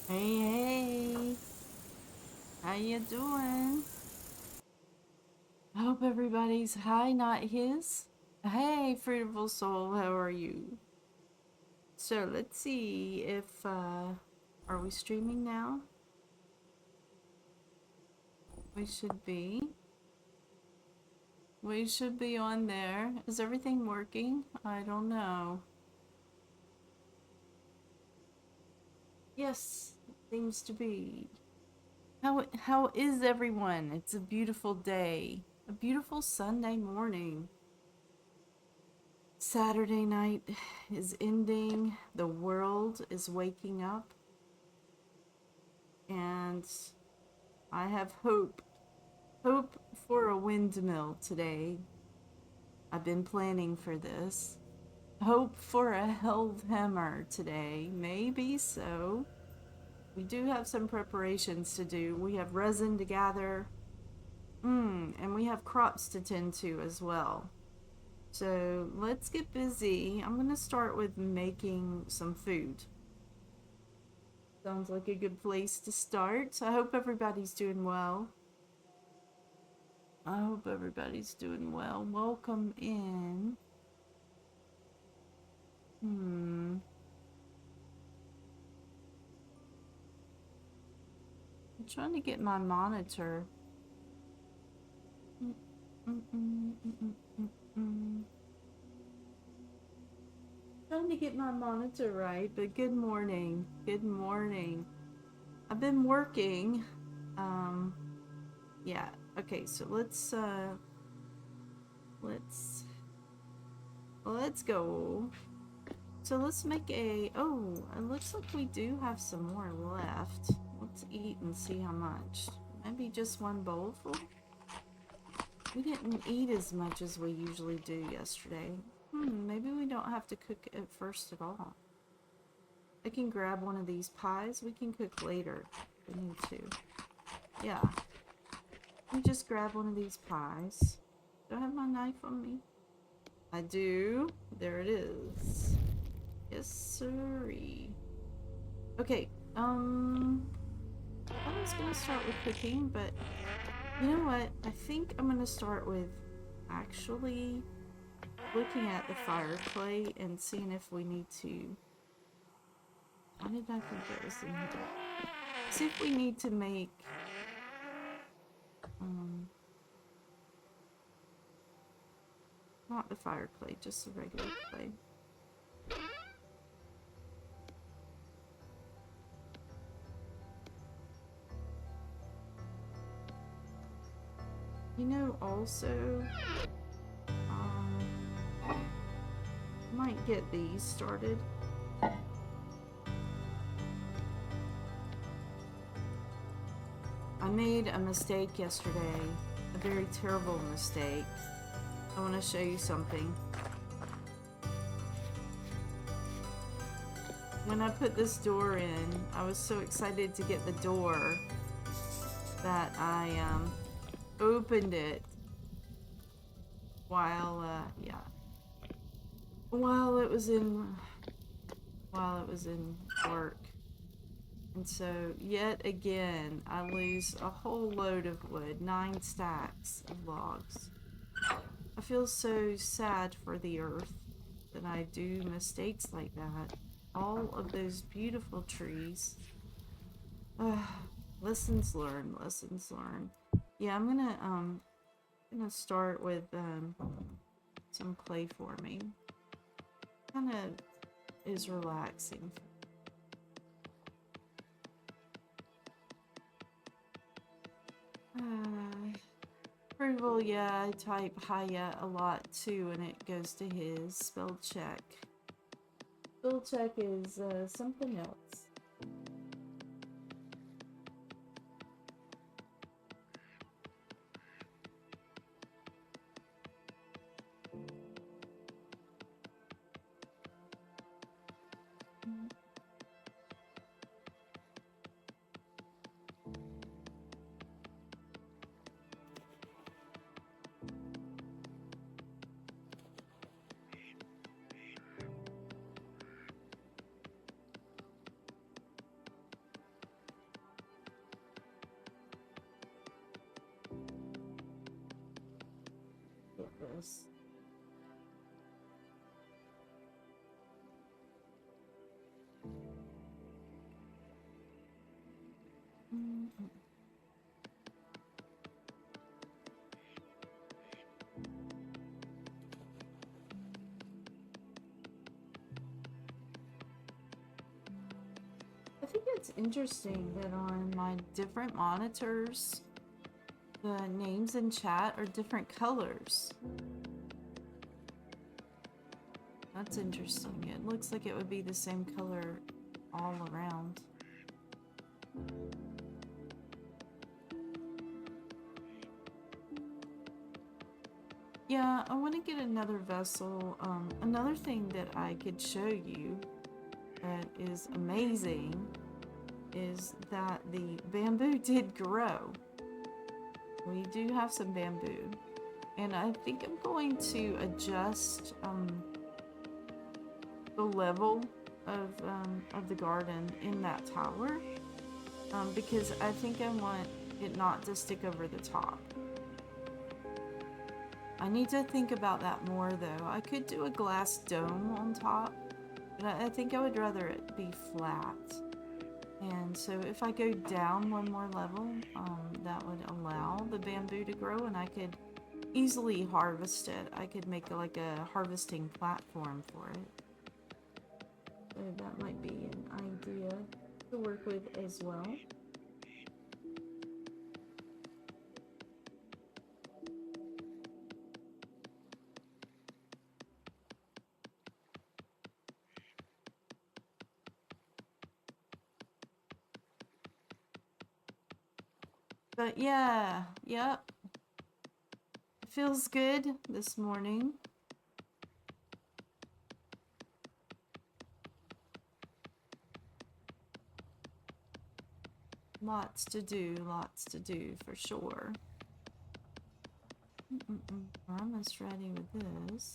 Hey, hey, how you doing? I hope everybody's high, not his. Hey, fruitful soul, how are you? So let's see if, are we streaming now? We should be. We should be on there. Is everything working? I don't know. Yes, it seems to be. How is everyone? It's a beautiful day. A beautiful Sunday morning. Saturday night is ending. The world is waking up. And I have hope. Hope for a windmill today. I've been planning for this. Hope for a Helve hammer today. Maybe so. We do have some preparations to do. We have resin to gather. And we have crops to tend to as well. So let's get busy. I'm going to start with making some food. Sounds like a good place to start. I hope everybody's doing well. I hope everybody's doing well. Welcome in. I'm trying to get my monitor. Trying to get my monitor right, but good morning. Good morning. I've been working. Yeah. Okay, so let's go. So let's make a, oh, it looks like we do have some more left. Let's eat and see how much. Maybe just one bowl full? We didn't eat as much as we usually do yesterday. Maybe we don't have to cook it first at all. I can grab one of these pies. We can cook later if we need to. Yeah. Let me just grab one of these pies. Do I have my knife on me? I do. There it is. Yes, sirree. Okay, I was gonna start with cooking, but you know what? I think I'm gonna start with actually looking at the fire clay and seeing if we need to. Why did I think that was in here? See if we need to make not the fire clay, just the regular clay. You know, also, might get these started. I made a mistake yesterday, a very terrible mistake. I want to show you something. When I put this door in, I was so excited to get the door that I opened it while, yeah. While it was in work. And so, yet again, I lose a whole load of wood, 9 stacks of logs. I feel so sad for the earth that I do mistakes like that. All of those beautiful trees. Lessons learned, lessons learned. Yeah, I'm gonna start with some clay forming. Kind of is relaxing. Approval, yeah, I type Haya a lot too, and it goes to his spell check. Spell check is something else. This. I think it's interesting that on my different monitors, the names in chat are different colors. That's interesting. It looks like it would be the same color all around. Yeah, I want to get another vessel. Another thing that I could show you that is amazing is that the bamboo did grow. We do have some bamboo. And I think I'm going to adjust the level of the garden in that tower. Because I think I want it not to stick over the top. I need to think about that more though. I could do a glass dome on top, but I think I would rather it be flat. And so if I go down one more level, that would allow the bamboo to grow and I could easily harvest it. I could make like a harvesting platform for it. So that might be an idea to work with as well. But yeah, yep. It feels good this morning. Lots to do for sure. We're almost ready with this.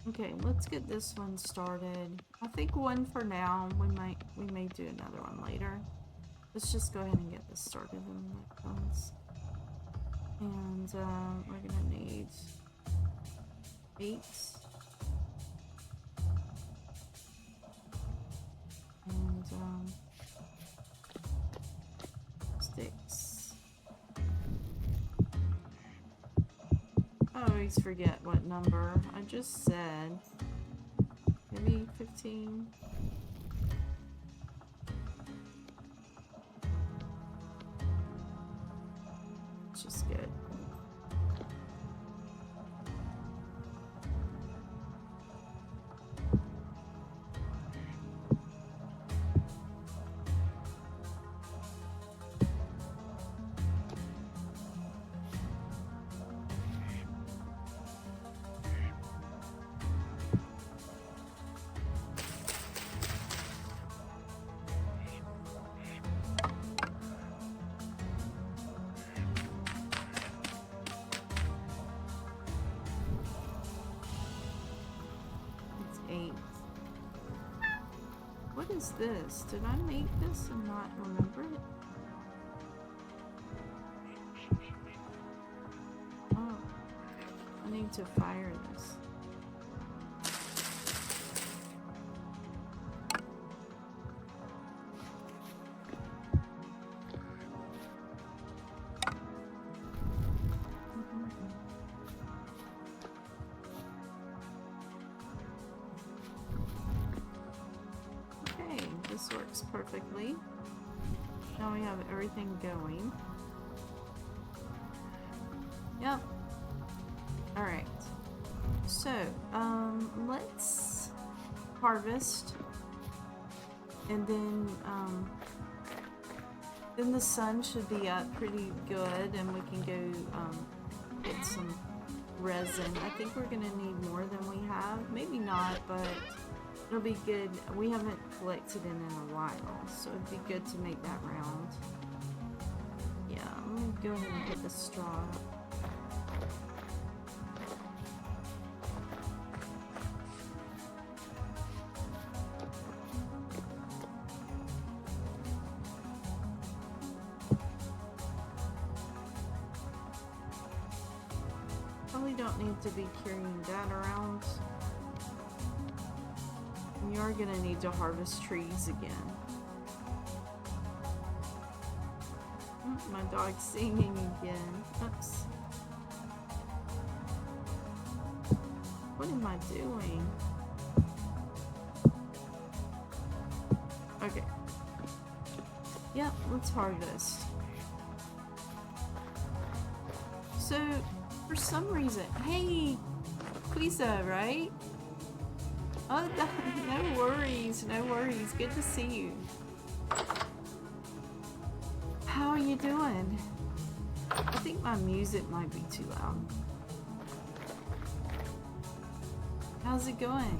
Okay, let's get this one started. I think one for now. We may do another one later. Let's just go ahead and get this started when that comes. And we're gonna need 8. And sticks. I always forget what number I just said. Maybe 15. It's just good. 8th. What is this? Did I make this and not remember it? Oh, I need to fire this. This works perfectly. Now we have everything going. Yep. Alright. So, let's harvest. And then the sun should be up pretty good and we can go get some resin. I think we're gonna need more than we have. Maybe not, but it'll be good. We haven't collected it in a while, so it'd be good to make that round. Yeah, I'm gonna go ahead and put the straw up. Probably don't need to be carrying that around. We are gonna need to harvest trees again. Oh, my dog's singing again. Oops. What am I doing? Okay. Yep, let's harvest. So, for some reason, hey, Quisa, right? Oh, no worries, no worries. Good to see you. How are you doing? I think my music might be too loud. How's it going?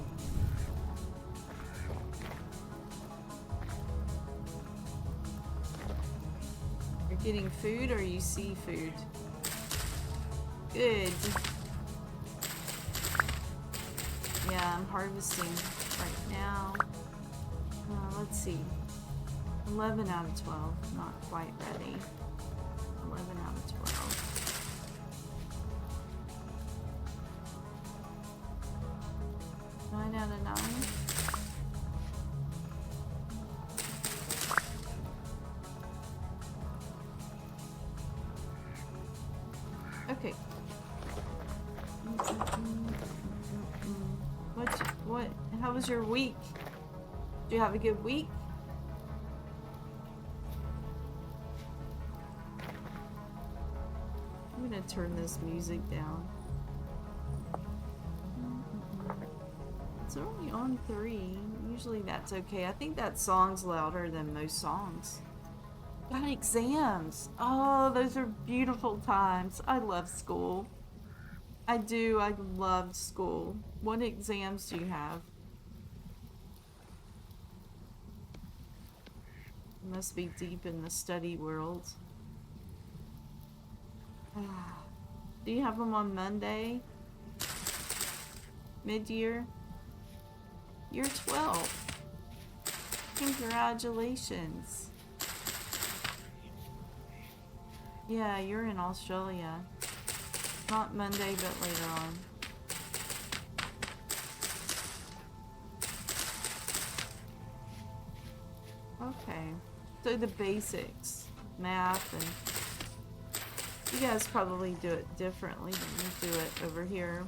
You're getting food or you see food? Good. Yeah, I'm harvesting right now. Let's see. 11 out of 12. Not quite ready. 11 out of 12. 9 out of 9. Okay. What? How was your week? Did you have a good week? I'm gonna turn this music down. It's only on 3. Usually that's okay. I think that song's louder than most songs. Got exams. Oh, those are beautiful times. I love school. I do. I love school. What exams do you have? You must be deep in the study world. Do you have them on Monday? Mid-year? You're 12. Congratulations. Yeah, you're in Australia. Not Monday, but later on. Okay. So the basics. Math and... You guys probably do it differently than we do it over here.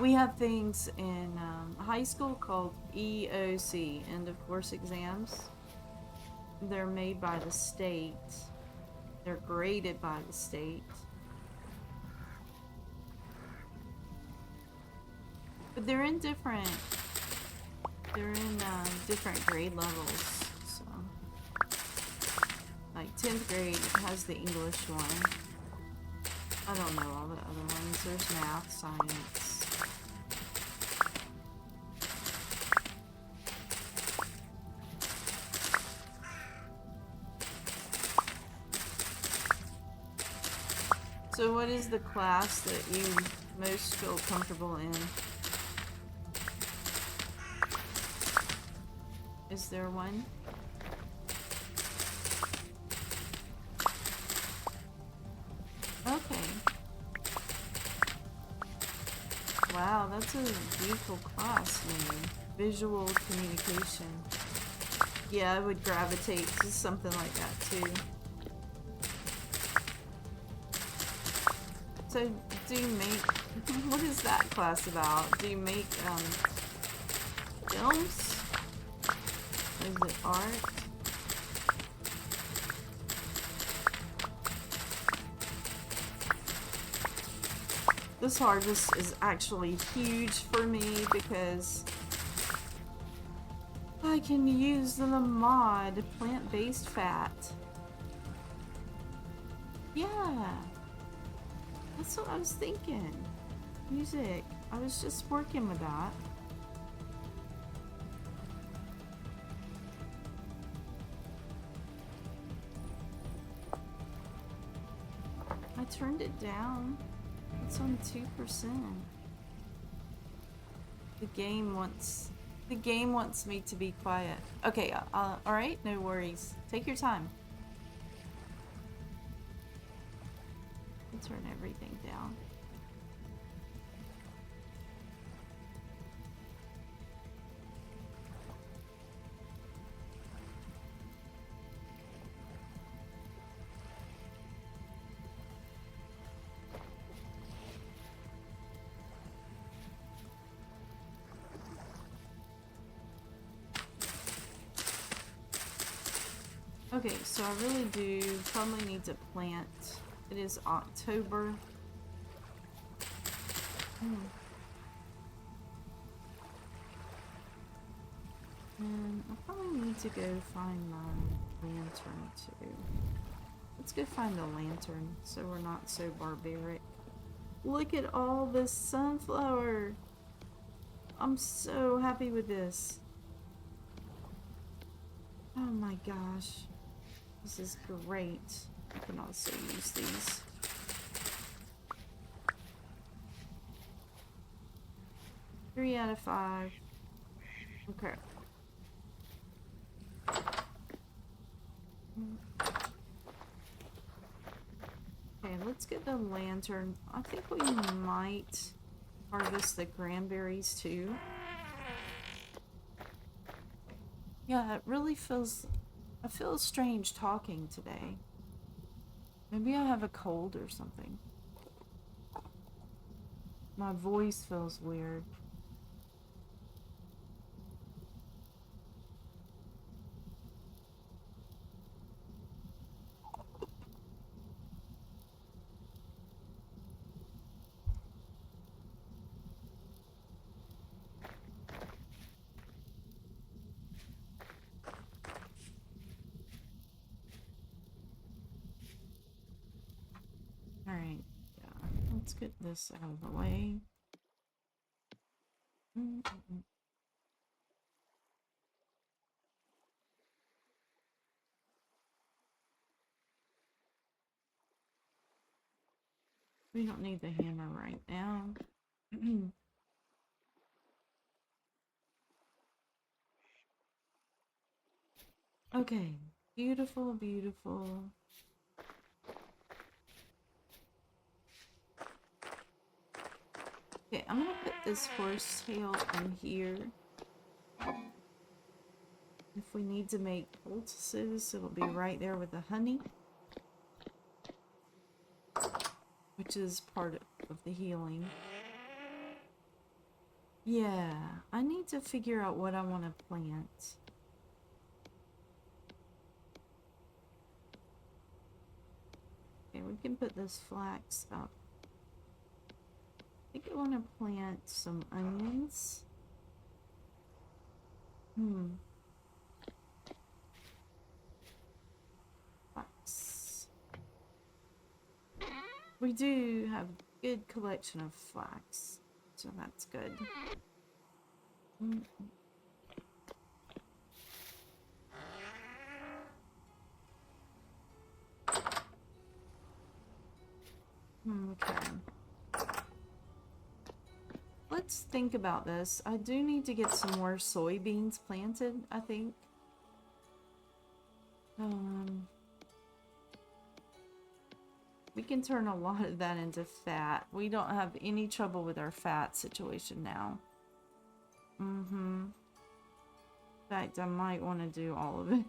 We have things in high school called EOC, end of course exams. They're made by the state. They're graded by the state. But they're in different grade levels. So, like 10th grade has the English one. I don't know all the other ones. There's math, science. So what is the class that you most feel comfortable in? Is there one? Okay. Wow, that's a beautiful class name. Visual communication. Yeah, I would gravitate to something like that too. So, do you make... what is that class about? Do you make, films? Is it art? This harvest is actually huge for me because I can use the mod plant-based fat. Yeah, that's what I was thinking. Music. I was just working with that. I turned it down. It's on 2%. The game wants me to be quiet. Okay, alright, no worries. Take your time. I'll turn everything down. Okay, so I really do probably need to plant. It is October. And I probably need to go find my lantern too. Let's go find the lantern so we're not so barbaric. Look at all this sunflower. I'm so happy with this. Oh my gosh. This is great. I can also use these. Three out of 5. Okay. Okay, let's get the lantern. I think we might harvest the cranberries too. Yeah, it really feels... I feel strange talking today. Maybe I have a cold or something. My voice feels weird. Alright, yeah. Let's get this out of the way. We don't need the hammer right now. Okay, beautiful, beautiful. Okay, I'm gonna put this horsetail in here. If we need to make poultices, it'll be right there with the honey, which is part of the healing. Yeah, I need to figure out what I want to plant. Okay, we can put this flax up. I think I want to plant some onions. Flax. We do have a good collection of flax, so that's good. Okay. Let's think about this. I do need to get some more soybeans planted, I think. We can turn a lot of that into fat. We don't have any trouble with our fat situation now. In fact, I might want to do all of it.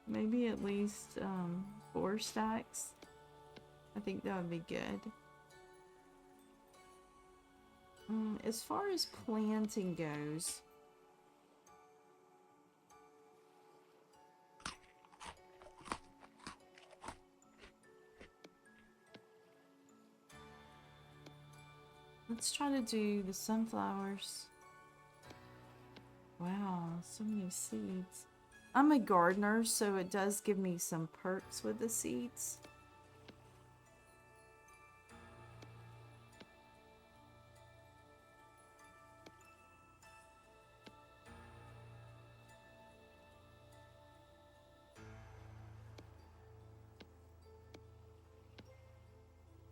Maybe at least 4 stacks. I think that would be good. As far as planting goes, let's try to do the sunflowers. Wow, so many seeds. I'm a gardener, so it does give me some perks with the seeds.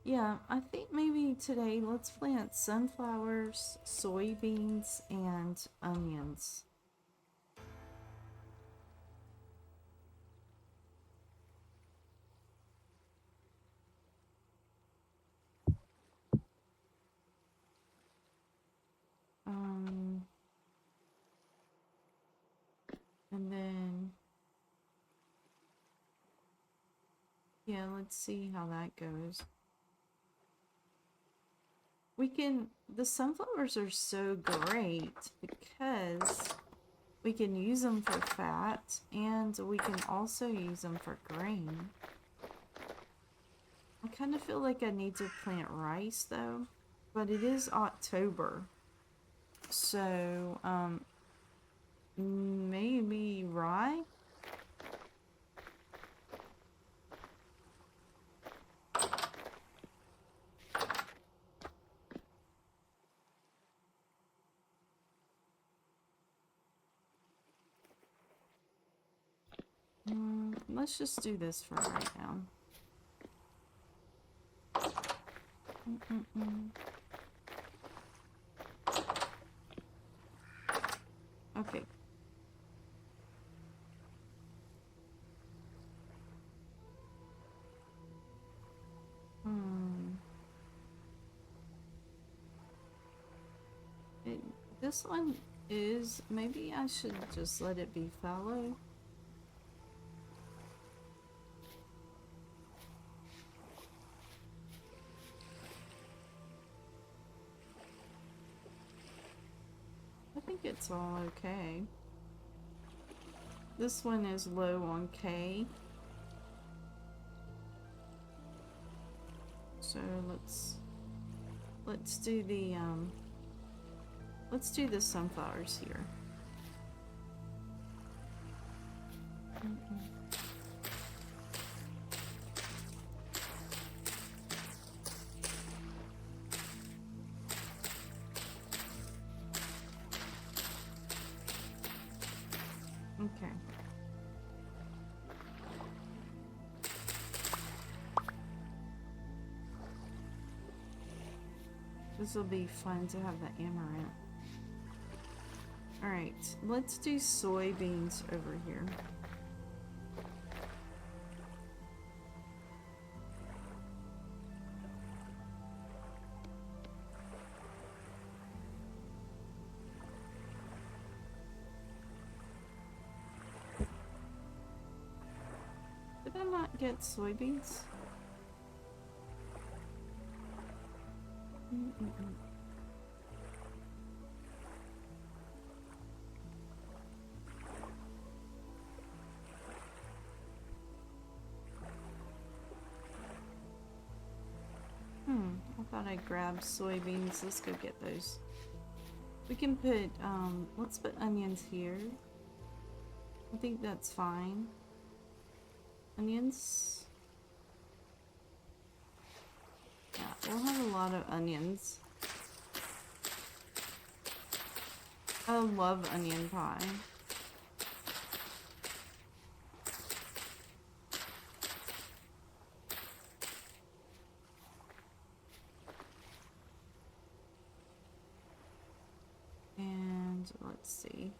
Yeah, I think maybe today let's plant sunflowers, soybeans, and onions. And then, yeah, let's see how that goes. The sunflowers are so great because we can use them for fat and we can also use them for grain. I kind of feel like I need to plant rice though, but it is October. So, maybe rye? Let's just do this for right now. Okay. This one is, maybe I should just let it be fallow. I think it's all okay. This one is low on K. So let's do the sunflowers here. Okay. This will be fun to have the amaranth. Alright, let's do soybeans over here. Did I not get soybeans? I thought I grabbed soybeans. Let's go get those. We can put, let's put onions here. I think that's fine. Onions. Yeah, we'll have a lot of onions. I love onion pie. let's see.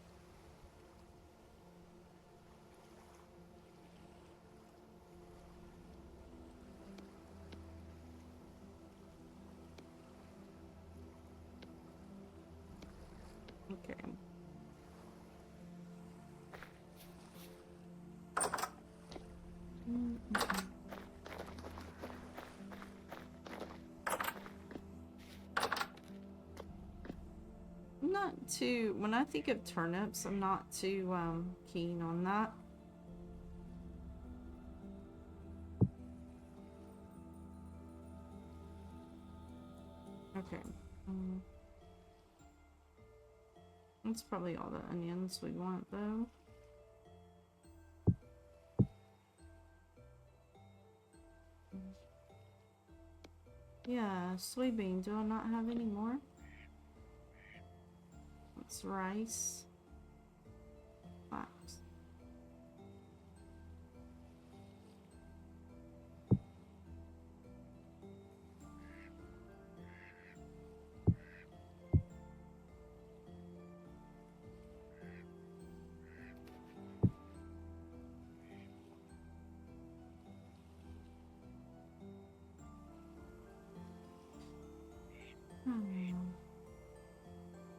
Okay. I'm not too, when I think of turnips, I'm not too keen on that. Okay. That's probably all the onions we want though. Yeah, soybean. Do I not have any more? It's rice. Flax.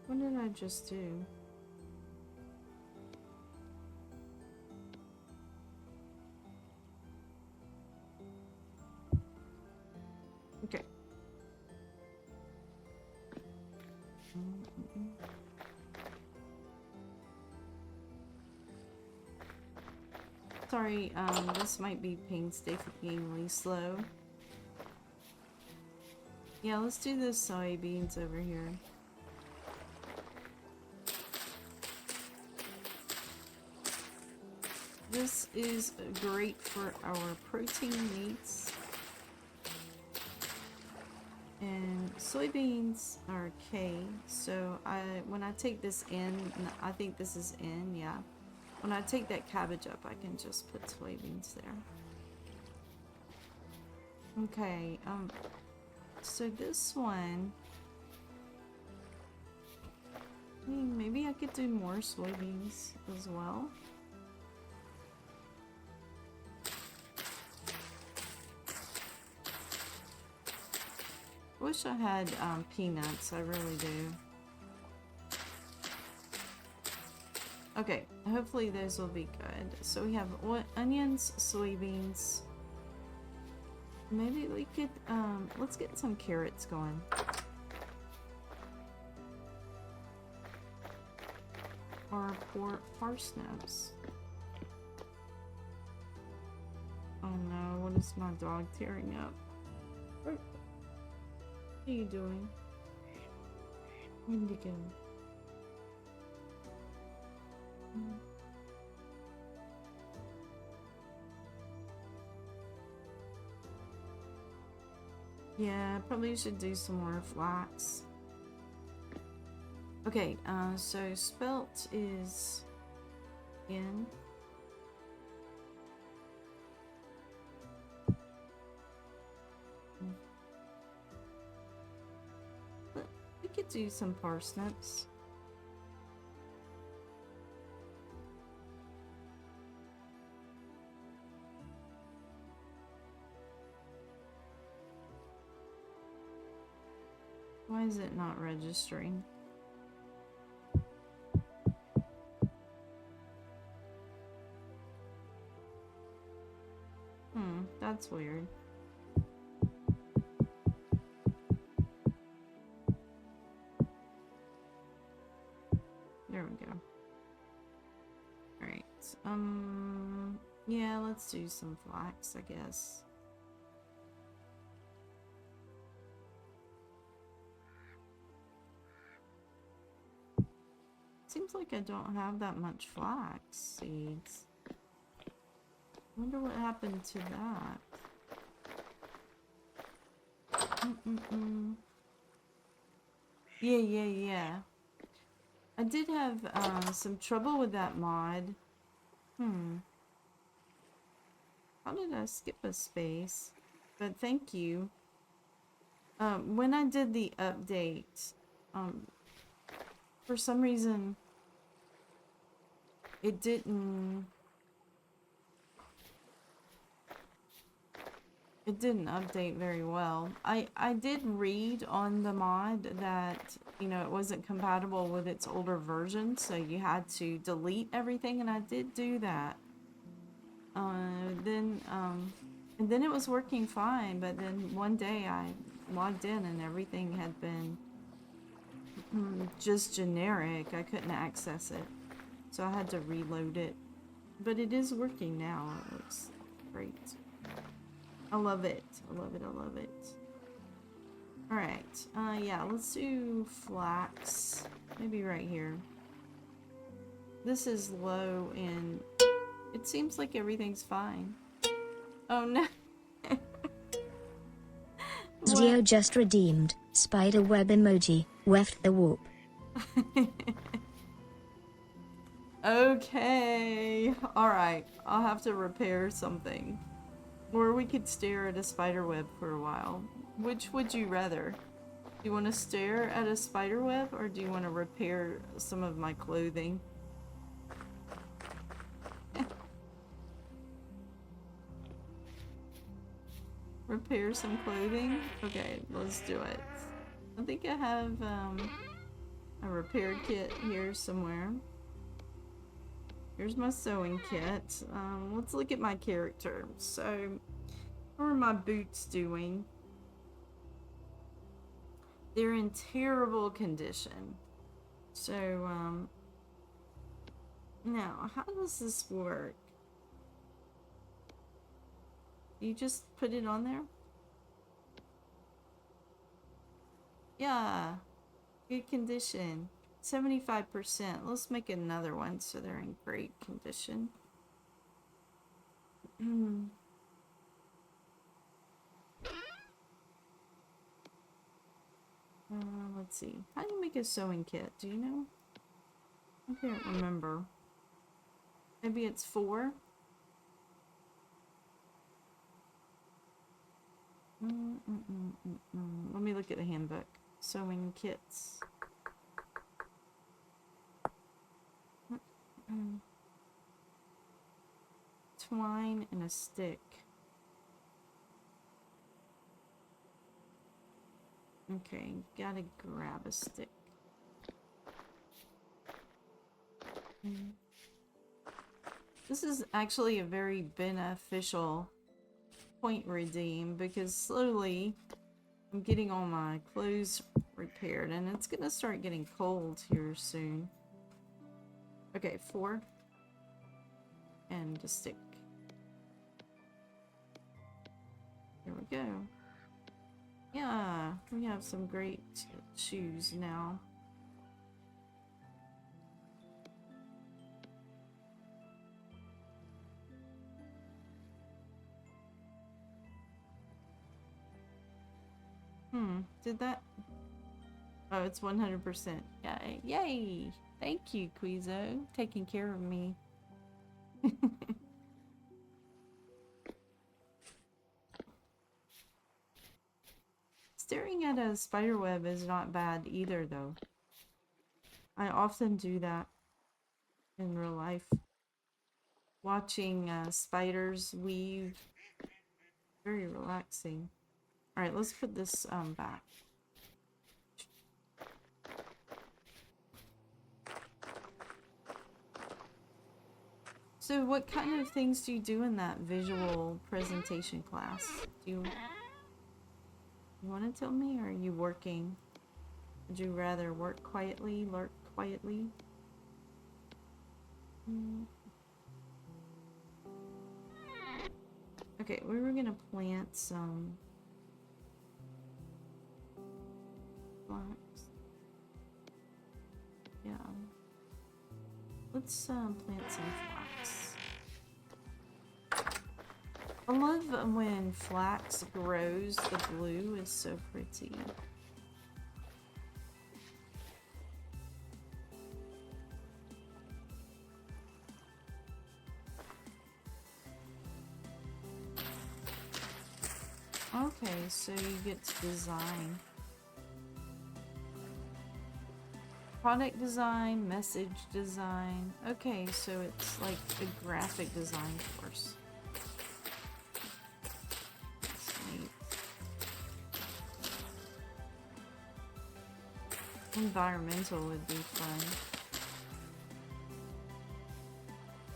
What did I just do? Okay. Sorry, this might be painstakingly slow. Yeah, let's do the soybeans over here. This is great for our protein needs. And soybeans are K, so when I take this in, I think this is N, yeah. When I take that cabbage up, I can just put soybeans there. Okay, so this one, I mean, maybe I could do more soybeans as well. Wish I had peanuts, I really do. Okay, hopefully those will be good. So we have onions, soybeans. Maybe we could, let's get some carrots going. Or parsnips. Oh no, what is my dog tearing up? What are you doing? Indigo. Yeah, probably should do some more flax. Okay, so spelt is in. But we could do some parsnips. Why is it not registering? That's weird. There we go. Alright, yeah, let's do some flax, I guess. Seems like I don't have that much flax seeds. Wonder what happened to that. Yeah. I did have some trouble with that mod. How did I skip a space? But thank you. When I did the update, for some reason it didn't update very well. I did read on the mod that, you know, it wasn't compatible with its older version, so you had to delete everything, and I did do that. And then it was working fine, but then one day I logged in and everything had been just generic. I couldn't access it, so I had to reload it. But it is working now. It looks great. I love it. I love it. I love it. Alright. Yeah, let's do flax. Maybe right here. This is low and it seems like everything's fine. Oh no. Zio just redeemed. Spider web emoji. Weft the whoop. Okay. Alright. I'll have to repair something. Or we could stare at a spider web for a while. Which would you rather? Do you want to stare at a spider web or do you want to repair some of my clothing? Repair some clothing? Okay, let's do it. I think I have a repair kit here somewhere. Here's my sewing kit. Let's look at my character. So, how are my boots doing? They're in terrible condition. So, now, how does this work? You just put it on there? Yeah, good condition. 75%. Let's make another one so they're in great condition. Let's see. How do you make a sewing kit? Do you know? I can't remember. Maybe it's 4? Let me look at the handbook. Sewing kits. Twine and a stick. Okay, gotta grab a stick. This is actually a very beneficial point redeem because slowly I'm getting all my clothes repaired and it's gonna start getting cold here soon. Okay, 4 and a stick. There we go. Yeah, we have some great shoes now. Did that? Oh, it's 100%. Yay! Yay! Thank you, Quizo, taking care of me. Staring at a spider web is not bad either, though. I often do that in real life. Watching spiders weave. Very relaxing. Alright, let's put this back. So what kind of things do you do in that visual presentation class? Do you want to tell me, or are you working? Would you rather work quietly, lurk quietly? Okay, we were gonna plant some flax. Yeah. Let's plant some flax. I love when flax grows. The blue is so pretty. Okay, so you get to design. Product design, message design. Okay, so it's like a graphic design course. That's neat. Environmental would be fun.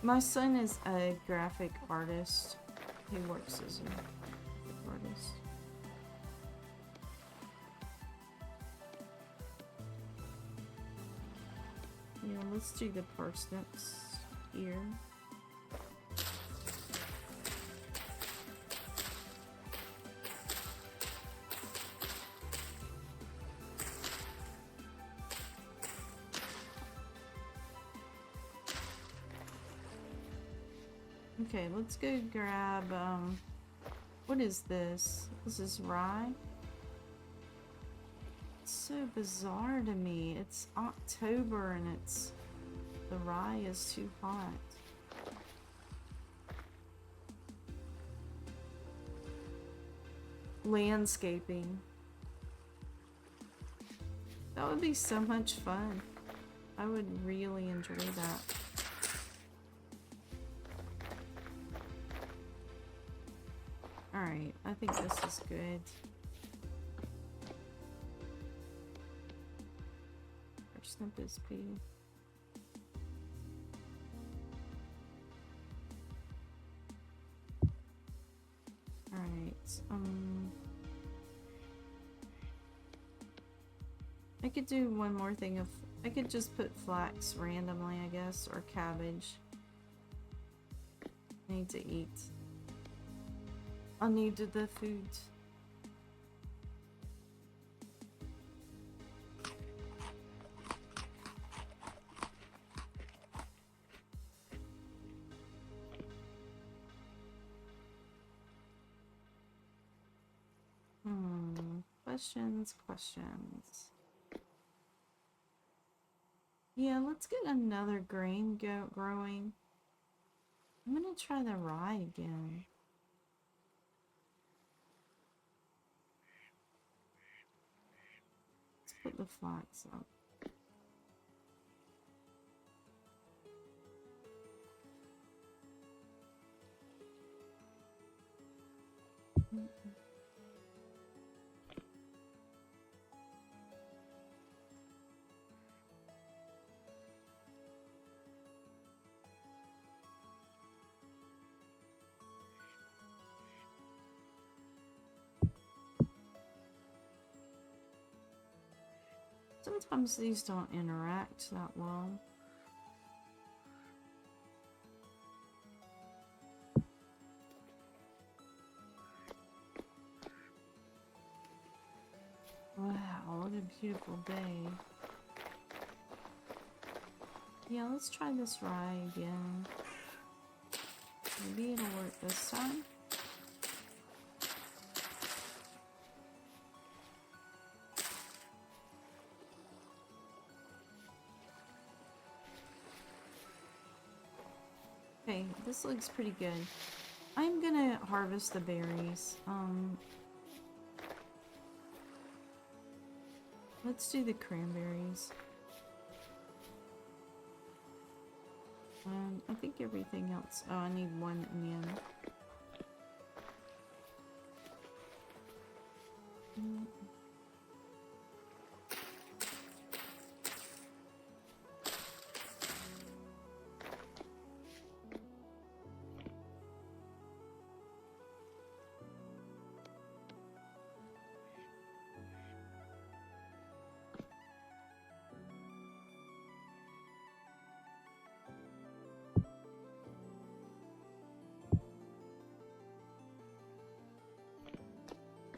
My son is a graphic artist. He works as a graphic artist. Yeah, let's do the parsnips here. Okay, let's go grab, what is this? This is rye? It's so bizarre to me. It's October and the rye is too hot. Landscaping. That would be so much fun. I would really enjoy that. Alright, I think this is good. Parsnip is P. Alright, I could do one more thing of, I could just put flax randomly, I guess, or cabbage. I need to eat. I needed the food. Questions. Yeah, let's get another grain growing. I'm gonna try the rye again. Let's put the flax up. Sometimes these don't interact that well. Wow, what a beautiful day. Yeah, let's try this rye again. Maybe it'll work this time. Okay, this looks pretty good. I'm gonna harvest the berries. Let's do the cranberries. I think everything else. Oh, I need one onion.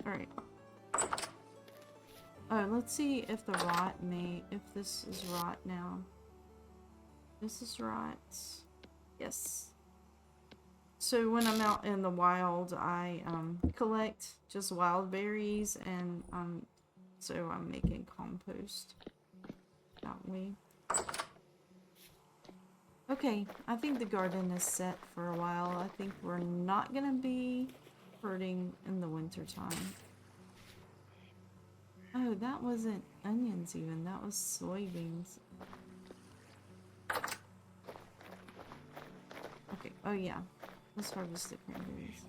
Alright. Oh, let's see if the rot if this is rot now. This is rot. Yes. So when I'm out in the wild, I collect just wild berries, and so I'm making compost that way. Okay, I think the garden is set for a while. I think we're not gonna be hurting in the winter time. Oh, that wasn't onions even. That was soybeans. Okay. Oh, yeah. Let's harvest the cranberries.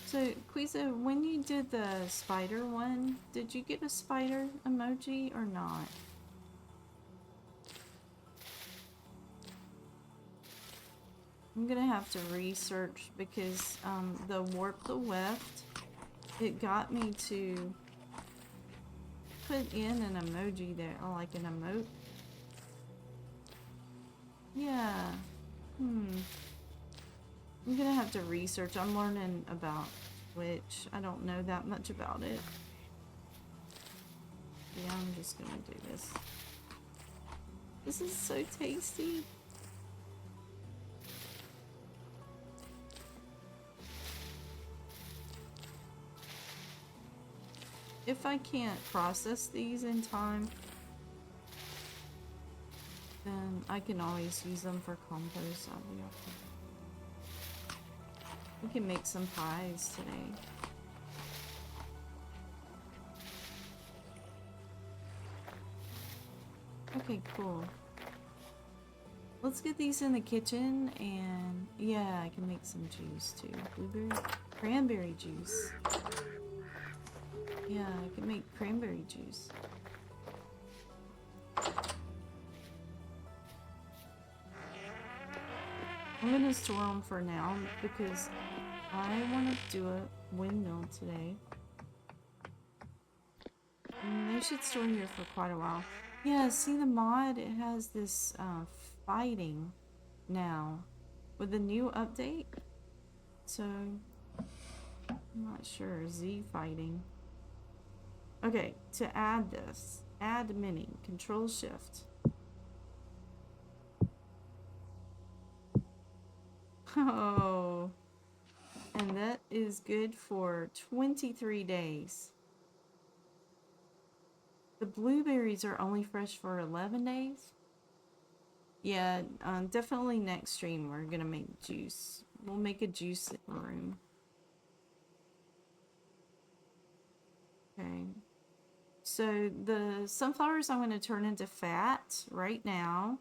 So, Quiza, when you did the spider one, did you get a spider emoji or not? I'm gonna have to research because the warp the weft, it got me to put in an emoji there, like an emote. Yeah. I'm gonna have to research. I'm learning about Twitch. I don't know that much about it. Yeah, I'm just gonna do this. This is so tasty. If I can't process these in time, then I can always use them for compost. We can make some pies today. Okay, cool. Let's get these in the kitchen, and yeah, I can make some juice too. Blueberry, cranberry juice. Yeah, I can make cranberry juice. I'm gonna store them for now because I want to do a windmill today. And they should store here for quite a while. Yeah, see the mod? It has this fighting now with the new update. So, I'm not sure. Z fighting. Okay, to add this, add mini, Control Shift. Oh, and that is good for 23 days. The blueberries are only fresh for 11 days. Yeah, definitely next stream we're gonna make juice. We'll make a juice room. Okay. So the sunflowers I'm gonna turn into fat right now.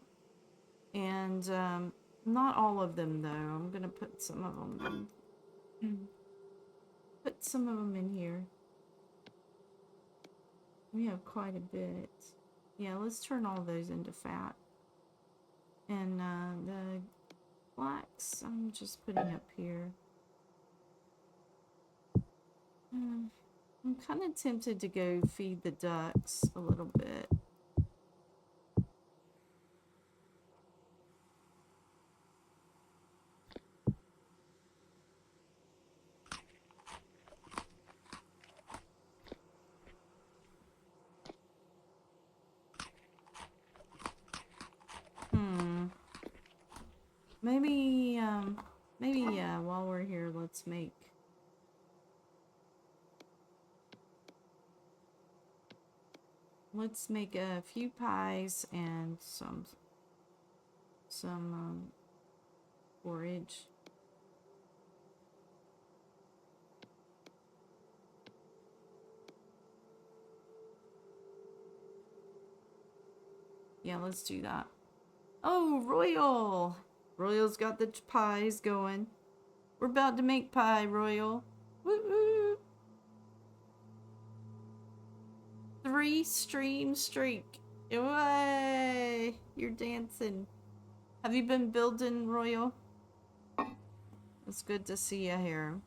And not all of them though. I'm gonna put some of them in. Put some of them in here. We have quite a bit. Yeah, let's turn all those into fat. And the flax I'm just putting up here. I'm kind of tempted to go feed the ducks a little bit. Maybe yeah, while we're here, let's make a few pies and some forage. Yeah, let's do that. Oh, Royal! Royal's got the pies going. We're about to make pie, Royal. Woo-woo! 3-stream streak. Way! You're dancing. Have you been building, Royal? It's good to see you here.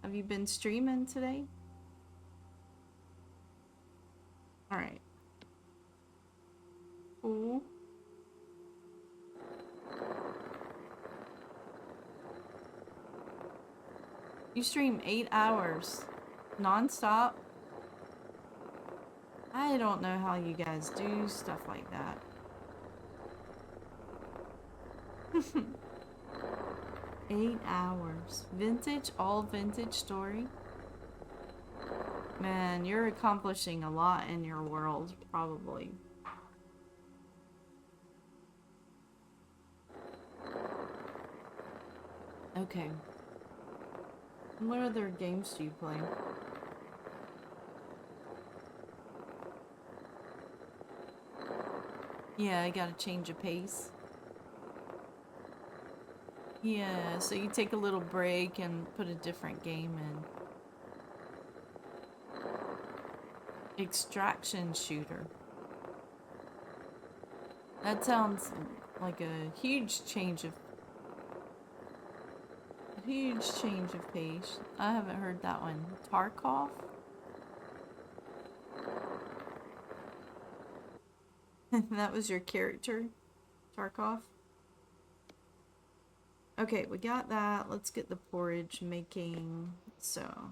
Have you been streaming today? Alright. Cool. You stream 8 hours. Non-stop? I don't know how you guys do stuff like that. 8 hours. Vintage, all vintage story. Man, you're accomplishing a lot in your world, probably. Okay. What other games do you play? Yeah, I gotta change a pace. Yeah, so you take a little break and put a different game in. Extraction shooter. That sounds like a huge change of pace. I haven't heard that one. Tarkov? That was your character? Tarkov? Okay, we got that. Let's get the porridge making. So,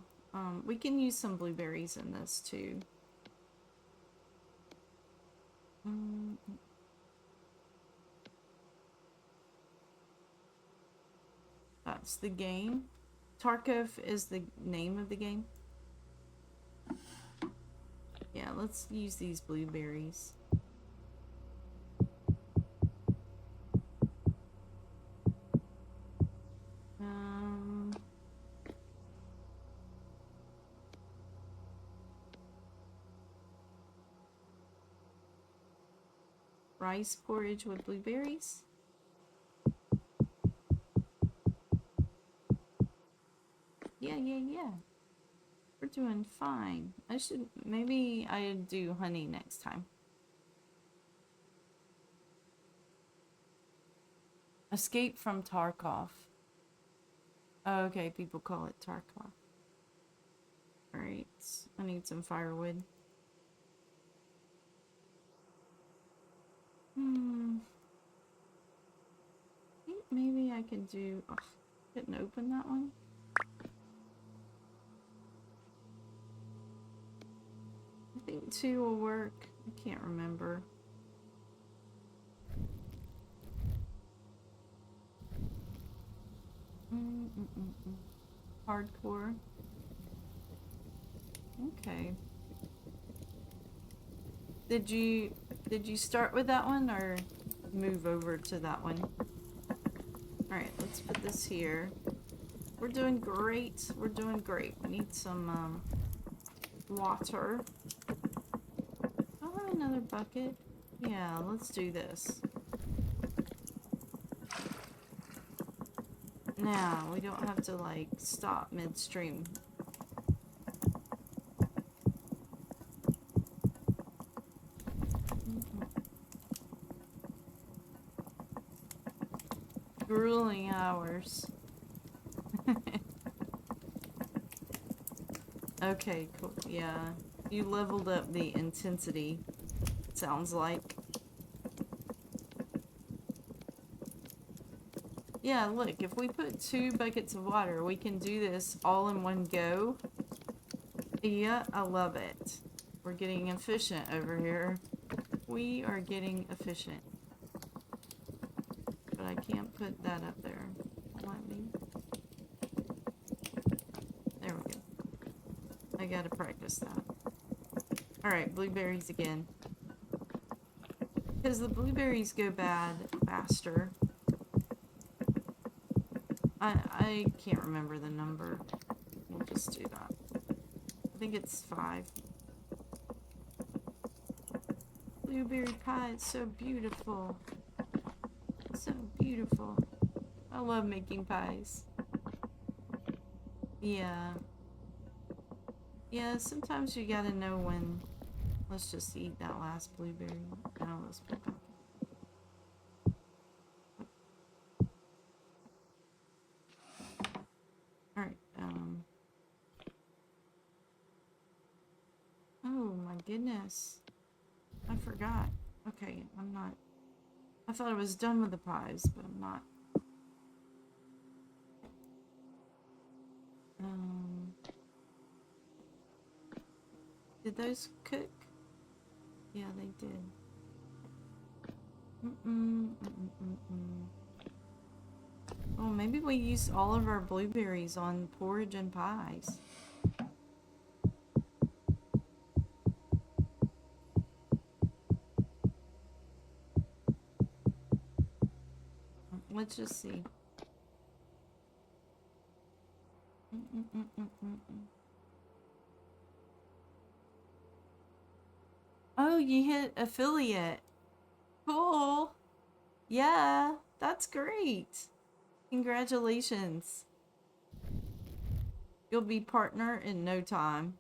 we can use some blueberries in this too. That's the game. Tarkov is the name of the game. Yeah, let's use these blueberries. Rice porridge with blueberries. Yeah. We're doing fine. Maybe I do honey next time. Escape from Tarkov. Oh, okay, people call it Tarkov. Alright, I need some firewood. I think maybe I can do... Oh, couldn't open that one. I think 2 will work. I can't remember. Hardcore. Okay. Did you start with that one or move over to that one? Alright, let's put this here. We're doing great. We're doing great. We need some water. Do I have another bucket? Yeah, let's do this. Now, we don't have to like stop midstream. Grueling hours. Okay, cool. Yeah. You leveled up the intensity, it sounds like. Yeah, look, if we put 2 buckets of water, we can do this all in one go. Yeah, I love it. We're getting efficient over here. We are getting efficient. But I can't put that up there. Let me. There we go. I gotta practice that. Alright, blueberries again. Because the blueberries go bad faster. I can't remember the number. We'll just do that. I think it's 5. Blueberry pie is so beautiful. So beautiful. I love making pies. Yeah. Yeah, sometimes you gotta know when. Let's just eat that last blueberry. Now let's put that. Alright, oh my goodness. I forgot. Okay, I'm not. I thought I was done with the pies, but I'm not. Did those cook? Yeah, they did. Oh, Oh, maybe we used all of our blueberries on porridge and pies. Let's just see. Oh, you hit affiliate. Cool. Yeah, that's great. Congratulations. You'll be partner in no time.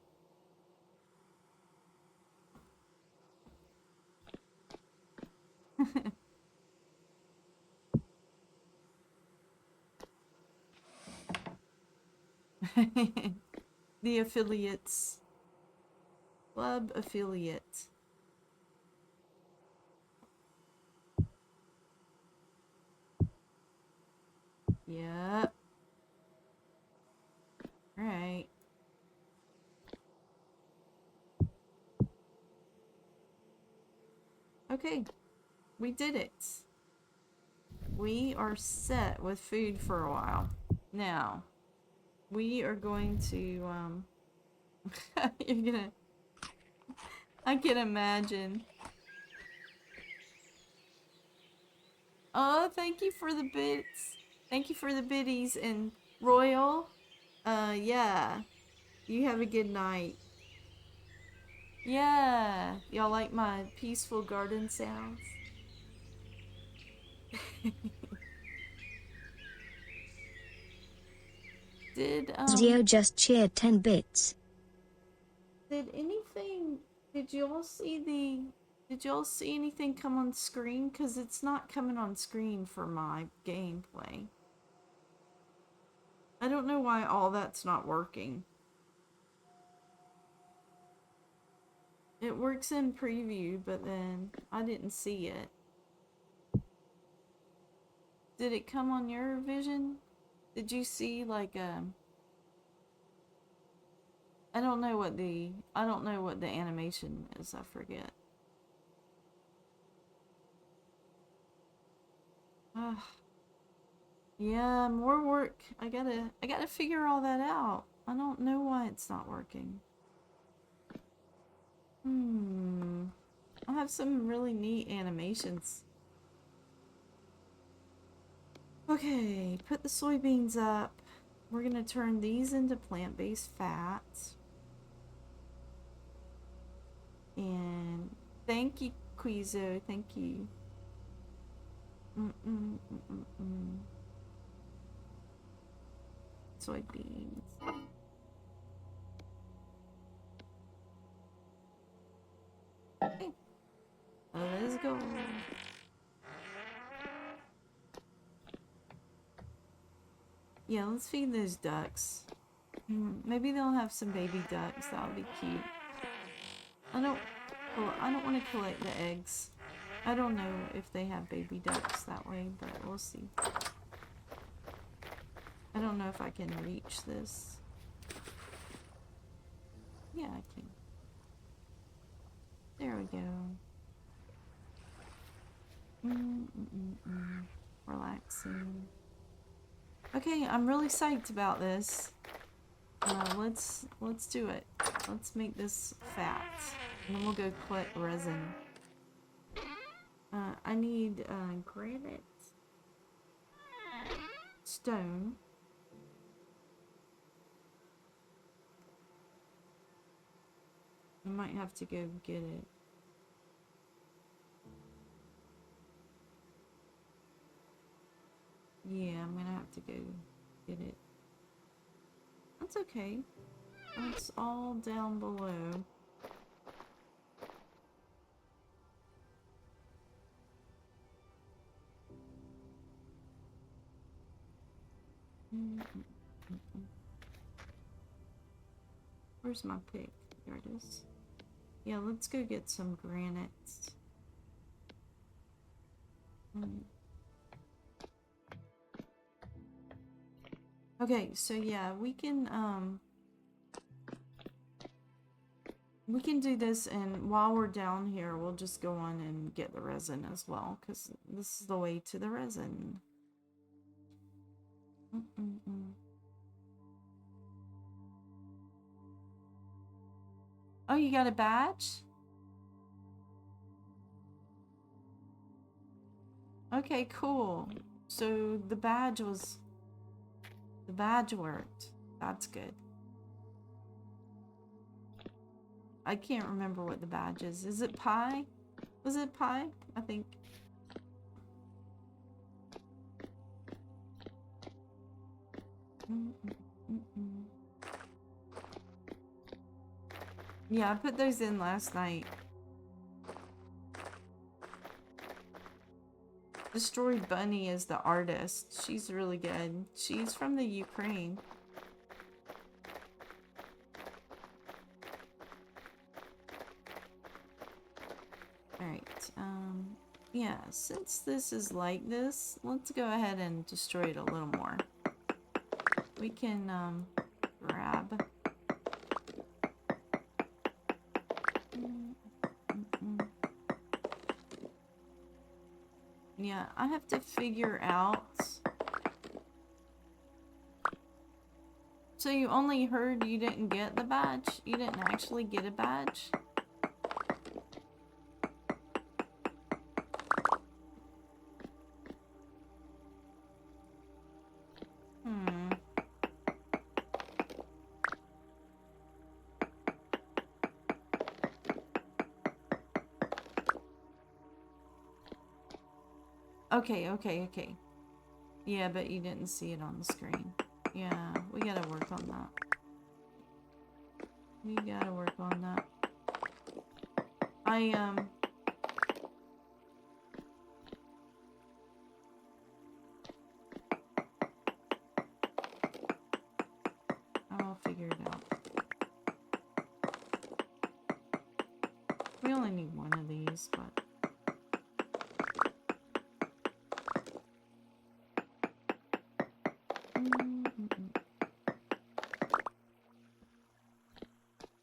The affiliates. Club affiliate. Yep. Alright. Okay. We did it. We are set with food for a while. Now, we are going to, you're gonna, I can imagine. Oh, thank you for the bits. Thank you for the biddies. And Royal, yeah. You have a good night. Yeah. Y'all like my peaceful garden sounds? Did, Zio just cheered 10 bits. did anything, did y'all see anything come on screen? Because it's not coming on screen for my gameplay. I don't know why all that's not working. It works in preview, but then I didn't see it. Did it come on your vision? Did you see like I don't know what the animation is, I forget. Ugh. Yeah, more work. I gotta figure all that out. I don't know why it's not working. I have some really neat animations. Okay, put the soybeans up. We're gonna turn these into plant-based fats. And thank you, Quizo. Thank you. Soybeans. Okay. Let's go. Yeah, let's feed those ducks. Maybe they'll have some baby ducks. That'll be cute. I don't want to collect the eggs. I don't know if they have baby ducks that way, but we'll see. I don't know if I can reach this. Yeah, I can. There we go. Relaxing. Okay, I'm really psyched about this. Let's do it. Let's make this fat, and then we'll go collect resin. I need granite, stone. I might have to go get it. Yeah, I'm gonna have to go get it. That's okay. It's all down below. Where's my pick? There it is. Yeah, let's go get some granites. Okay, so yeah, we can do this, and while we're down here, we'll just go on and get the resin as well, because this is the way to the resin. Mm-mm-mm. Oh, you got a badge? Okay, cool. So the badge worked. That's good. I can't remember what the badge is. Is it pie? Was it pie? I think. Mm-mm-mm-mm. Yeah, I put those in last night. Destroyed Bunny is the artist. She's really good. She's from the Ukraine. Alright, yeah, since this is like this, let's go ahead and destroy it a little more. We can, grab... Yeah, I have to figure out... So you only heard you didn't get the badge? You didn't actually get a badge? Hmm. Okay. Yeah, but you didn't see it on the screen. Yeah, we gotta work on that. I'll figure it out. We only need one of these, but...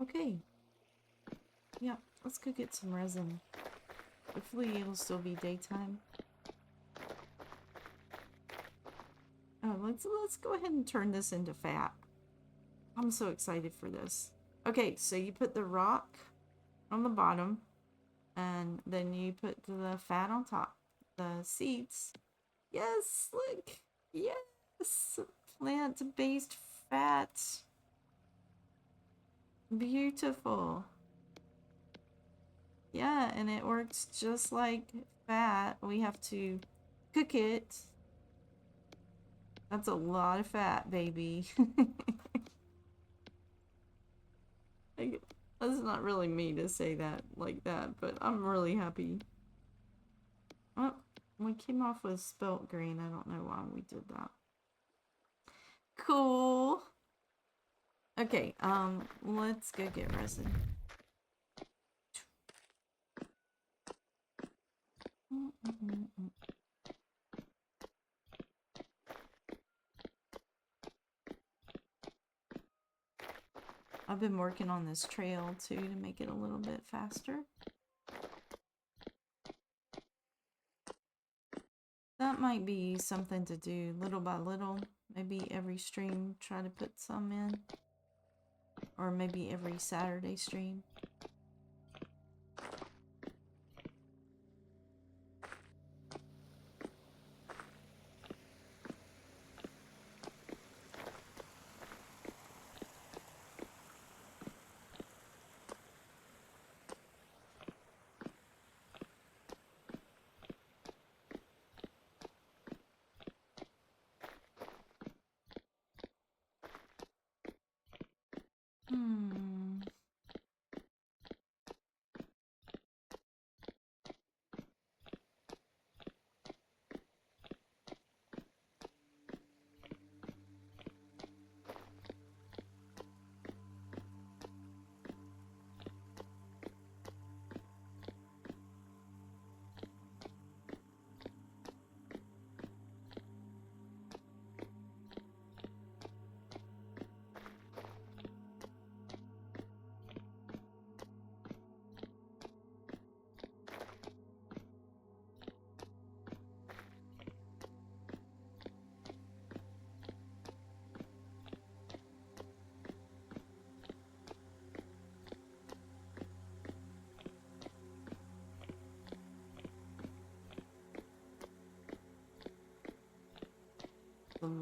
Okay. Yeah, let's go get some resin. Hopefully it'll still be daytime. Oh, let's go ahead and turn this into fat. I'm so excited for this. Okay, so you put the rock on the bottom, and then you put the fat on top. The seeds. Yes, look. Yes. Plant-based fat. Beautiful. Yeah, and it works just like fat. We have to cook it. That's a lot of fat, baby. That's not really me to say that like that, but I'm really happy. Oh, we came off with spelt green. I don't know why we did that. Cool. Okay, let's go get resin. I've been working on this trail too to make it a little bit faster. That might be something to do little by little. Maybe every stream try to put some in. Or maybe every Saturday stream.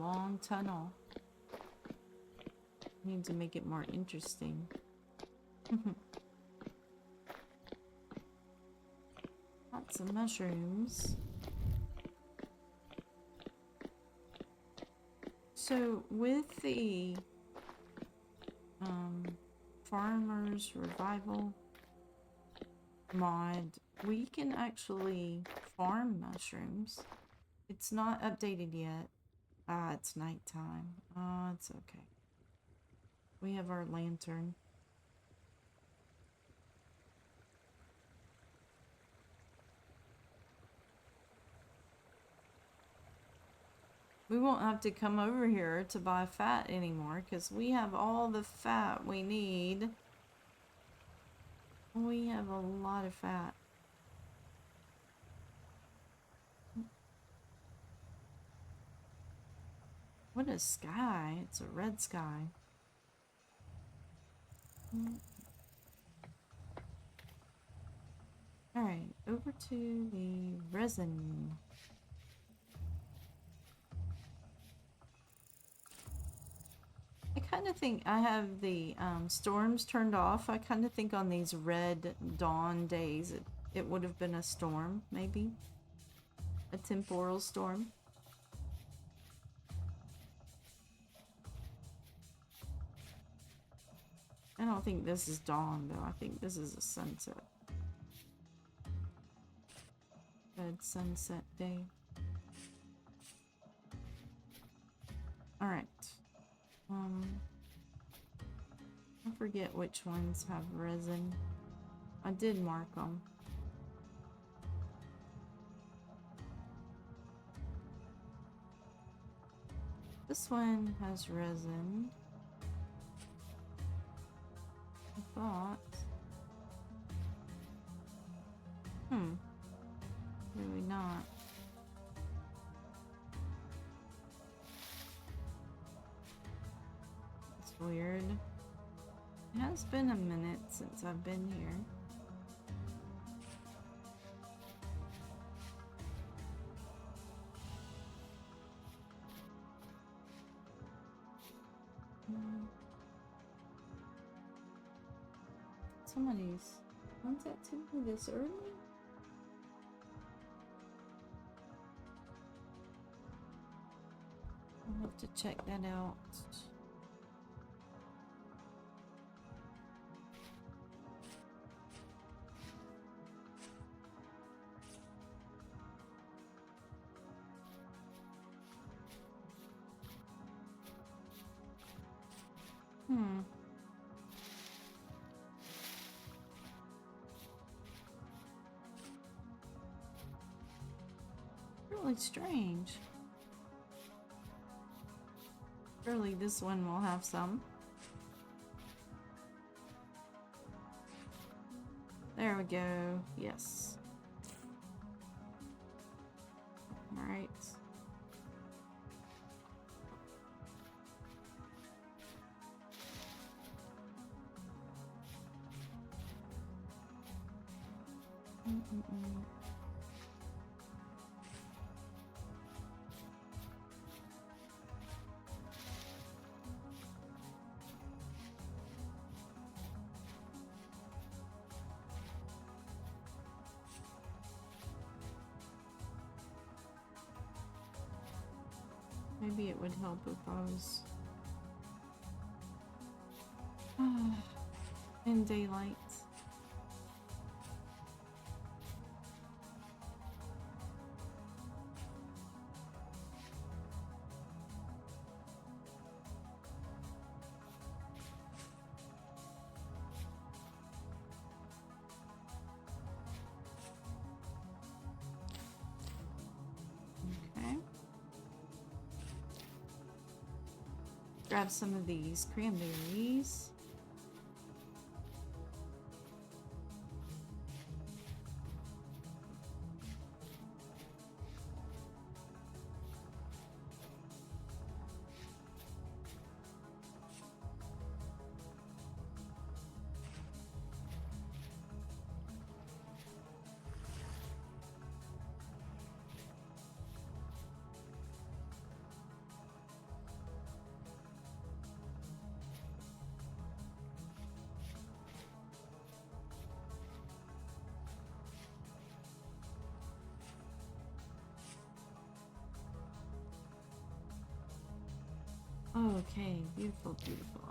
long tunnel. Need to make it more interesting. Lots of mushrooms. So with the farmers revival mod, we can actually farm mushrooms. It's not updated yet. Ah, it's nighttime. Oh, it's okay. We have our lantern. We won't have to come over here to buy fat anymore because we have all the fat we need. We have a lot of fat. What a sky. It's a red sky. Alright, over to the resin. I kind of think I have the storms turned off. I kind of think on these red dawn days it would have been a storm, maybe. A temporal storm. I don't think this is dawn though. I think this is a sunset. Good sunset day. Alright. I forget which ones have resin. I did mark them. This one has resin. I thought. Really not. It's weird. It has been a minute since I've been here. Somebody's contacted me this early? I'll have to check that out. Really strange. Surely this one will have some. There we go. Yes. All right. Maybe it would help if I was in daylight. Grab some of these cranberries. Okay, beautiful, beautiful.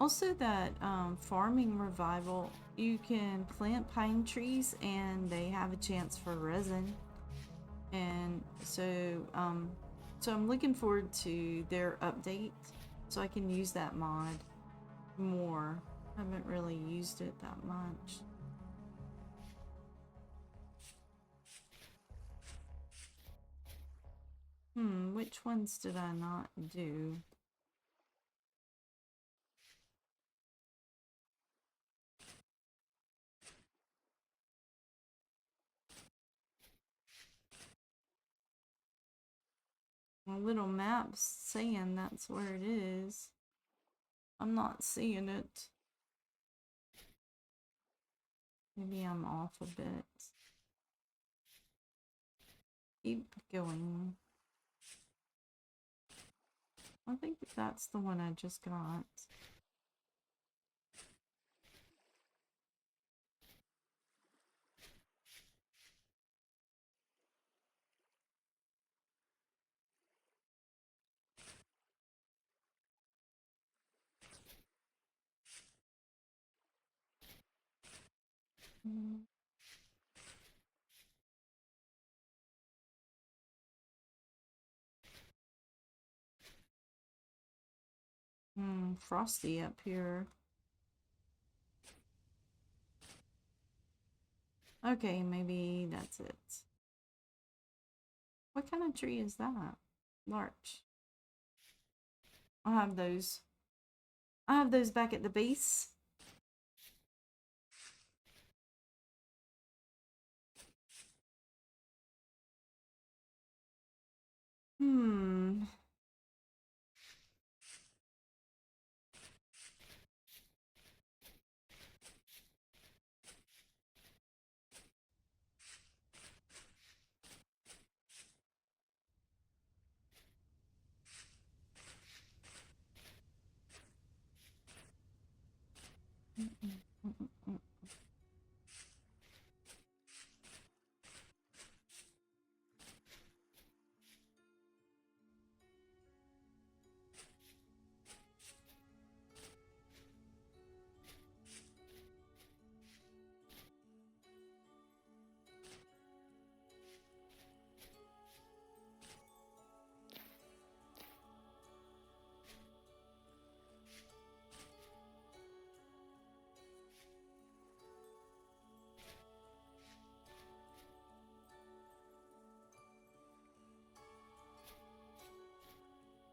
Also, that farming revival, you can plant pine trees and they have a chance for resin. And so I'm looking forward to their update so I can use that mod more. I haven't really used it that much. Which ones did I not do? My little map's saying that's where it is. I'm not seeing it. Maybe I'm off a bit. Keep going. I think that's the one I just got. Frosty up here. Okay, maybe that's it. What kind of tree is that? Larch. I'll have those. I have those back at the base. Hmm.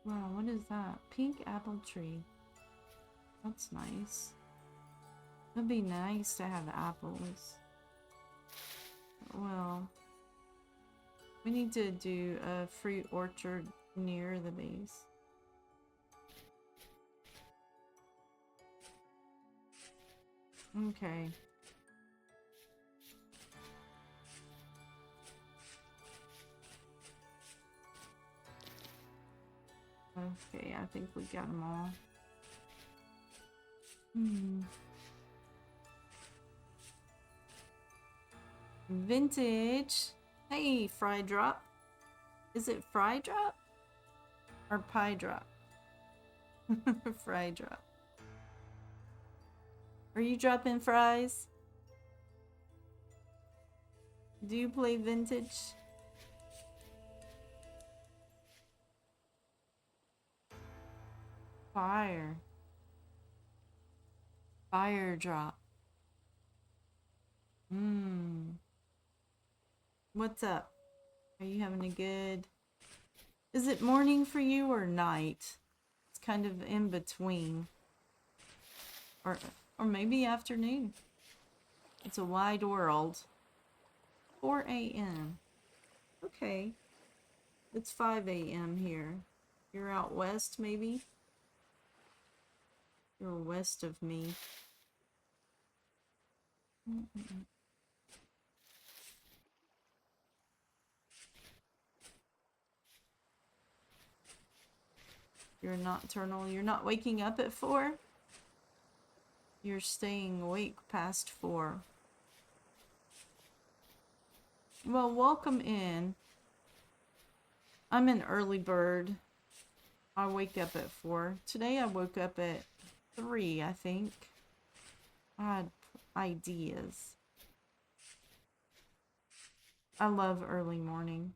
Wow, what is that? Pink apple tree. That's nice. It'd be nice to have apples. Well, we need to do a fruit orchard near the base. Okay. Okay, I think we got them all. Vintage. Hey, Fry Drop. Is it Fry Drop? Or Pie Drop? Fry Drop. Are you dropping fries? Do you play Vintage? Fire. Fire Drop. What's up? Are you having a good... Is it morning for you or night? It's kind of in between. Or maybe afternoon. It's a wide world. 4 a.m. Okay. It's 5 a.m. here. You're out west, maybe? You're west of me. You're nocturnal. You're not waking up at 4? You're staying awake past 4. Well, welcome in. I'm an early bird. I wake up at 4. Today I woke up at 3, I think. I had ideas. I love early morning.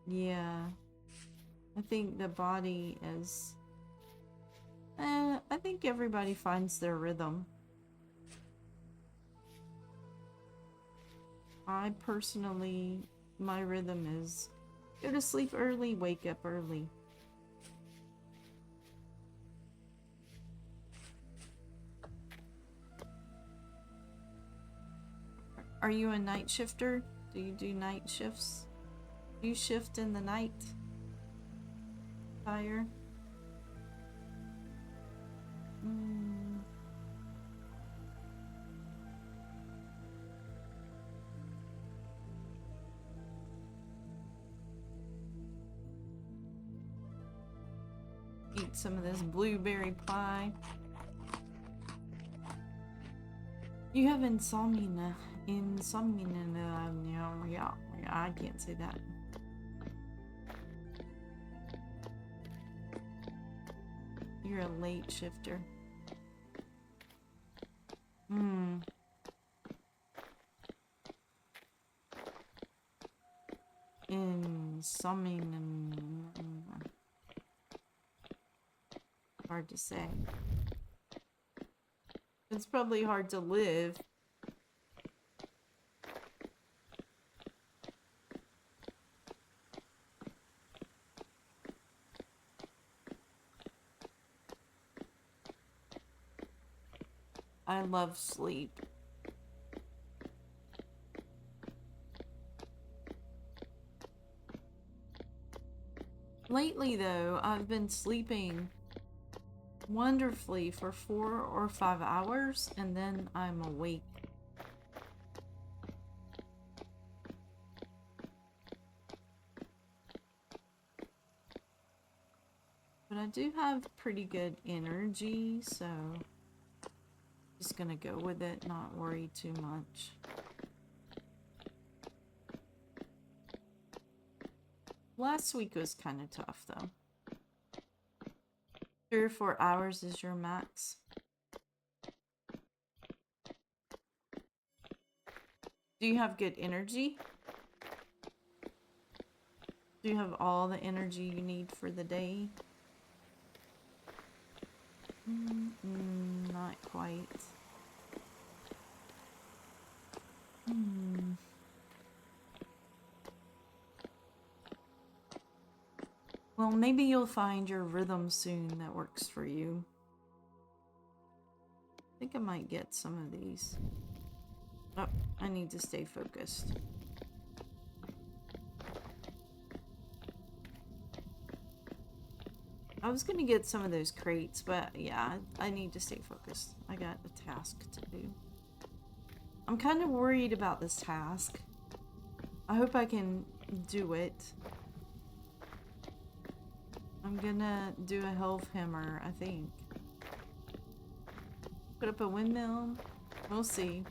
Yeah. I think the body is... I think everybody finds their rhythm. I personally, my rhythm is go to sleep early, wake up early. Are you a night shifter? Do you do night shifts? Do you shift in the night? Fire? Eat some of this blueberry pie. You have insomnia. Yeah, I can't say that. You're a late shifter. Insomnia. Hard to say. It's probably hard to live. I love sleep. Lately, though, I've been sleeping wonderfully for 4 or 5 hours, and then I'm awake. But I do have pretty good energy, so just gonna go with it, not worry too much. Last week was kind of tough, though. 3 or 4 hours is your max. Do you have good energy? Do you have all the energy you need for the day? Not quite. Well, maybe you'll find your rhythm soon that works for you. I think I might get some of these. Oh, I need to stay focused. I was gonna get some of those crates, but yeah, I need to stay focused. I got a task to do. I'm kind of worried about this task. I hope I can do it. I'm gonna do a Helve hammer, I think. Put up a windmill. We'll see.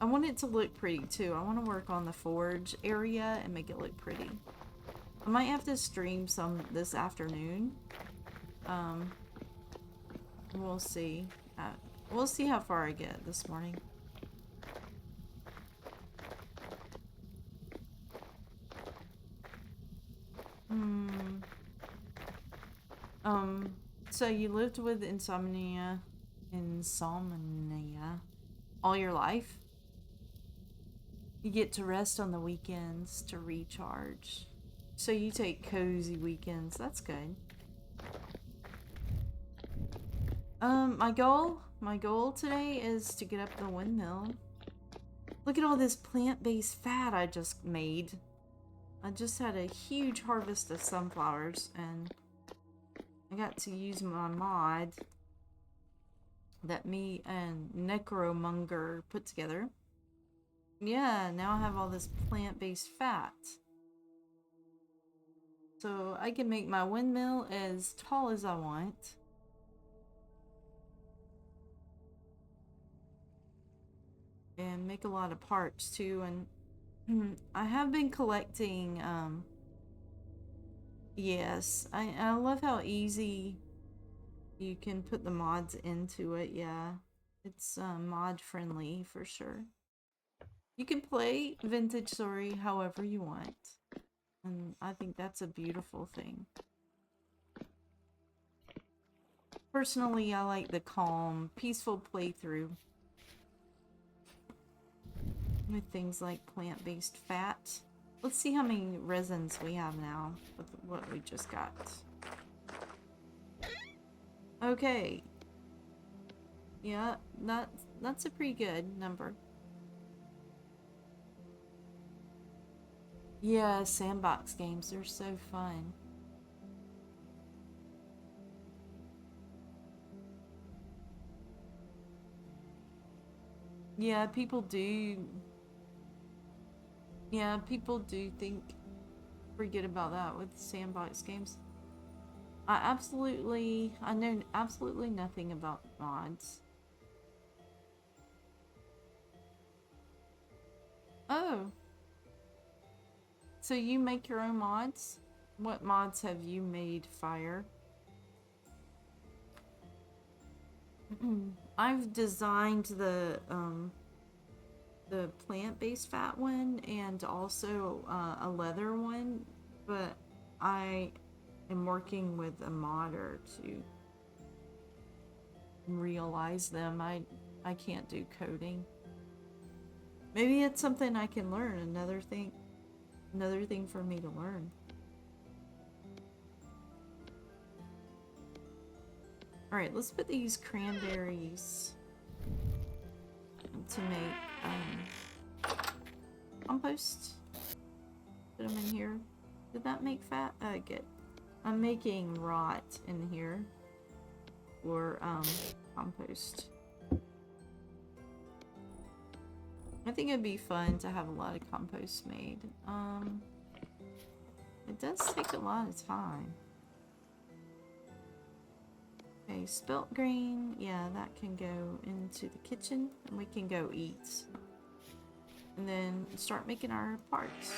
I want it to look pretty too. I want to work on the forge area and make it look pretty. I might have to stream some this afternoon. We'll see. We'll see how far I get this morning. So you lived with insomnia all your life? You get to rest on the weekends to recharge. So you take cozy weekends. That's good. My goal today is to get up the windmill. Look at all this plant-based fat I just made. I just had a huge harvest of sunflowers and I got to use my mod that me and Necromonger put together. Yeah, now I have all this plant-based fat. So I can make my windmill as tall as I want. And make a lot of parts too. And I have been collecting, yes, I love how easy you can put the mods into it. Yeah, it's mod friendly for sure. You can play Vintage Story however you want. And I think that's a beautiful thing. Personally, I like the calm, peaceful playthrough with things like plant-based fat. Let's see how many resins we have now with what we just got. Okay. Yeah, that's a pretty good number. Yeah, sandbox games are so fun. Yeah, people do. Yeah, people do forget about that with sandbox games. I know absolutely nothing about mods. Oh, so you make your own mods? What mods have you made, Fire? I've designed the plant-based fat one and also a leather one, but I am working with a modder to realize them. I can't do coding. Maybe it's something I can learn. Another thing for me to learn. All right, let's put these cranberries to make compost. Put them in here. Did that make fat? Good. I'm making rot in here for compost. I think it'd be fun to have a lot of compost made. It does take a lot of time. Okay, spelt grain. Yeah, that can go into the kitchen and we can go eat. And then start making our parts.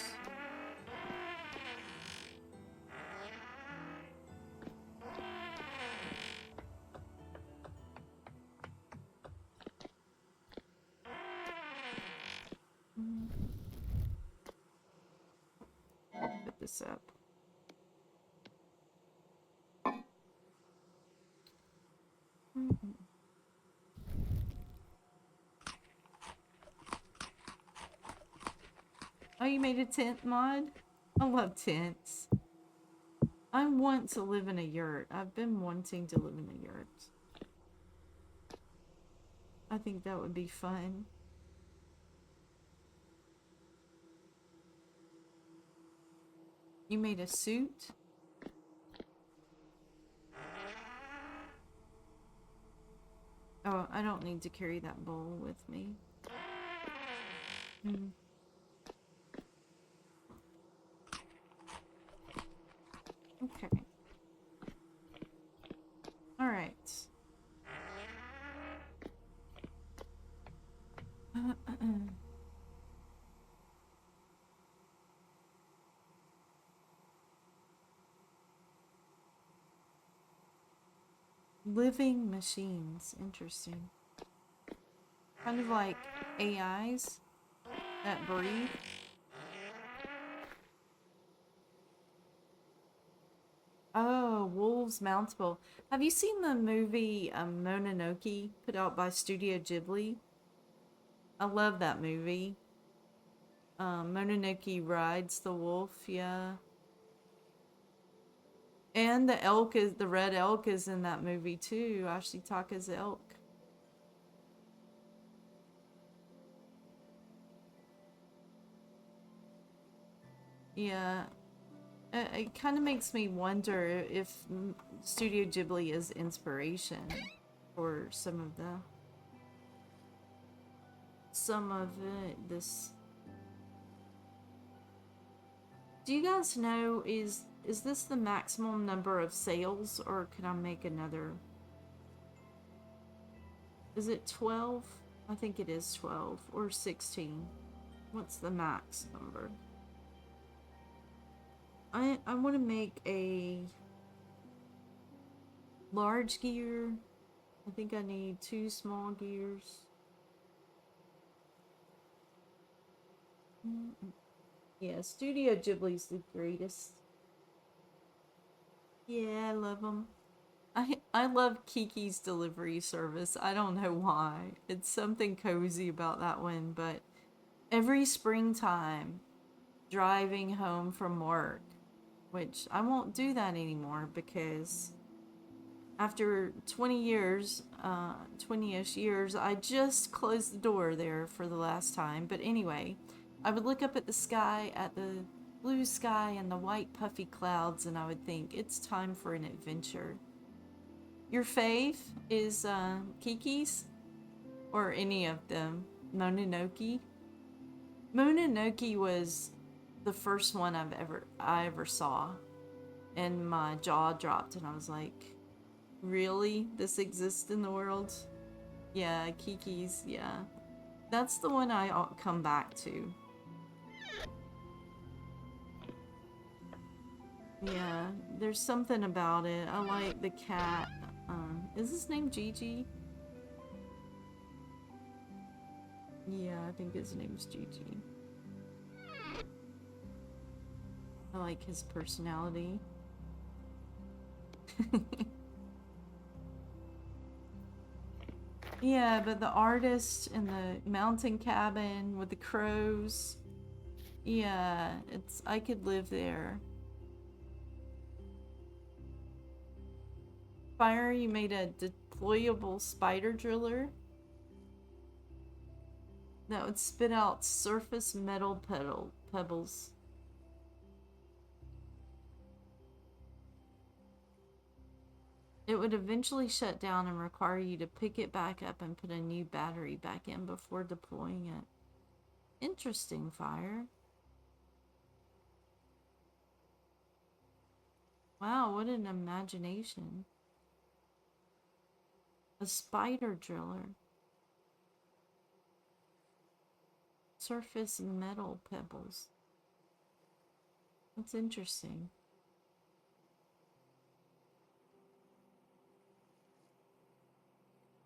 Put this up. Oh, you made a tent mod? I love tents. I want to live in a yurt. I've been wanting to live in a yurt. I think that would be fun. You made a suit? Oh, I don't need to carry that bowl with me. Okay. Alright. Living machines. Interesting. Kind of like AIs that breathe. Oh, Wolves Mountable. Have you seen the movie Mononoke put out by Studio Ghibli? I love that movie. Mononoke rides the wolf, yeah. And the red elk is in that movie too. Ashitaka's elk. Yeah. It kind of makes me wonder if Studio Ghibli is inspiration. for some of it. This. Do you guys know, is this the maximum number of sales, or can I make another? Is it 12? I think it is 12 or 16. What's the max number? I want to make a large gear. I think I need 2 small gears. Yeah, Studio Ghibli's the greatest. Yeah, I love them. I love Kiki's delivery service. I don't know why. It's something cozy about that one, but every springtime, driving home from work, which I won't do that anymore because after 20 years, 20-ish years, I just closed the door there for the last time. But anyway, I would look up at the sky, at the blue sky and the white puffy clouds, and I would think, it's time for an adventure. Your fave is Kiki's? Or any of them? Mononoke? Mononoke was the first one I ever saw. And my jaw dropped and I was like, really? This exists in the world? Yeah, Kiki's, yeah. That's the one I'll come back to. Yeah, there's something about it. I like the cat. Is his name Gigi? Yeah, I think his name's Gigi. I like his personality. Yeah, but the artist in the mountain cabin with the crows. Yeah, I could live there. Fire, you made a deployable spider driller that would spit out surface metal pebbles. It would eventually shut down and require you to pick it back up and put a new battery back in before deploying it. Interesting, Fire. Wow, what an imagination. A spider driller. Surface metal pebbles. That's interesting.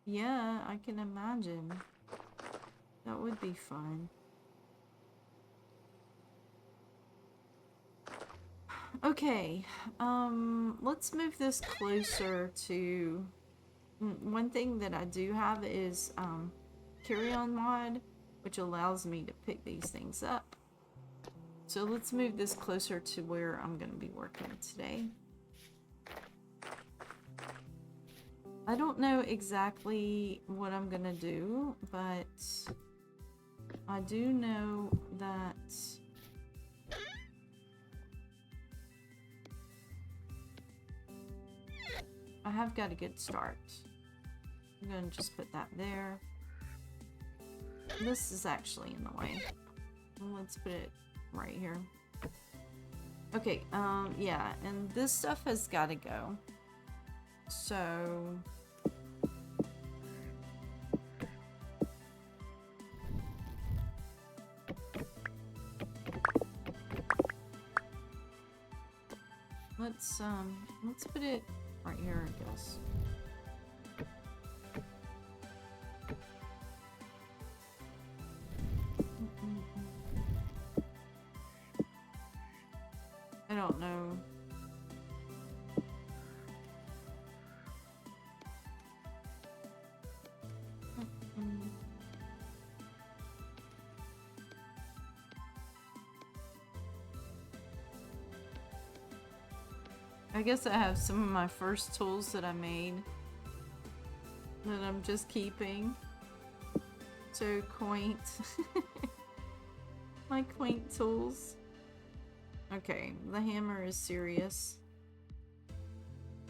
Yeah, I can imagine. That would be fun. Okay, let's move this closer to... One thing that I do have is carry-on mod, which allows me to pick these things up. So let's move this closer to where I'm going to be working today. I don't know exactly what I'm going to do, but I do know that I have got a good start. I'm going to just put that there. This is actually in the way. Let's put it right here. Okay, yeah, and this stuff has got to go. So... let's put it right here, I guess. I don't know. I guess I have some of my first tools that I made that I'm just keeping. So quaint. My quaint tools. Okay, the hammer is serious.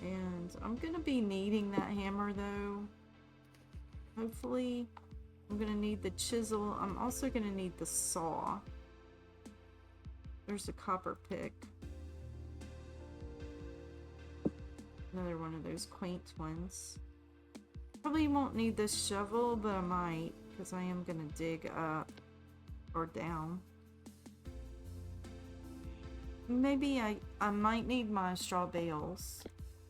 And I'm gonna be needing that hammer though. Hopefully, I'm gonna need the chisel. I'm also gonna need the saw. There's a copper pick. Another one of those quaint ones. Probably won't need this shovel, but I might, because I am gonna dig up or down. Maybe I might need my straw bales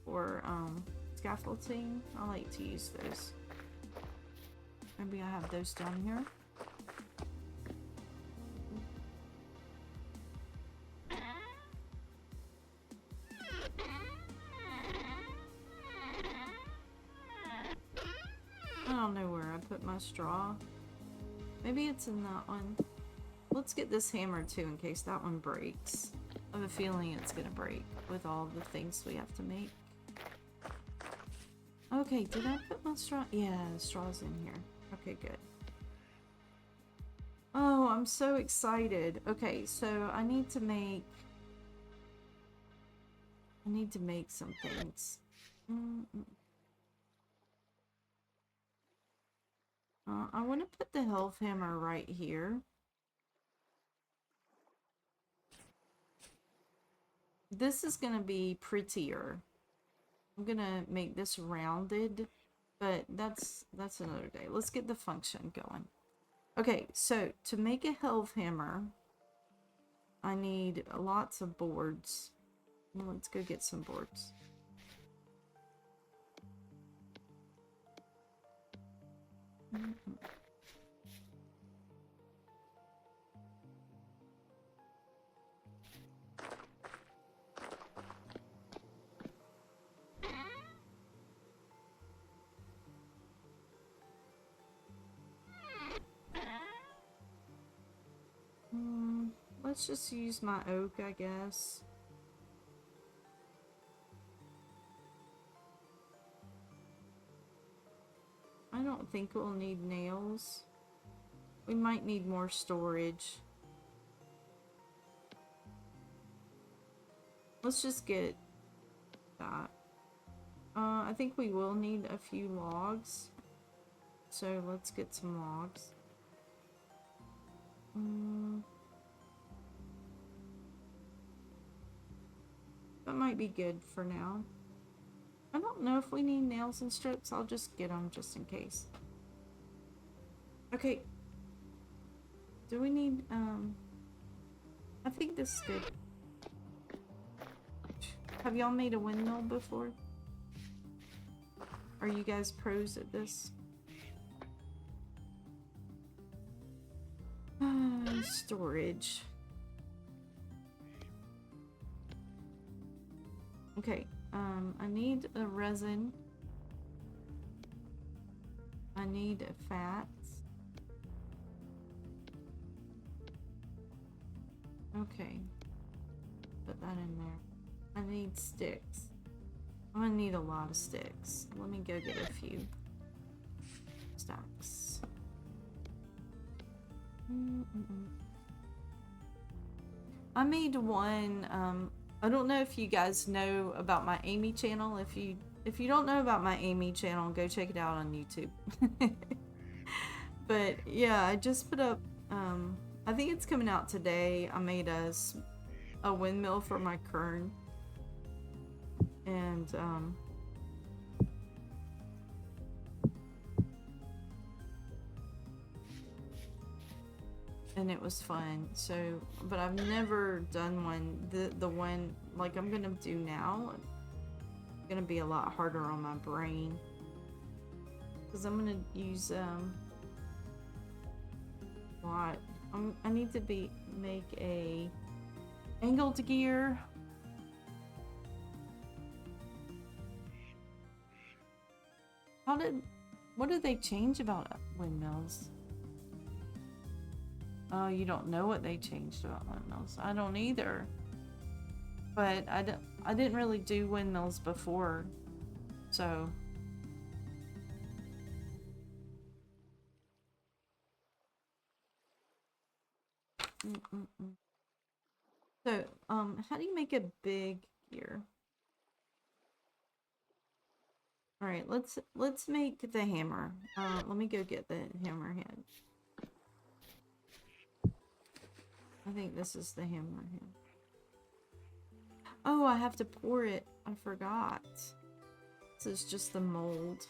for scaffolding. I like to use those. Maybe I have those down here. I don't know where I put my straw. Maybe it's in that one. Let's get this hammer too in case that one breaks. I have a feeling it's gonna break with all the things we have to make. Okay, did I put my straw? Yeah, the straw's in here. Okay, good. Oh, I'm so excited. Okay, so I need to make some things. I want to put the Helve hammer right here. This is gonna be prettier. I'm gonna make this rounded, but that's another day. Let's get the function going. Okay, so to make a Helve hammer, I need lots of boards. Well, let's go get some boards. Let's just use my oak, I guess. I don't think we'll need nails. We might need more storage. Let's just get that. I think we will need a few logs. So let's get some logs. That might be good for now. I don't know if we need nails and strips. I'll just get them just in case. Okay. Do we need, I think this is good. Have y'all made a windmill before? Are you guys pros at this? Storage. Okay, I need a resin. I need a fat. Okay, put that in there. I need sticks. I'm gonna need a lot of sticks. Let me go get a few stacks. I made one, I don't know if you guys know about my Amy channel. If you don't know about my Amy channel, go check it out on YouTube. But yeah, I just put up, I think it's coming out today. I made a windmill for my kern. And, and it was fun. So, but I've never done one. The one like I'm gonna do now, it's gonna be a lot harder on my brain because I'm gonna use what I need to make a angled gear. What did they change about windmills? Oh, you don't know what they changed about windmills. I don't either. But I didn't really do windmills before, so. So, how do you make a big gear? All right, let's make the hammer. Let me go get the hammerhead. I think this is the hammerhead. Oh, I have to pour it. I forgot. This is just the mold.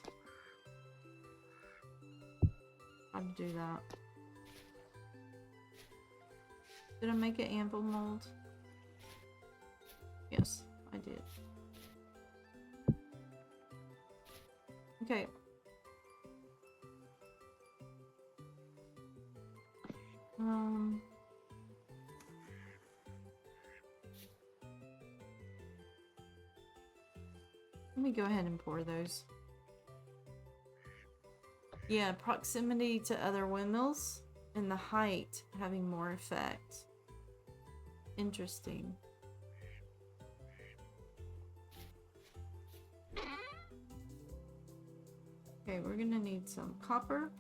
I'd do that. Did I make an anvil mold? Yes, I did. Okay. Let me go ahead and pour those. Yeah, proximity to other windmills and the height having more effect. Interesting. Okay, we're gonna need some copper.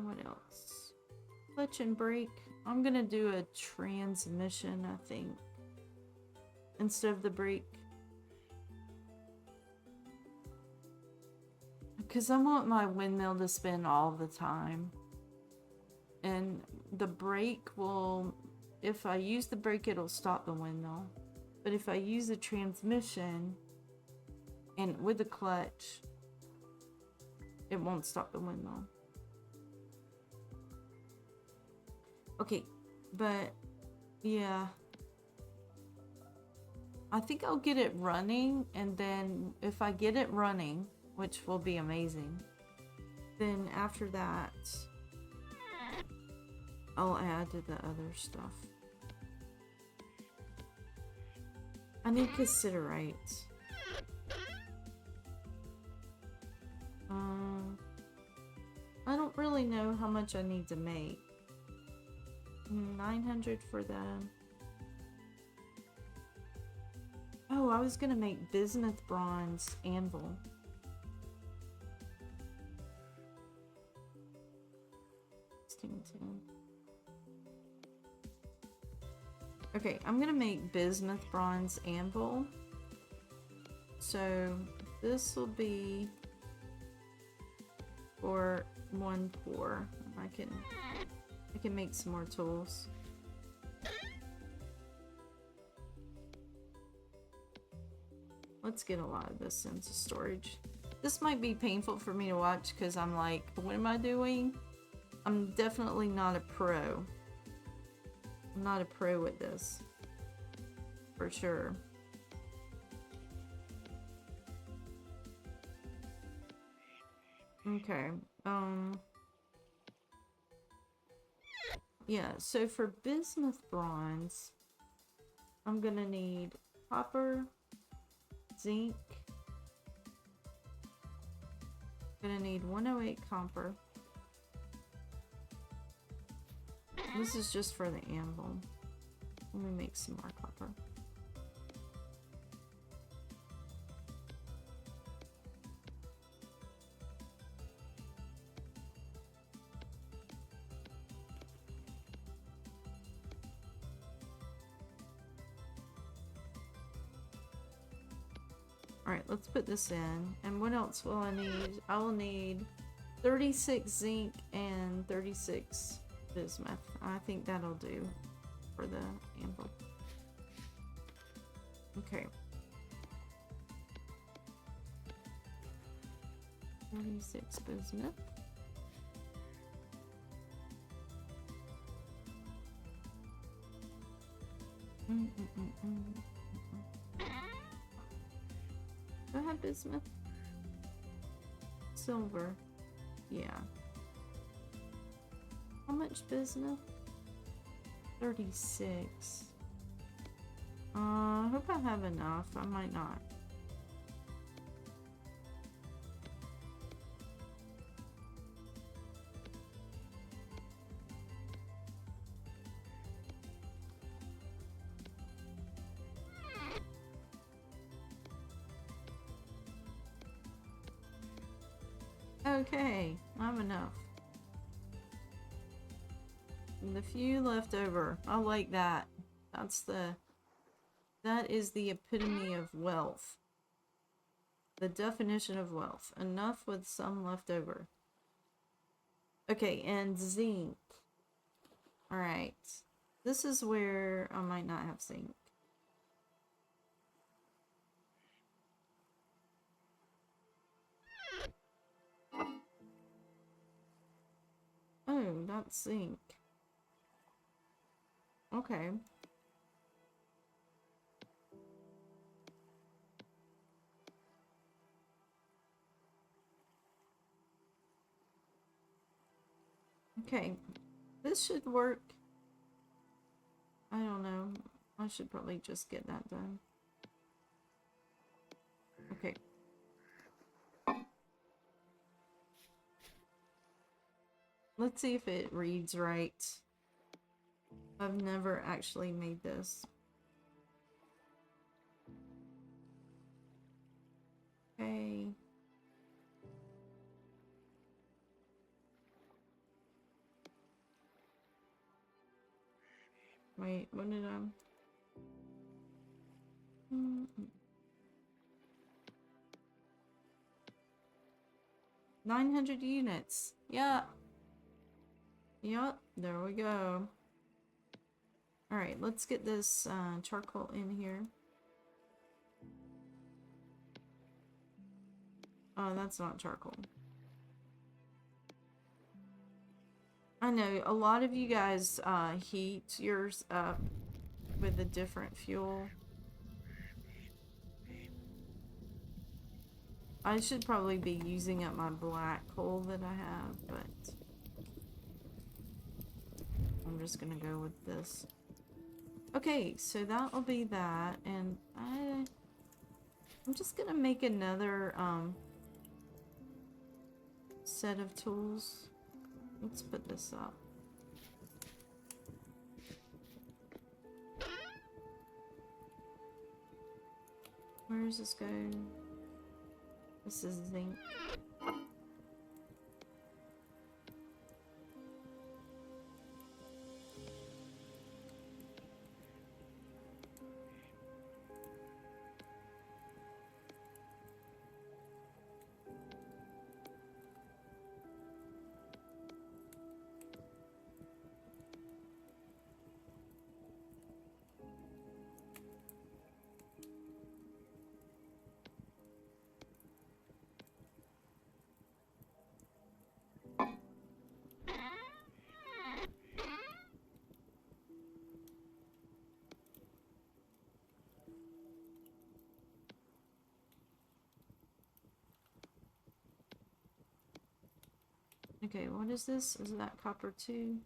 What else? Clutch and brake. I'm gonna do a transmission, I think, instead of the brake. Because I want my windmill to spin all the time. And the brake will, if I use the brake, it'll stop the windmill. But if I use the transmission and with the clutch, it won't stop the windmill. Okay, but yeah. I think I'll get it running, and then if I get it running, which will be amazing, then after that, I'll add to the other stuff. I need cassiterite. I don't really know how much I need to make. 900 for the... Oh, I was gonna make bismuth bronze anvil. Okay, I'm gonna make bismuth bronze anvil. So this will be for 1 pour. I can make some more tools. Let's get a lot of this into storage. This might be painful for me to watch because I'm like, what am I doing? I'm definitely not a pro. I'm not a pro with this. For sure. Okay. Yeah, so for bismuth bronze, I'm gonna need copper, zinc. Gonna need 108 copper. This is just for the anvil. Let me make some more copper. Alright, let's put this in. And what else will I need? I will need 36 zinc and 36 bismuth. I think that'll do for the anvil. Okay. 36 bismuth. Do I have bismuth? Silver. Yeah. How much bismuth? 36. I hope I have enough. I might not. Okay, I have enough. And the few left over. I like that. That is the epitome of wealth. The definition of wealth. Enough with some left over. Okay, and zinc. Alright. This is where I might not have zinc. Oh, that's zinc. Okay. Okay. This should work. I don't know. I should probably just get that done. Okay. Let's see if it reads right. I've never actually made this. Okay. Wait, what did I... 900 units. Yeah. Yep, there we go. Alright, let's get this charcoal in here. Oh, that's not charcoal. I know, a lot of you guys heat yours up with a different fuel. I should probably be using up my black coal that I have, but I'm just gonna go with this. Okay, so that'll be that, and I'm just gonna make another set of tools. Let's put this up. Where does this go? This is zinc. Okay, what is this? Is that copper 2?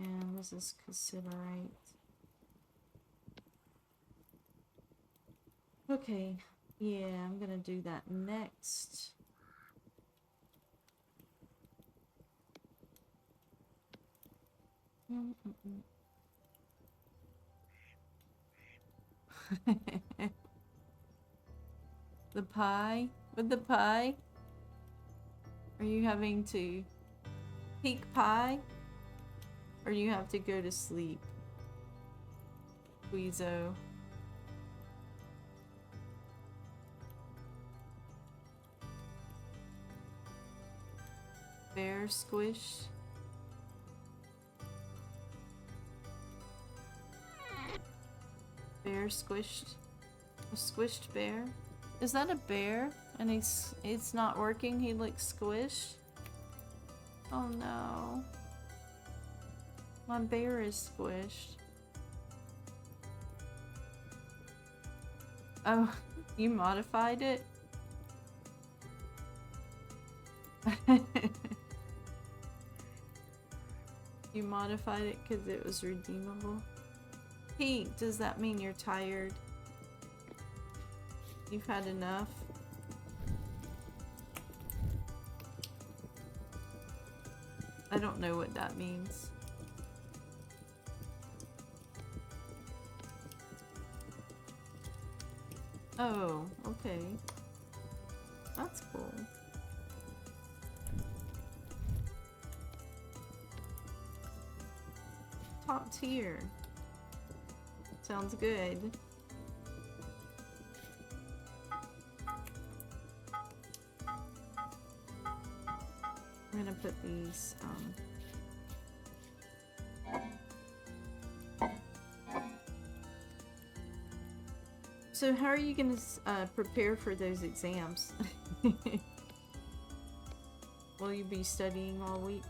And this is cassiterite. Okay, yeah, I'm gonna do that next. The pie? With the pie? Are you having to peak pie? Or you have to go to sleep? Weezo. Bear squish. Bear squished. A squished bear? Is that a bear? And it's not working? He looks squished? Oh no. My bear is squished. Oh, you modified it? You modified it because it was redeemable? Pete, does that mean you're tired? You've had enough? I don't know what that means. Oh, okay. That's cool. Top tier. Sounds good. I'm gonna put these, So how are you gonna prepare for those exams? Will you be studying all week?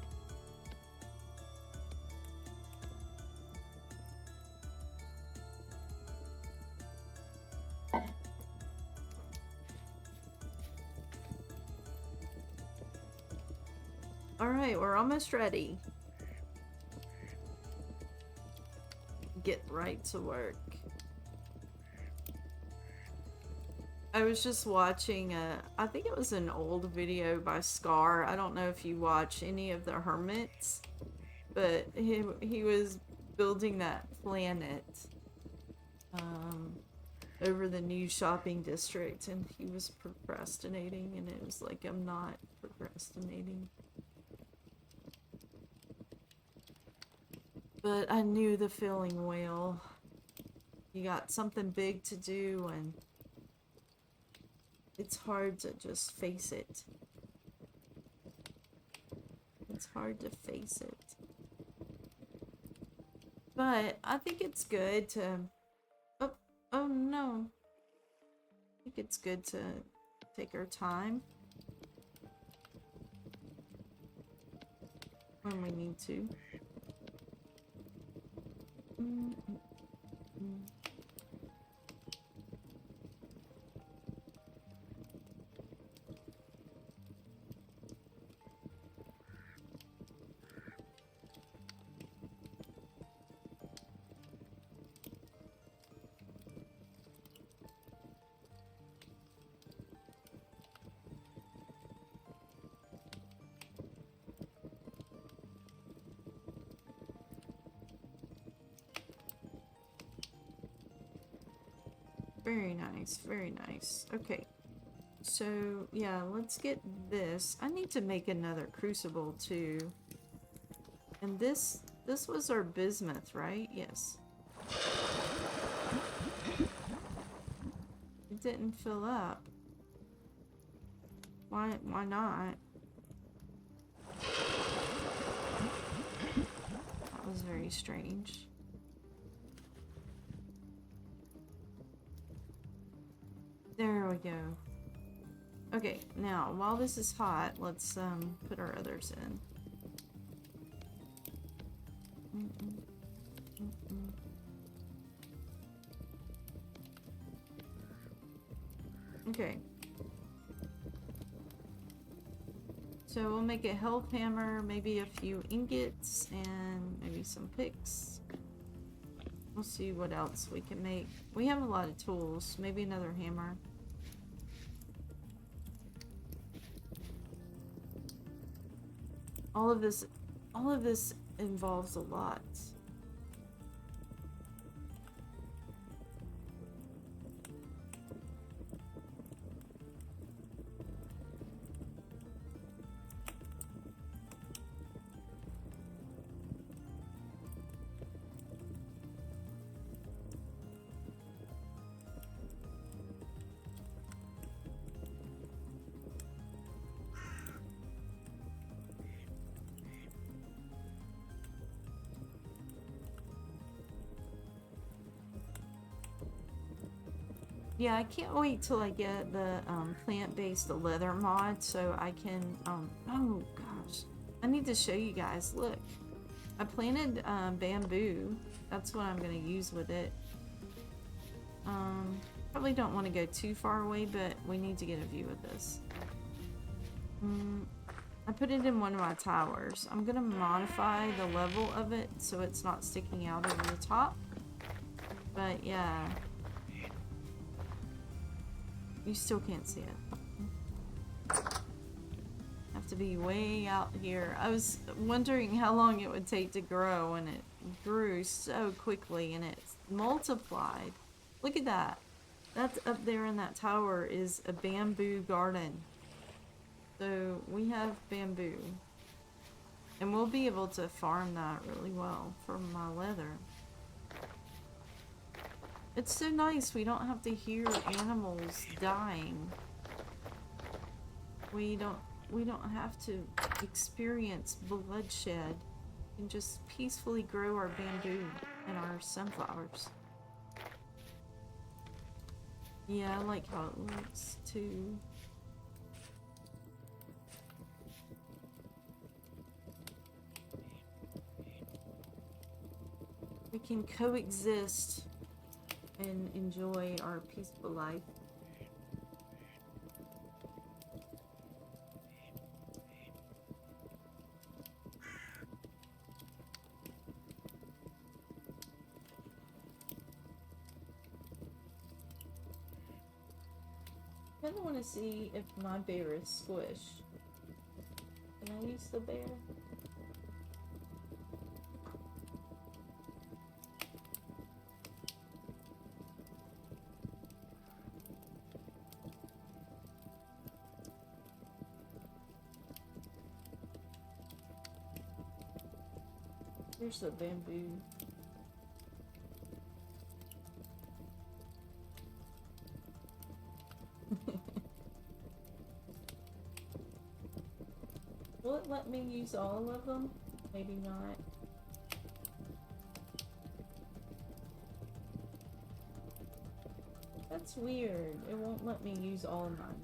Alright, we're almost ready. Get right to work. I was just watching I think it was an old video by Scar. I don't know if you watch any of the hermits, but he was building that planet over the new shopping district, and he was procrastinating, and it was like, I'm not procrastinating. But I knew the feeling well. You got something big to do, and it's hard to just face it. It's hard to face it. But I think it's good to... Oh no. I think it's good to take our time when we need to. Very nice, very nice. Okay, so yeah, let's get this. I need to make another crucible too. And this was our bismuth, right? Yes. It didn't fill up. Why not? That was very strange. There we go. Okay, now while this is hot, let's put our others in. Okay. So we'll make a Helve hammer, maybe a few ingots, and maybe some picks. We'll see what else we can make. We have a lot of tools. Maybe another hammer. All of this involves a lot. Yeah, I can't wait till I get the plant-based leather mod so I can, oh gosh, I need to show you guys. Look, I planted bamboo. That's what I'm gonna use with it. Probably don't want to go too far away, but we need to get a view of this. I put it in one of my towers. I'm gonna modify the level of it so it's not sticking out over the top. But yeah. You still can't see it. Have to be way out here. I was wondering how long it would take to grow, and it grew so quickly and it's multiplied. Look at that. That's up there in that tower is a bamboo garden. So we have bamboo. And we'll be able to farm that really well for my leather. It's so nice we don't have to hear animals dying. We don't have to experience bloodshed. We can just peacefully grow our bamboo and our sunflowers. Yeah, I like how it looks too. We can coexist and enjoy our peaceful life. I kind of want to see if my bear is squished. Can I use the bear? Here's the bamboo. Will it let me use all of them? Maybe not. That's weird. It won't let me use all of mine.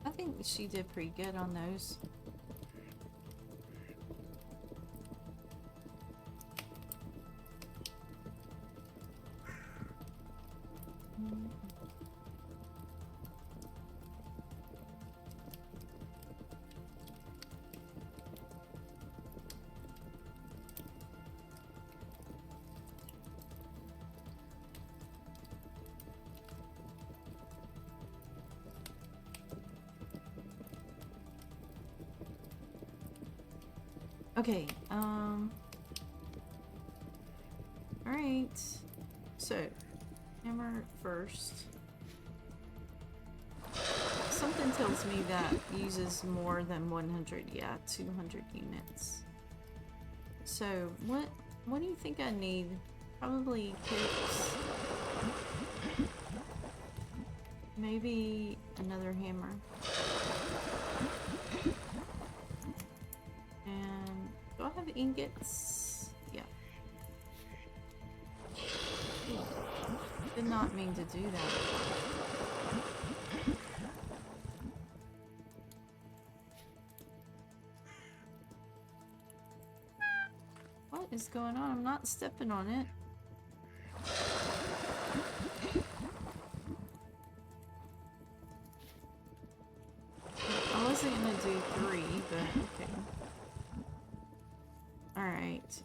I think she did pretty good on those. Okay, alright. So, hammer first. Something tells me that uses more than 100, yeah, 200 units. So, what do you think I need? Probably picks. Maybe another hammer. And do I have ingots? Yeah. Did not mean to do that. What is going on? I'm not stepping on it. I wasn't gonna do 3, but okay. Alright,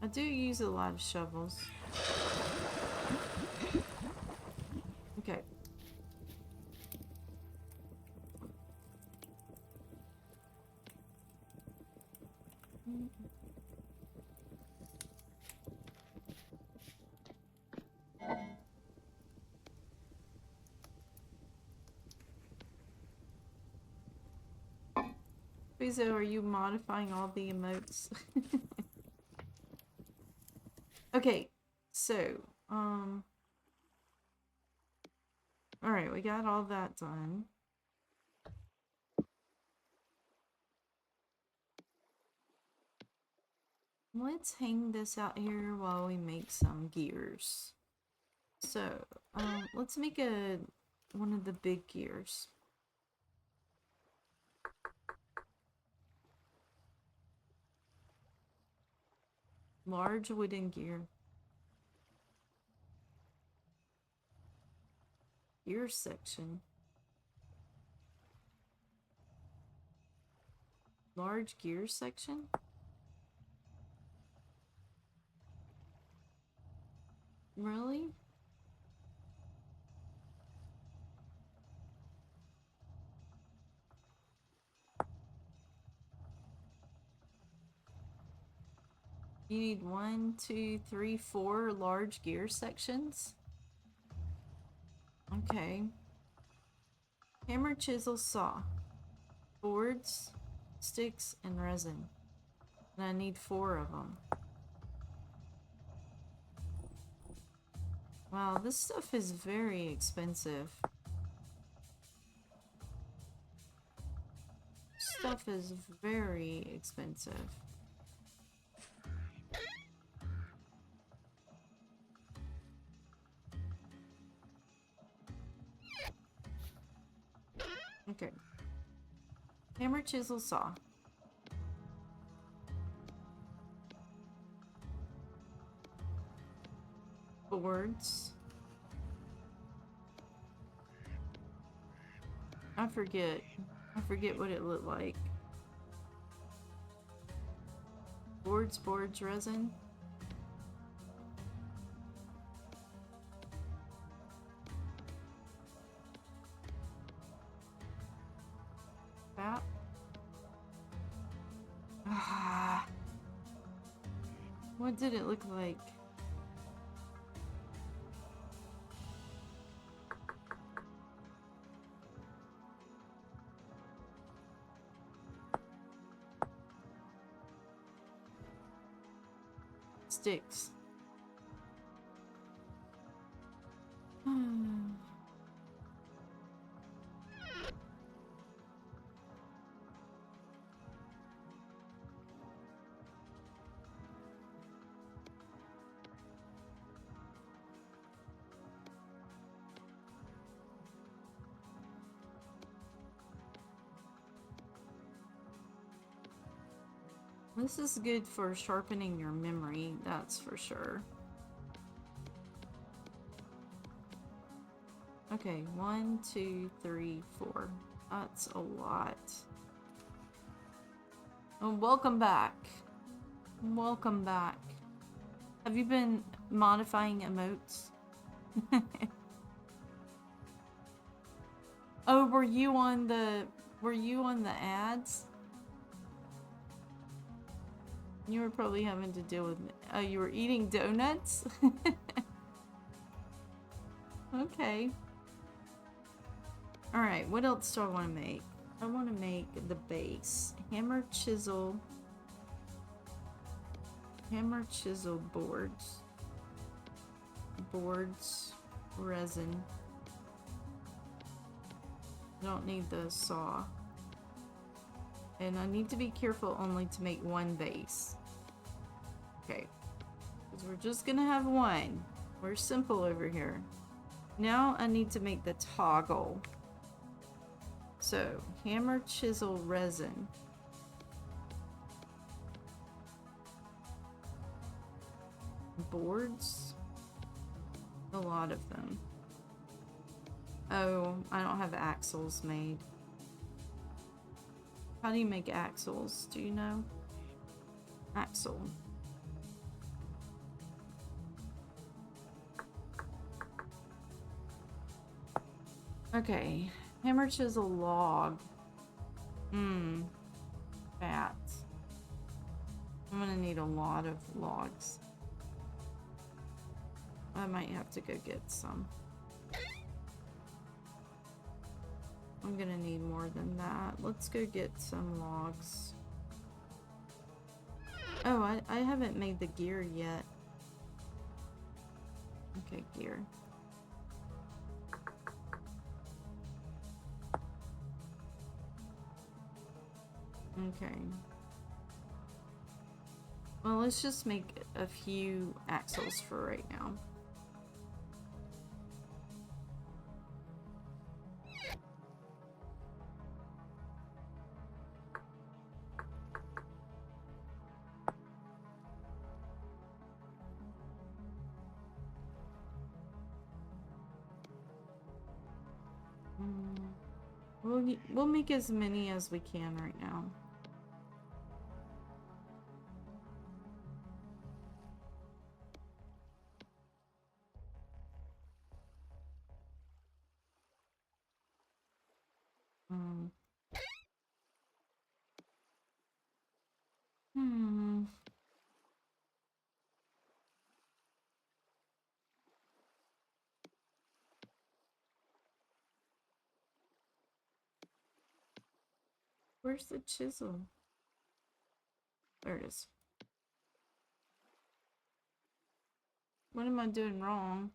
I do use a lot of shovels. Okay. Bizo, are you modifying all the emotes? Okay, so, alright, we got all that done. Let's hang this out here while we make some gears. So, let's make a one of the big gears. Large wooden gear. Gear section. Large gear section? Really? You need 1, 2, 3, 4 large gear sections? Okay. Hammer, chisel, saw. Boards, sticks, and resin. And I need 4 of them. Wow, this stuff is very expensive. Stuff is very expensive. Okay. Hammer, chisel, saw. Boards. I forget what it looked like. Boards, resin. That. Ah. What did it look like? Sticks. This is good for sharpening your memory, that's for sure. Okay, 1, 2, 3, 4. That's a lot. Oh, welcome back. Welcome back. Have you been modifying emotes? Oh, were you on the ads? You were probably having to deal with... Oh, you were eating donuts? Okay. Alright, what else do I want to make? I want to make the base. Hammer, chisel, boards. Boards, resin. Don't need the saw. And I need to be careful only to make one base. Okay. Because we're just gonna have one. We're simple over here. Now I need to make the toggle. So, hammer, chisel, resin. Boards. A lot of them. Oh, I don't have axles made. How do you make axles? Do you know? Axle. Okay. Hammer, chisel, log. Fat. I'm gonna need a lot of logs. I might have to go get some. I'm gonna need more than that. Let's go get some logs. Oh, I haven't made the gear yet. Okay, gear. Okay. Well, let's just make a few axles for right now. Mm, we'll make as many as we can right now. Mm. Hmm. Where's the chisel? There it is. What am I doing wrong?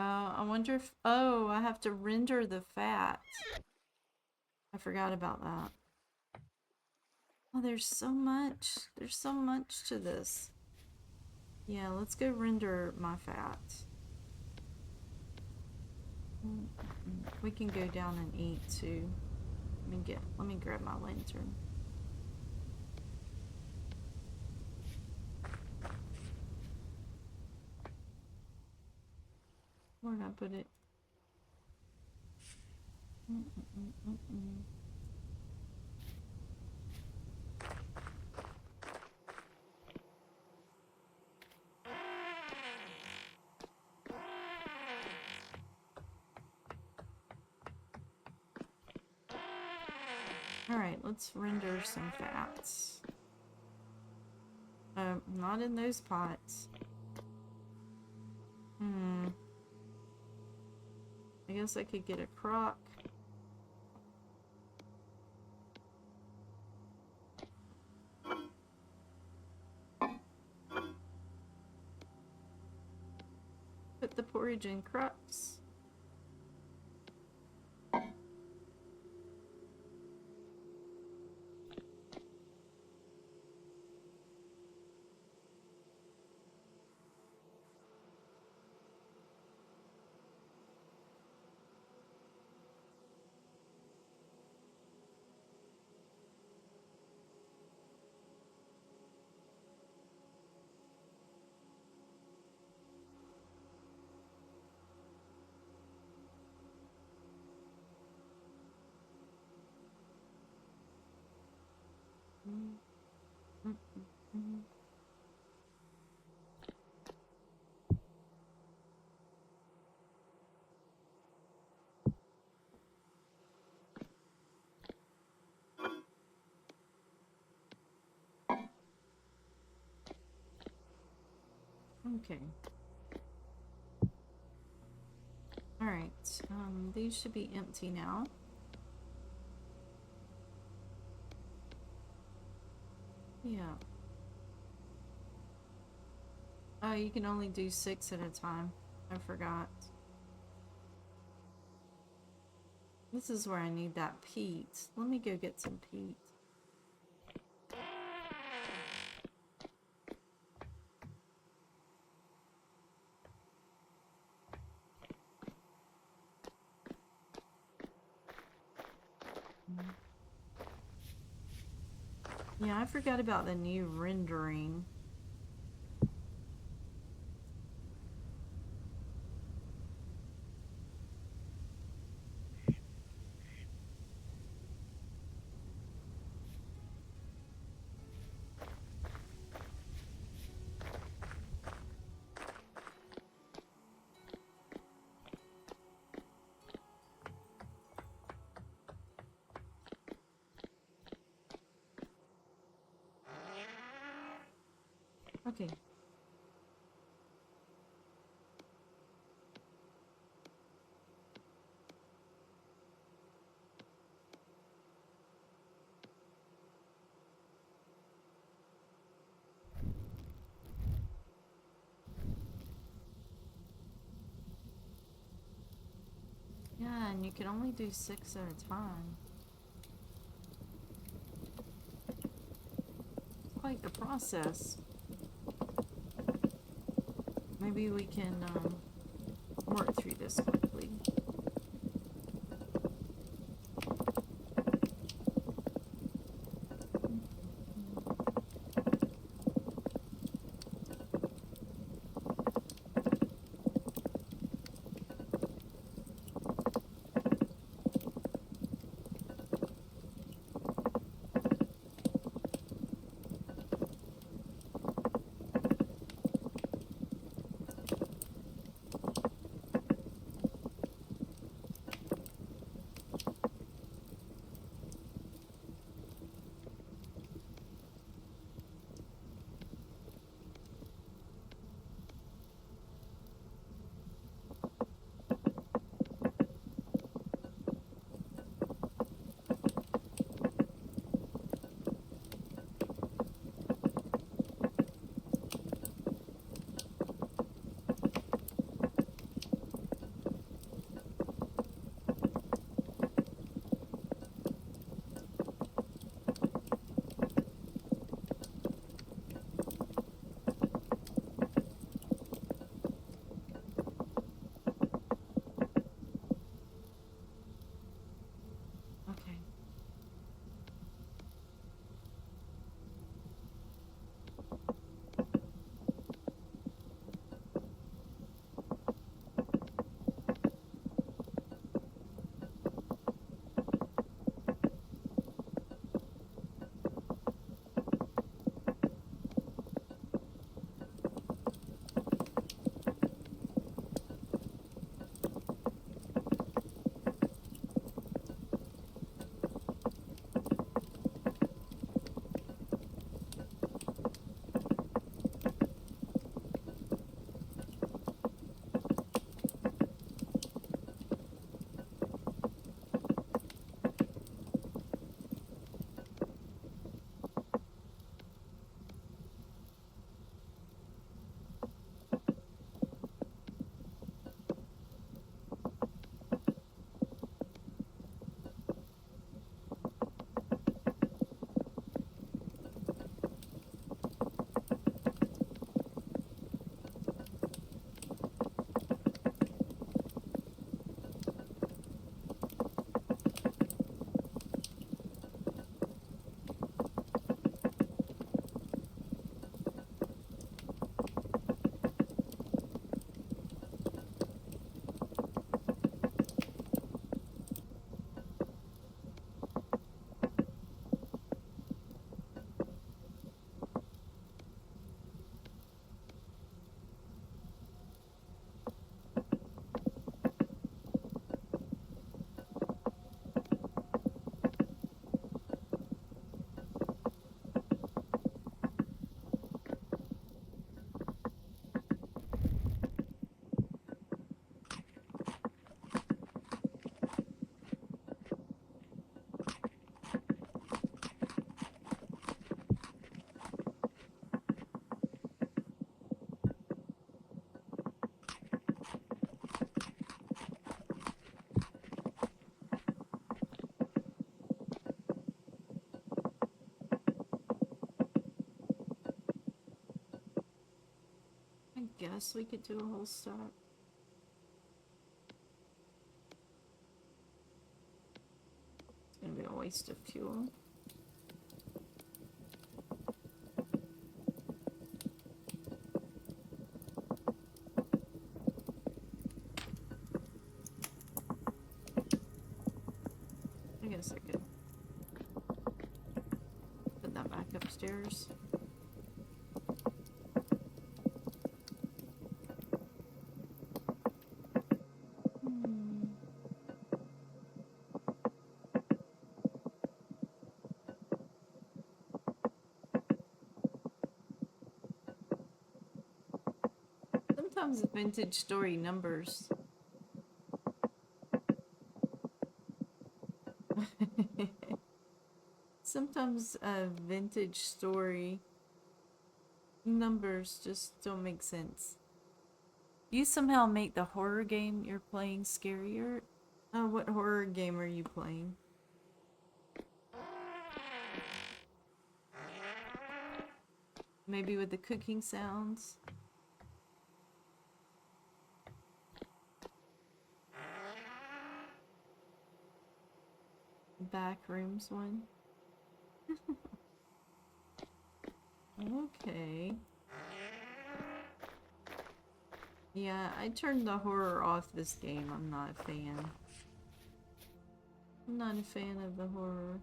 I wonder if... Oh, I have to render the fat. I forgot about that. Oh, there's so much. There's so much to this. Yeah, let's go render my fat. We can go down and eat too. Let me grab my lantern. Where'd I put it? Alright, let's render some fats. Not in those pots. I guess I could get a crock. Put the porridge in crocks. Okay. Alright, these should be empty now. Yeah. Oh, you can only do 6 at a time. I forgot. This is where I need that peat. Let me go get some peat. Yeah, I forgot about the new rendering. Okay. Yeah, and you can only do 6 at a time. Quite the process. Maybe we can work through this quickly. Okay. I guess we could do a whole stack. It's gonna be a waste of fuel. I guess I could put that back upstairs. Sometimes vintage story numbers. Sometimes vintage story numbers just don't make sense. You somehow make the horror game you're playing scarier. What horror game are you playing? Maybe with the cooking sounds. back rooms one. Okay. Yeah, I turned the horror off this game. I'm not a fan. I'm not a fan of the horror.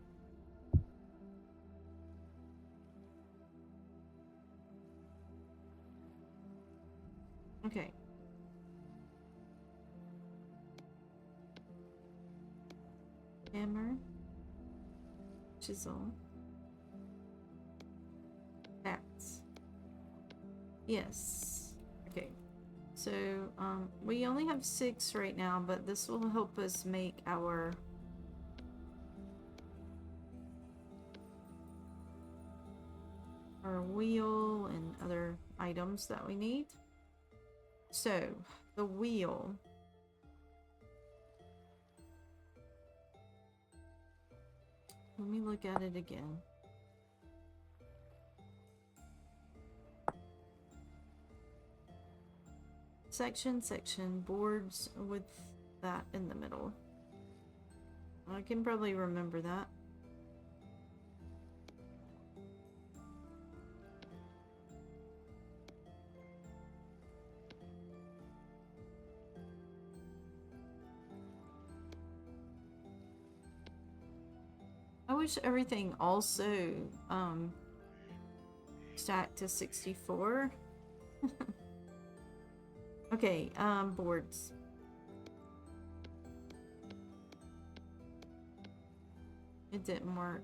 Okay. Hammer. Chisel. Axe. Yes. Okay. So, we only have 6 right now, but this will help us make our wheel and other items that we need. So, the wheel. Let me look at it again. Section, boards with that in the middle. I can probably remember that. I wish everything also stacked to 64. Okay, boards. It didn't work.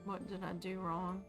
What did I do wrong?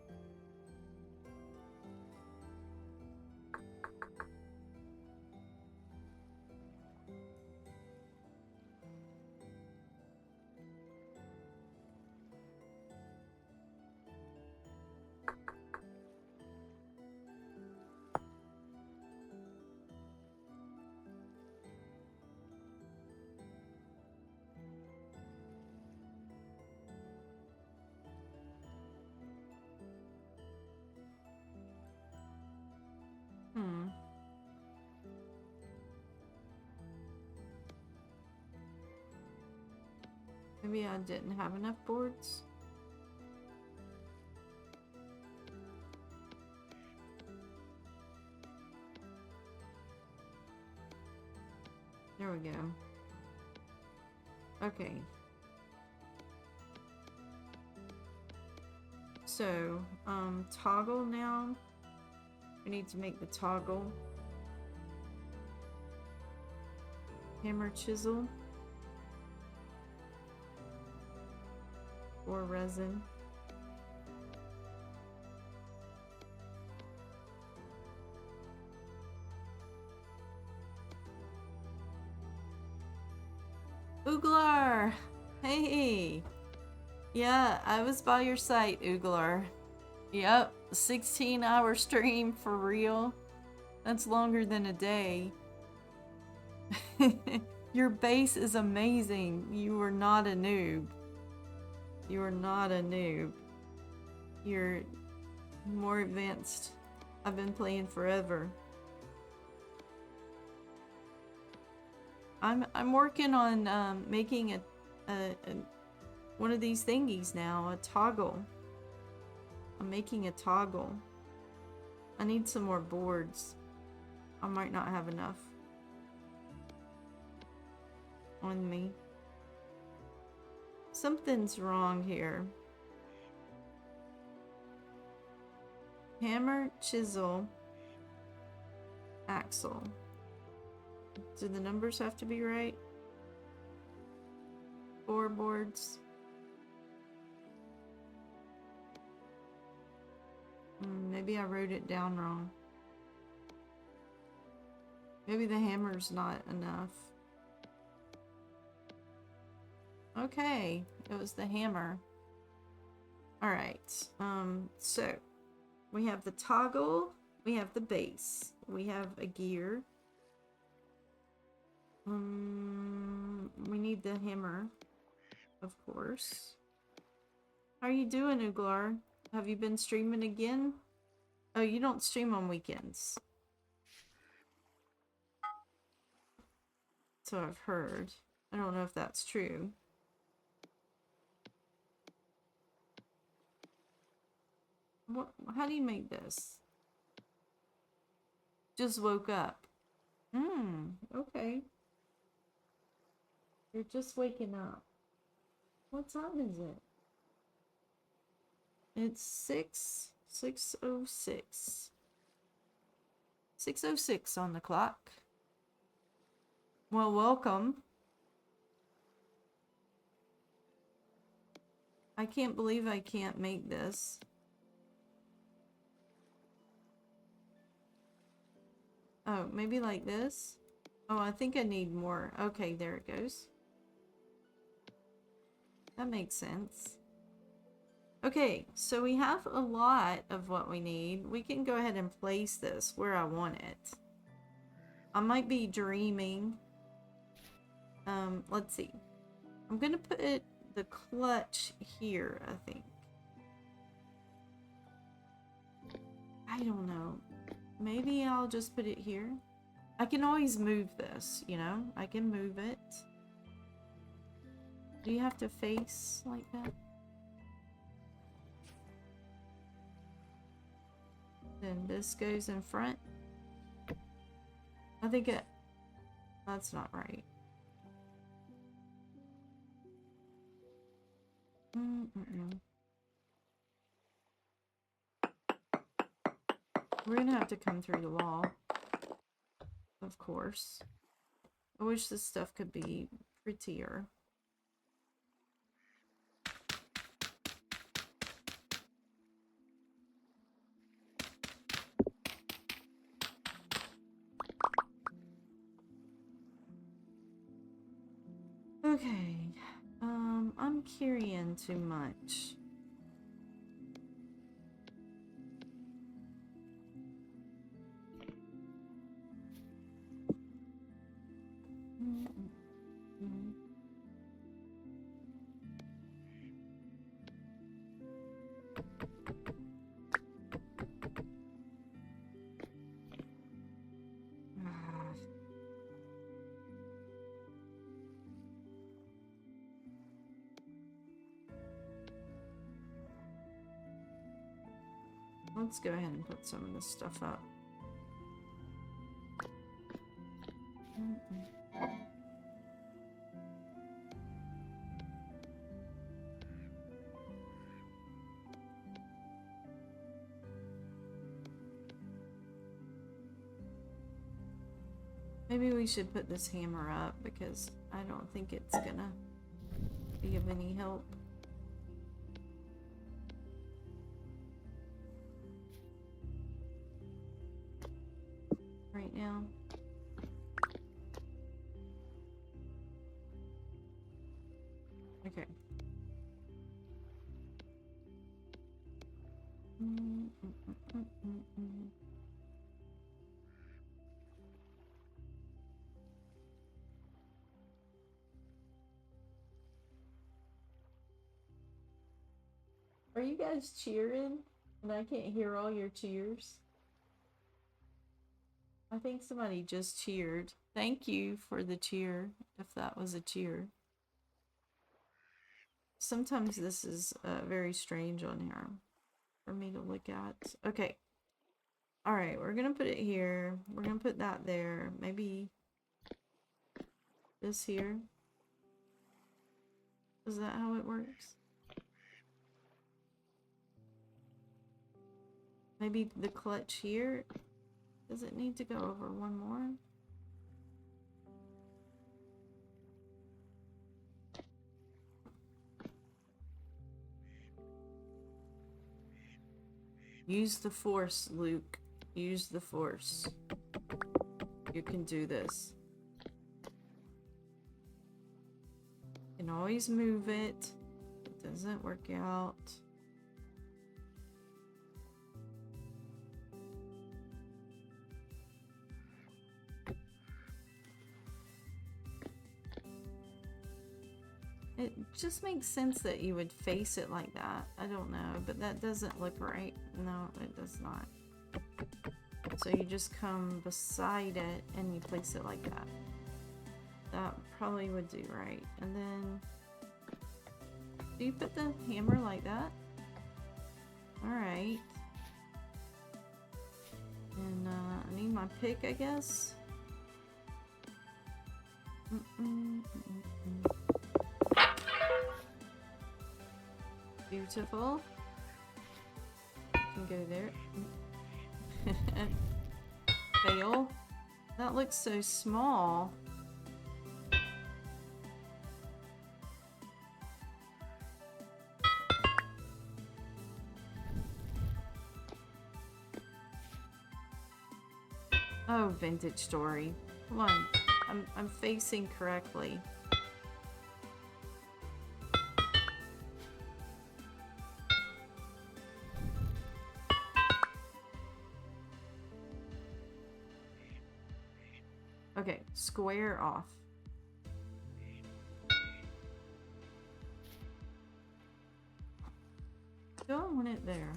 Maybe I didn't have enough boards. There we go. Okay. So, toggle now. We need to make the toggle. Hammer, chisel. Or resin. Ooglar! Hey! Yeah, I was by your site, Ooglar. Yep, 16-hour stream for real. That's longer than a day. Your base is amazing. You are not a noob. You are not a noob. You're more advanced. I've been playing forever. I'm working on making a one of these thingies now, a toggle. I'm making a toggle. I need some more boards. I might not have enough on me. Something's wrong here. Hammer, chisel, axle. Do the numbers have to be right? 4 boards. Maybe I wrote it down wrong. Maybe the hammer's not enough. Okay, it was the hammer. Alright, so we have the toggle, we have the base, we have a gear. We need the hammer, of course. How are you doing, Ooglar? Have you been streaming again? Oh, you don't stream on weekends. So I've heard. I don't know if that's true. What? How do you make this? Just woke up. Okay. You're just waking up. What time is it? It's 6:06. 6:06 on the clock. Well, welcome. I can't believe I can't make this. Oh, maybe like this? Oh, I think I need more. Okay, there it goes. That makes sense. Okay, so we have a lot of what we need. We can go ahead and place this where I want it. I might be dreaming. Let's see. I'm gonna put the clutch here, I think. I don't know. Maybe I'll just put it here. I can always move this, you know? I can move it. Do you have to face like that? Then this goes in front. I think that's not right. We're gonna have to come through the wall. Of course. I wish this stuff could be prettier. Okay. I'm carrying too much. Let's go ahead and put some of this stuff up. Maybe we should put this hammer up because I don't think it's gonna be of any help. Right now. Okay. Are you guys cheering? And I can't hear all your cheers. I think somebody just cheered. Thank you for the cheer, if that was a cheer. Sometimes this is very strange on here for me to look at. Okay. Alright, we're gonna put it here. We're gonna put that there. Maybe this here. Is that how it works? Maybe the clutch here. Does it need to go over one more? Use the force, Luke. Use the force. You can do this. You can always move it. It doesn't work out. It just makes sense that you would face it like that. I don't know, but that doesn't look right. No, it does not. So you just come beside it and you place it like that. that probably would do right. And then, do you put the hammer like that? Alright. And I need my pick, I guess. Beautiful. Can go there. Fail. That looks so small. Oh, vintage story. Come on. I'm facing correctly. Okay, square off. Don't want it there.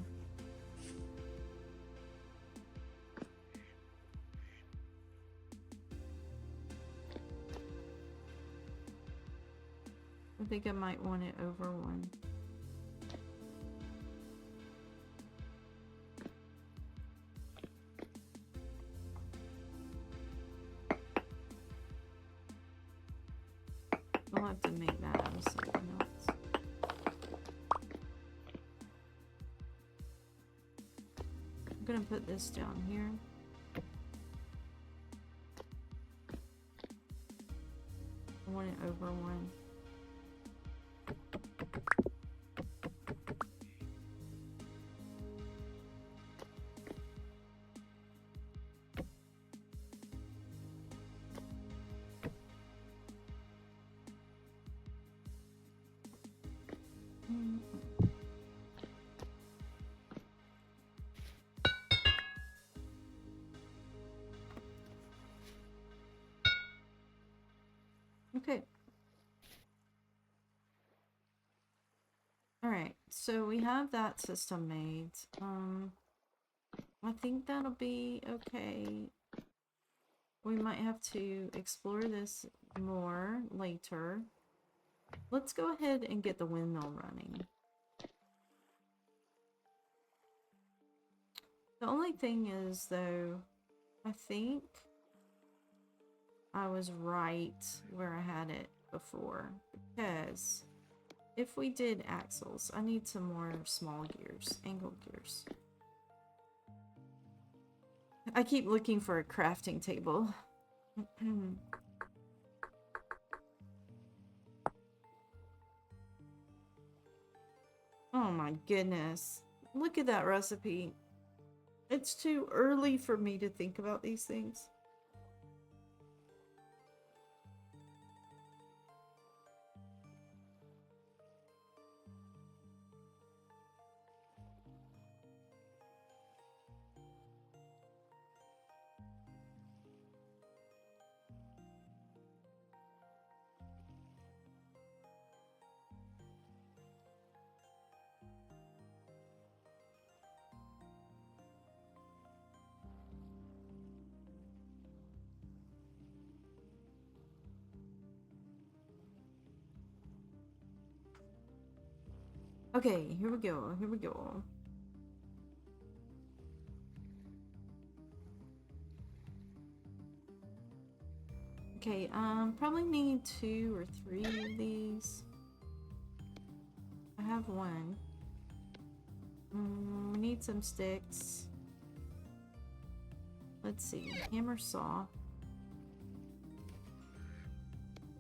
I think I might want it over one. We'll have to make that out of something else. I'm gonna put this down here. I want it over one. Okay. Alright, so we have that system made. I think that'll be okay. We might have to explore this more later. Let's go ahead and get the windmill running. The only thing is, though, I think I was right where I had it before. Because if we did axles, I need some more small gears, angle gears. I keep looking for a crafting table. Oh my goodness. Look at that recipe. It's too early for me to think about these things. Okay, here we go, here we go. Okay, probably need 2 or 3 of these. I have one. We need some sticks. Let's see, hammer, saw.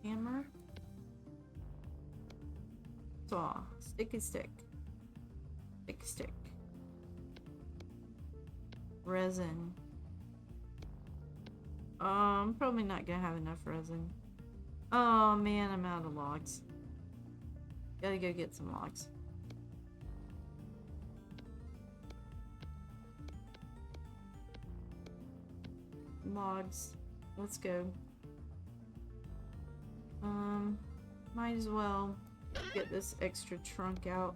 Hammer. Saw. Sticky stick. Sticky stick. Resin. I'm probably not gonna have enough resin. Oh man, I'm out of logs. Gotta go get some logs. Logs. Let's go. Might as well get this extra trunk out.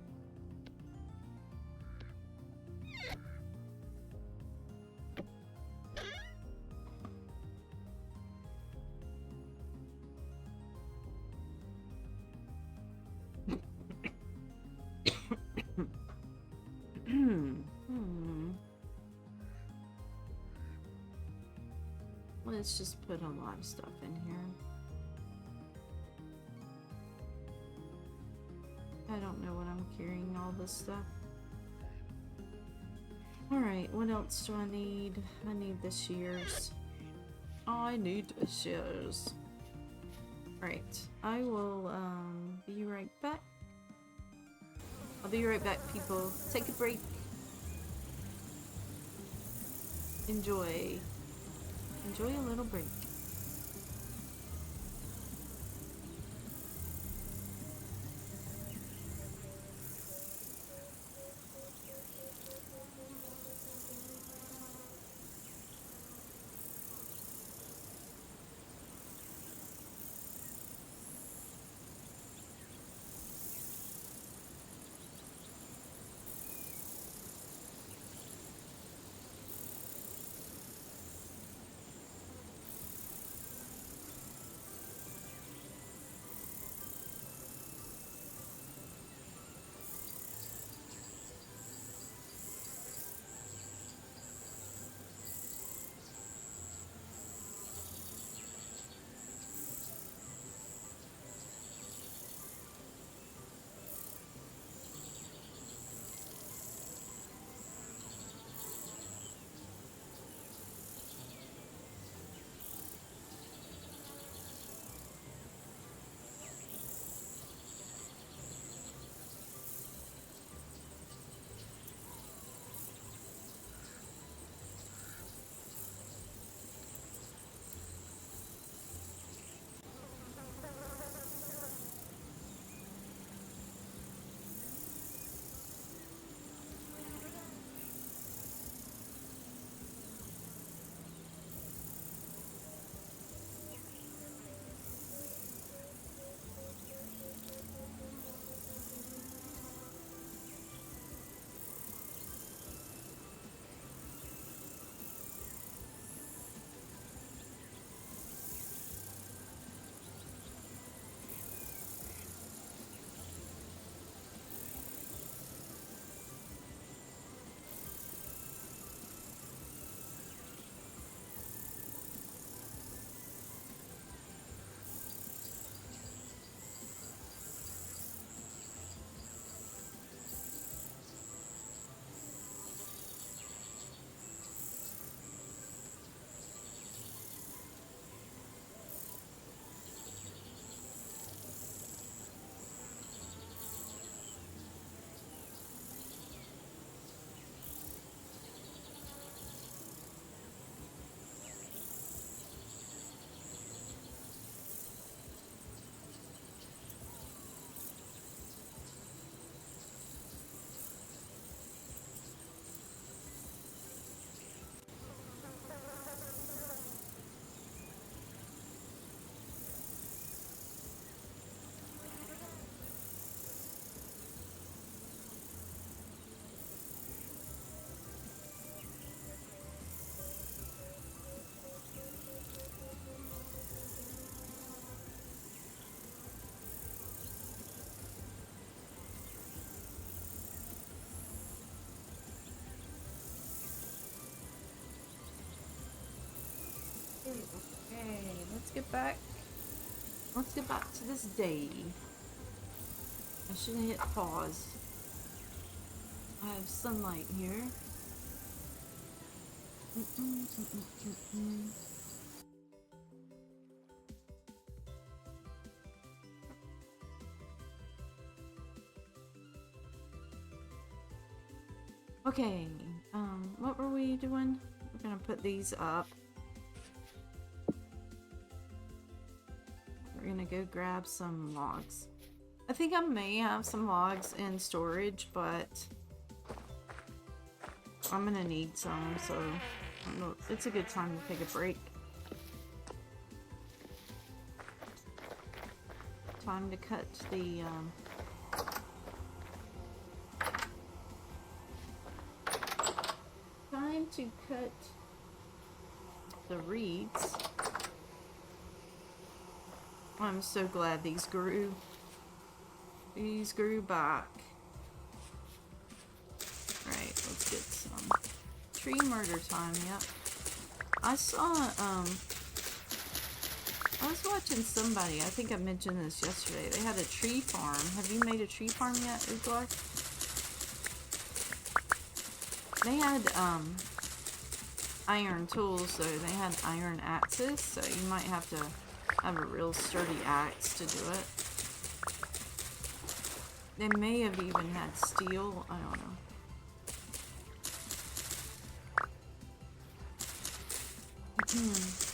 Let's just put a lot of stuff in here. I don't know what I'm carrying all this stuff. Alright, what else do I need? I need the shears. I need the shears. Right, I will be right back. I'll be right back, people. Take a break. Enjoy. Enjoy a little break. Okay, let's get back. Let's get back to this day. I should have hit pause. I have sunlight here. Okay, what were we doing? We're gonna put these up. We're gonna go grab some logs. I think I may have some logs in storage, but I'm gonna need some, so I don't know, it's a good time to take a break. Time to cut the time to cut the reeds. I'm so glad these grew. These grew back. Alright, let's get some tree murder time, yep. I saw I was watching somebody, I think I mentioned this yesterday, they had a tree farm. Have you made a tree farm yet, Uglar? They had, iron tools, so they had iron axes, so you might have to have a real sturdy axe to do it. They may have even had steel, I don't know.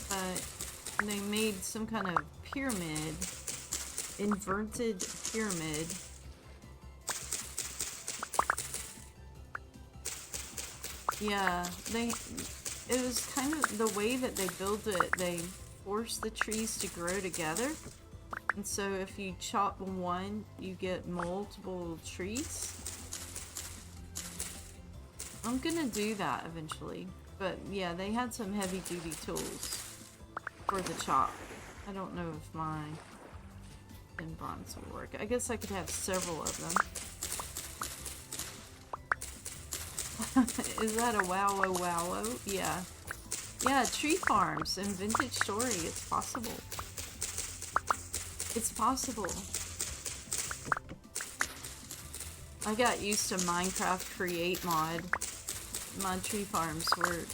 But they made some kind of pyramid, inverted pyramid. Yeah, it was kind of the way that they built it, they forced the trees to grow together. And so if you chop one, you get multiple trees. I'm gonna do that eventually. But yeah, they had some heavy duty tools for the chop. I don't know if my thin bronze will work. I guess I could have several of them. Is that a wow-o-wow-o? Yeah. Yeah, tree farms and vintage story. It's possible. It's possible. I got used to Minecraft Create mod. My tree farms were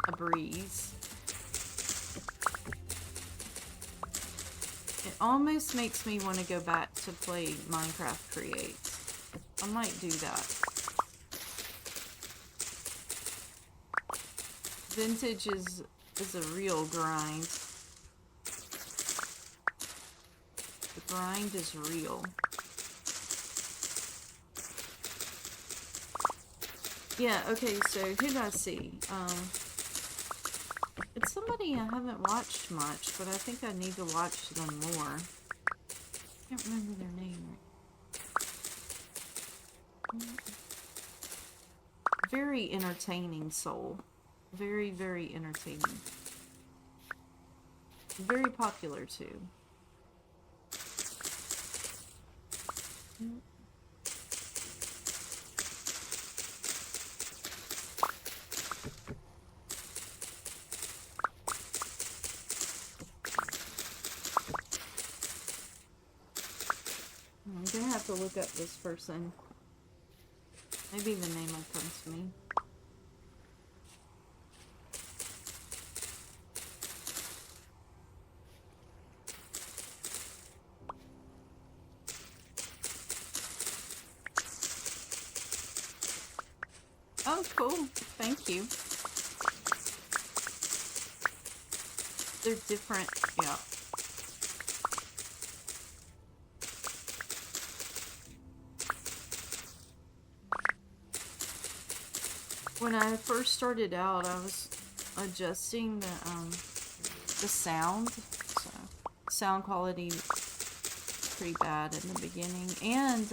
a breeze. It almost makes me want to go back to play Minecraft Create. I might do that. Vintage is a real grind. The grind is real. Yeah, okay, so who did I see? It's somebody I haven't watched much, but I think I need to watch them more. I can't remember their name. Very entertaining soul. Very, very entertaining. Very popular, too. I'm gonna have to look up this person. Maybe the name will come to me. Oh, cool. Thank you. They're different. Yeah. When I first started out, I was adjusting the sound. So, sound quality pretty bad in the beginning, and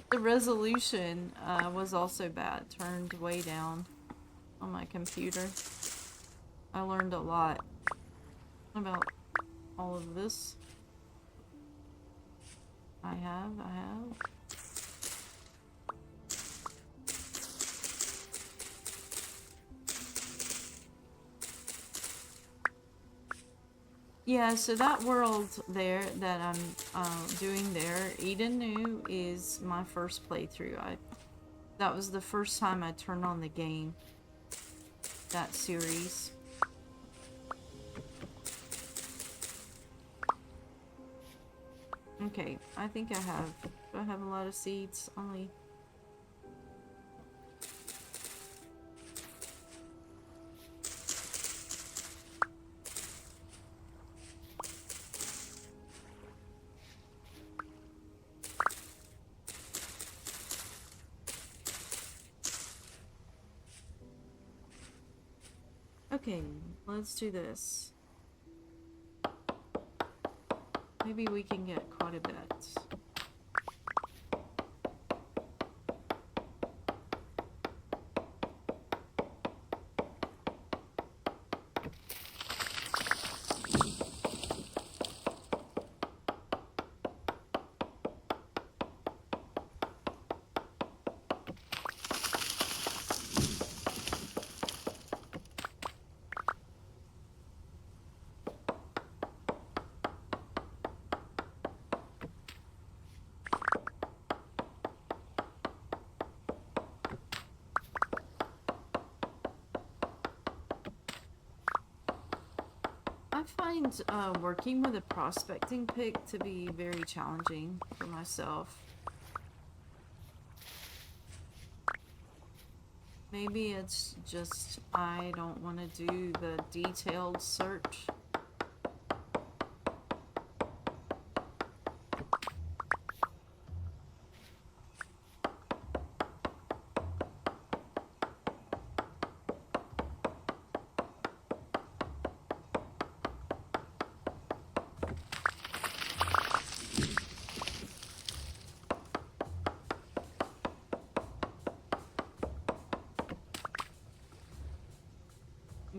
the resolution was also bad, turned way down on my computer. I learned a lot about all of this. I have. Yeah, so that world there that I'm doing there, Eden New, is my first playthrough. That was the first time I turned on the game. That series. Okay, I think I have. Do I have a lot of seeds? Only. Okay, let's do this. Maybe we can get quite a bit. find working with a prospecting pick to be very challenging for myself. Maybe it's just I don't want to do the detailed search.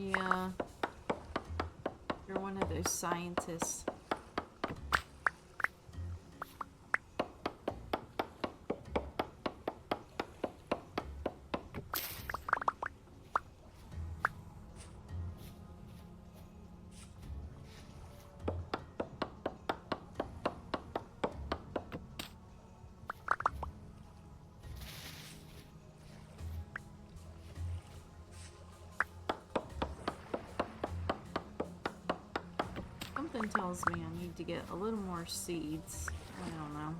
Yeah, you're one of those scientists. Something tells me I need to get a little more seeds. I don't know.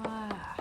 Ah.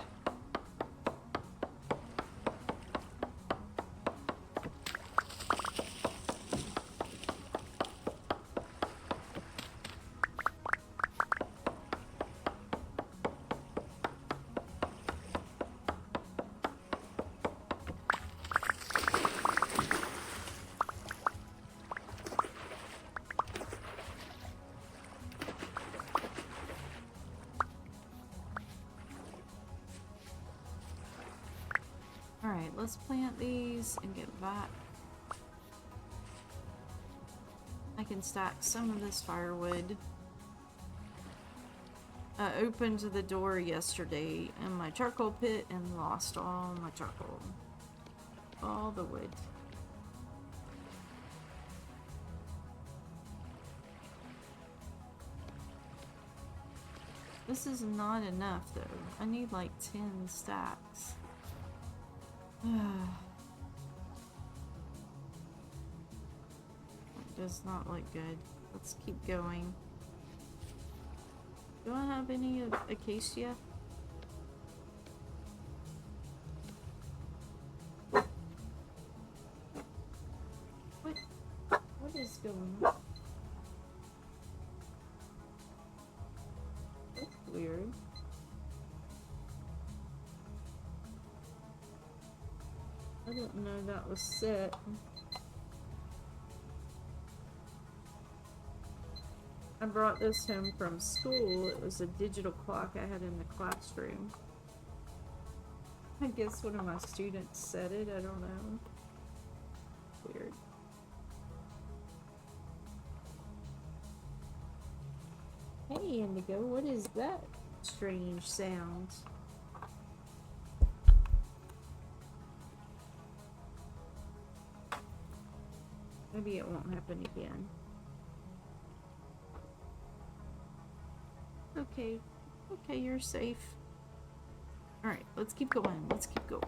Alright, let's plant these and get back. I can stack some of this firewood. I opened the door yesterday in my charcoal pit and lost all my charcoal. All the wood. This is not enough though. I need like 10 stacks. It does not look good. Let's keep going. Do I have any of acacia? What is going on? That's weird. I didn't know that was set. I brought this home from school. It was a digital clock I had in the classroom. I guess one of my students set it. I don't know. Weird. Hey, Indigo, what is that strange sound? Maybe it won't happen again. Okay. Okay, you're safe. Alright, let's keep going. Let's keep going.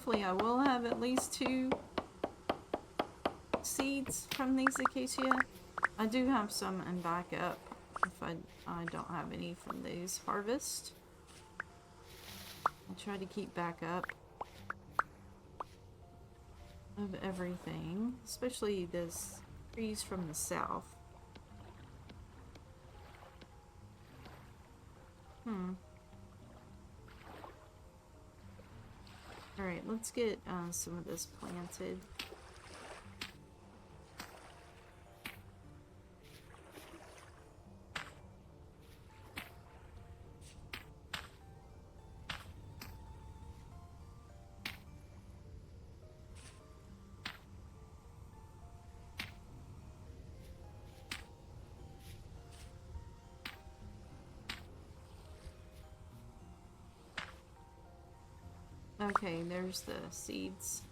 hopefully I will have at least 2 seeds from these acacia. I do have some in backup if I don't have any from these harvest. I'll try to keep backup of everything, especially this trees from the south. Alright, let's get some of this planted. Okay, there's the seeds.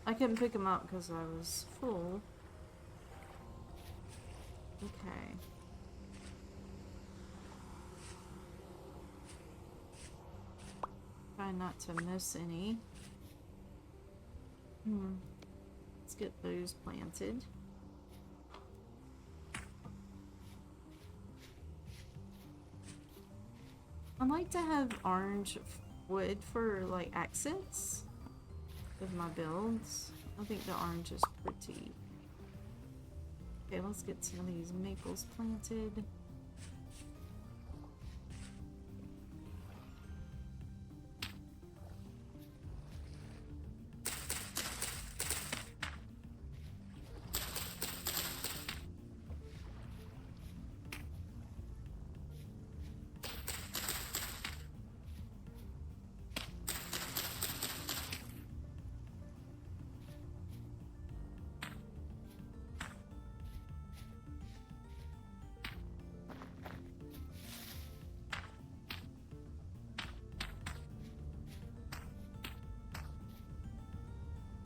I couldn't pick them up because I was full. Okay. Try not to miss any. Let's get those planted. I like to have orange wood for like accents with my builds. I think the orange is pretty. Okay, let's get some of these maples planted.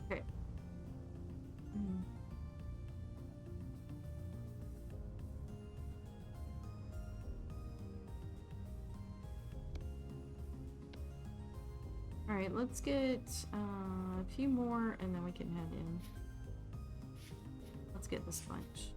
Okay. Alright, let's get a few more and then we can head in. Let's get this bunch.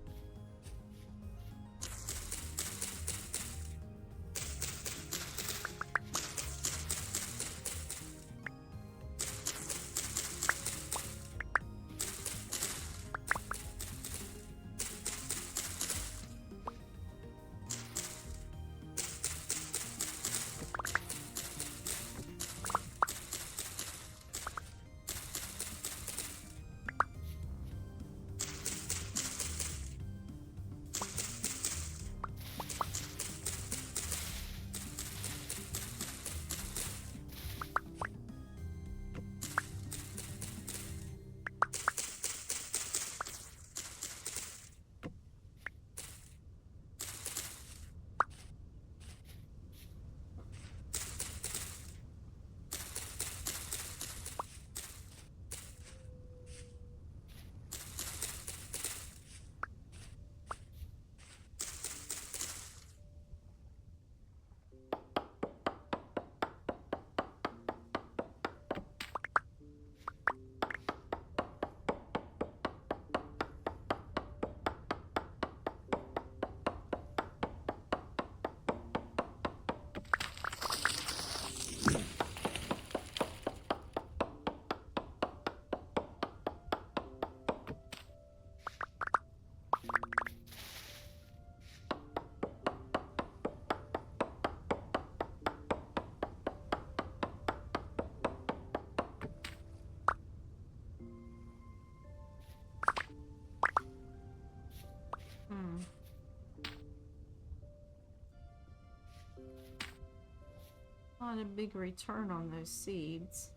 Not a big return on those seeds.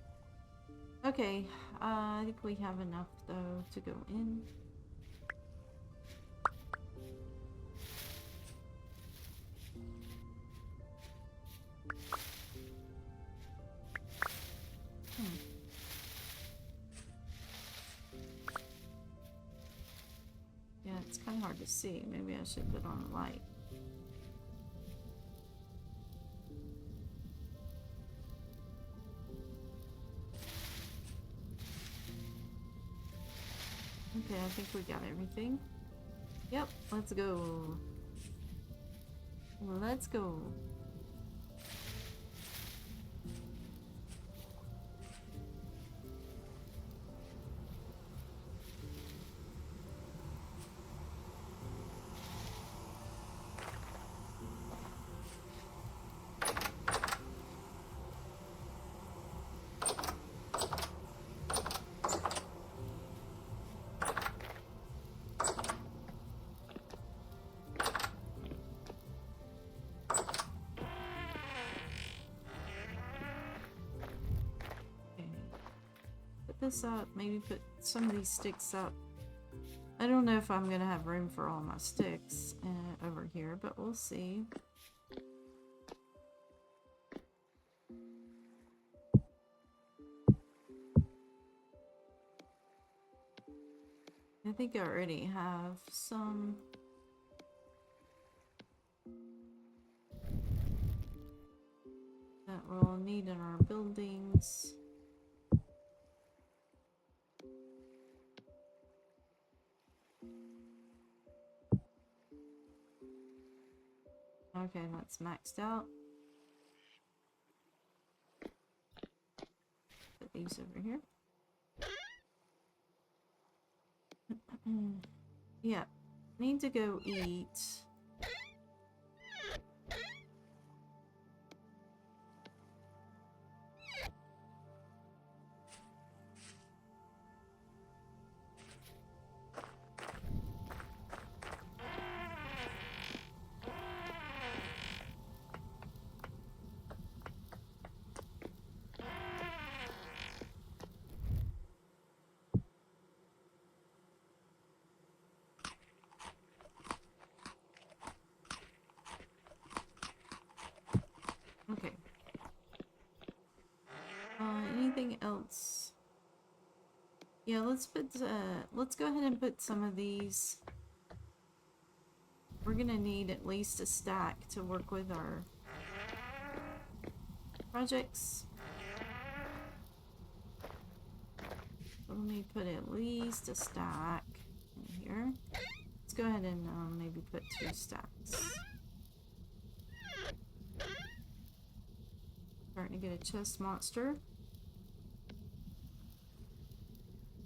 Okay, I think we have enough though to go in. Yeah, it's kind of hard to see. Maybe I should put on a light. Okay, I think we got everything. Yep, let's go. Let's go. Okay. Put this up, maybe put some of these sticks up. I don't know if I'm gonna have room for all my sticks over here, but we'll see. I think I already have some. That we'll need in our buildings. Okay, that's maxed out. Put these over here. Yeah, need to go eat. Okay. Anything else? Yeah, let's go ahead and put some of these. We're gonna need at least a stack to work with our projects. We'll need to put at least a stack in here. Let's go ahead and maybe put 2 stacks. Starting to get a chest monster.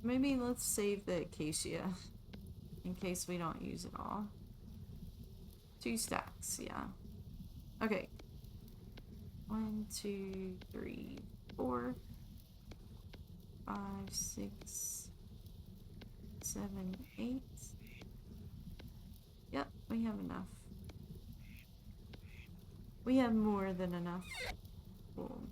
Maybe let's save the acacia in case we don't use it all. 2 stacks, yeah. Okay. 1, 2, 3, 4, 5, 6, 7, 8. Yep, we have enough. We have more than enough. Cool.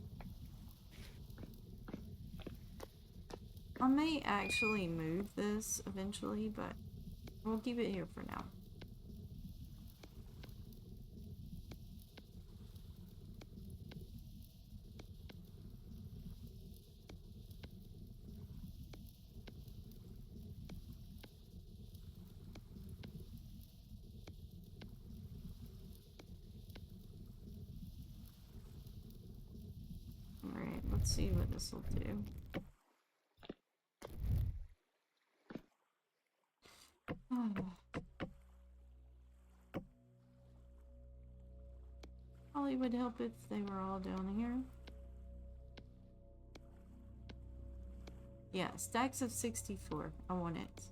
I may actually move this eventually, but we'll keep it here for now. Alright, let's see what this will do. Probably would help if they were all down here. Yeah, stacks of 64. I want it.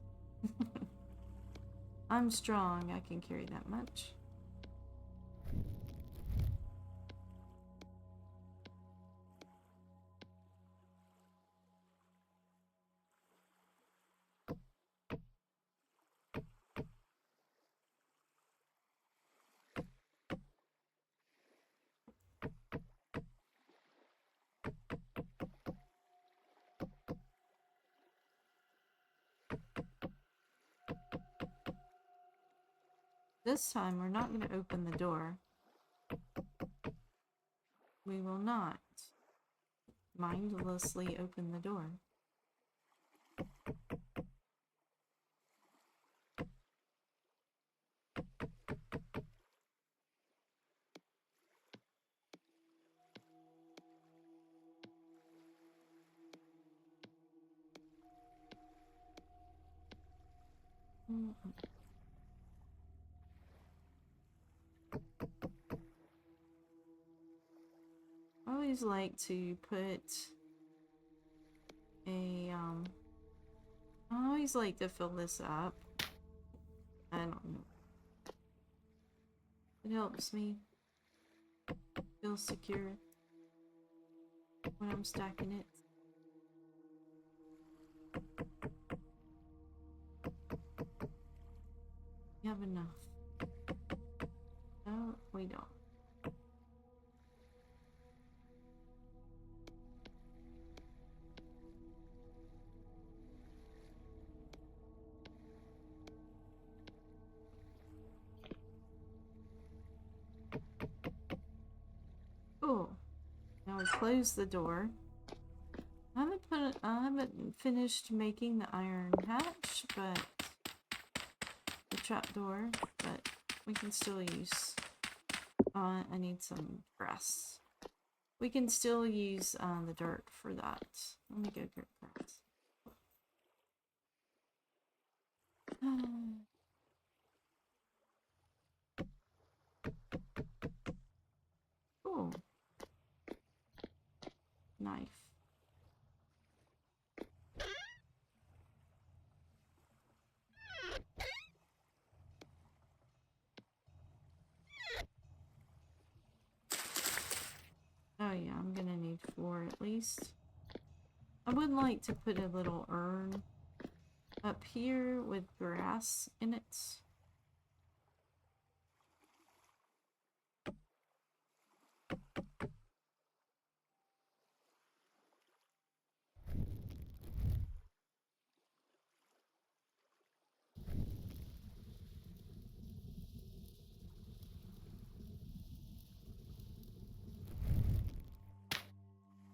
I'm strong. I can carry that much. This time, we're not going to open the door. We will not mindlessly open the door. I always like to put a, I always like to fill this up. I don't know. It helps me feel secure when I'm stacking it. You have enough. No, we don't. Cool. Now we close the door. I haven't finished making the iron hatch, but the trapdoor, but we can still use. I need some grass. We can still use the dirt for that. Let me go get grass. Cool. Knife. Oh yeah, I'm gonna need 4 at least. I would like to put a little urn up here with grass in it.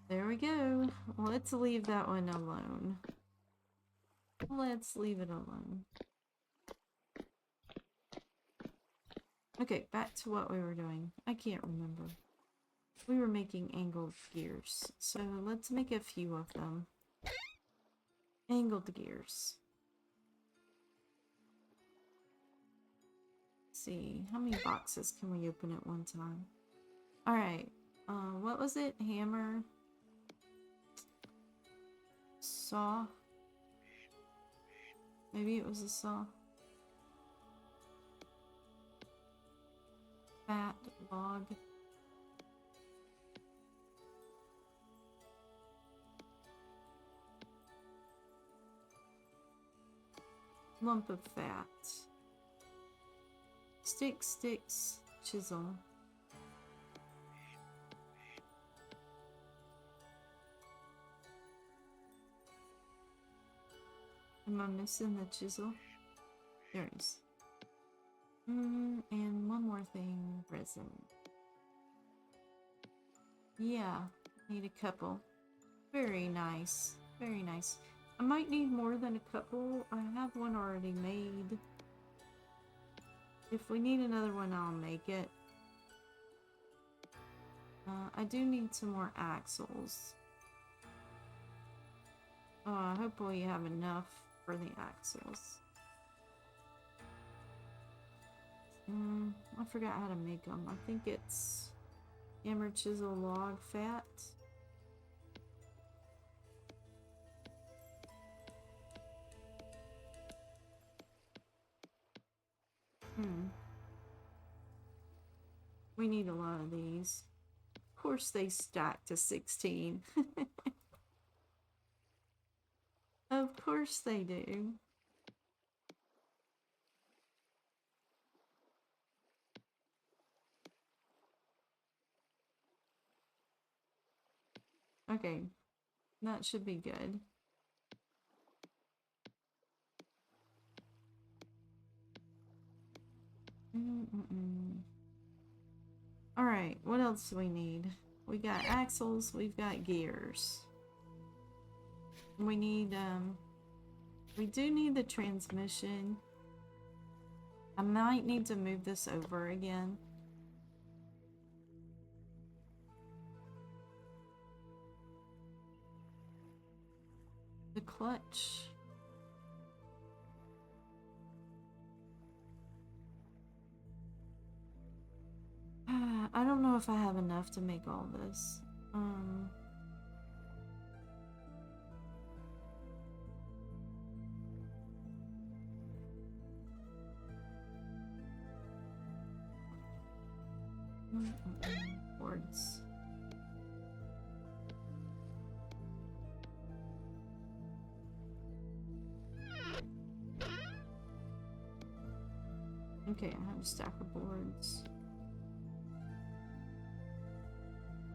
There we go. Let's leave that one alone. Let's leave it alone. Okay, back to what we were doing. I can't remember. We were making angled gears, so let's make a few of them. Angled gears. Let's see, how many boxes can we open at one time? Alright, what was it? Hammer? Saw? Maybe it was a saw. Fat log. Lump of fat. Sticks, chisel. Am I missing the chisel? There it is. And one more thing, resin. Yeah, need a couple. Very nice, very nice. I might need more than a couple. I have one already made. If we need another one, I'll make it. I do need some more axles. Oh, I hope we have enough for the axles. I forgot how to make them. I think it's hammer, chisel, log, fat. We need a lot of these. Of course they stack to 16. Of course they do. Okay, that should be good. Alright, what else do we need? We got axles, we've got gears. We need, we do need the transmission. I might need to move this over again. The clutch. I don't know if I have enough to make all this. Boards. Okay, I have a stack of boards.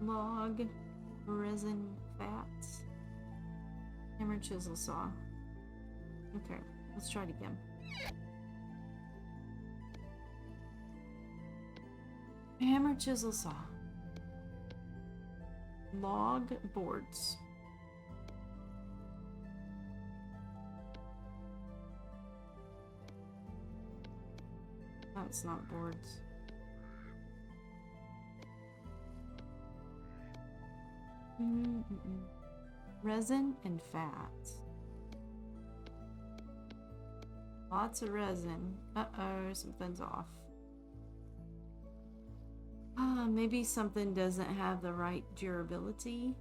Log, resin, fats, hammer, chisel, saw. Okay, let's try it again. Hammer, chisel, saw. Log, boards. That's not boards. Resin and fat. Lots of resin. Uh-oh, something's off. Maybe something doesn't have the right durability.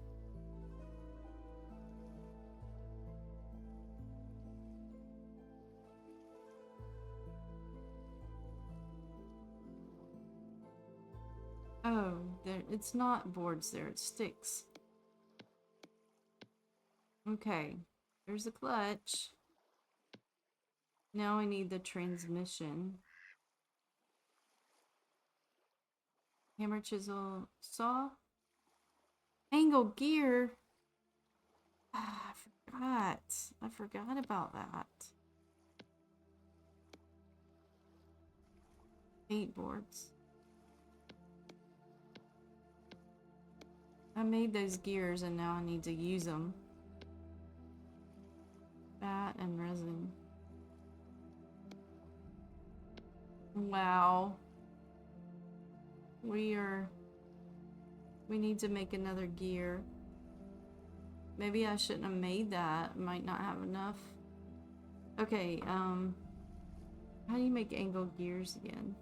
Oh, it's not boards there, it's sticks. Okay, there's the clutch. Now I need the transmission. Hammer, chisel, saw. Angle gear. Ah, I forgot about that. 8 boards. I made those gears and now I need to use them. Fat and resin. Wow. We need to make another gear. Maybe I shouldn't have made that. Might not have enough. Okay, how do you make angle gears again?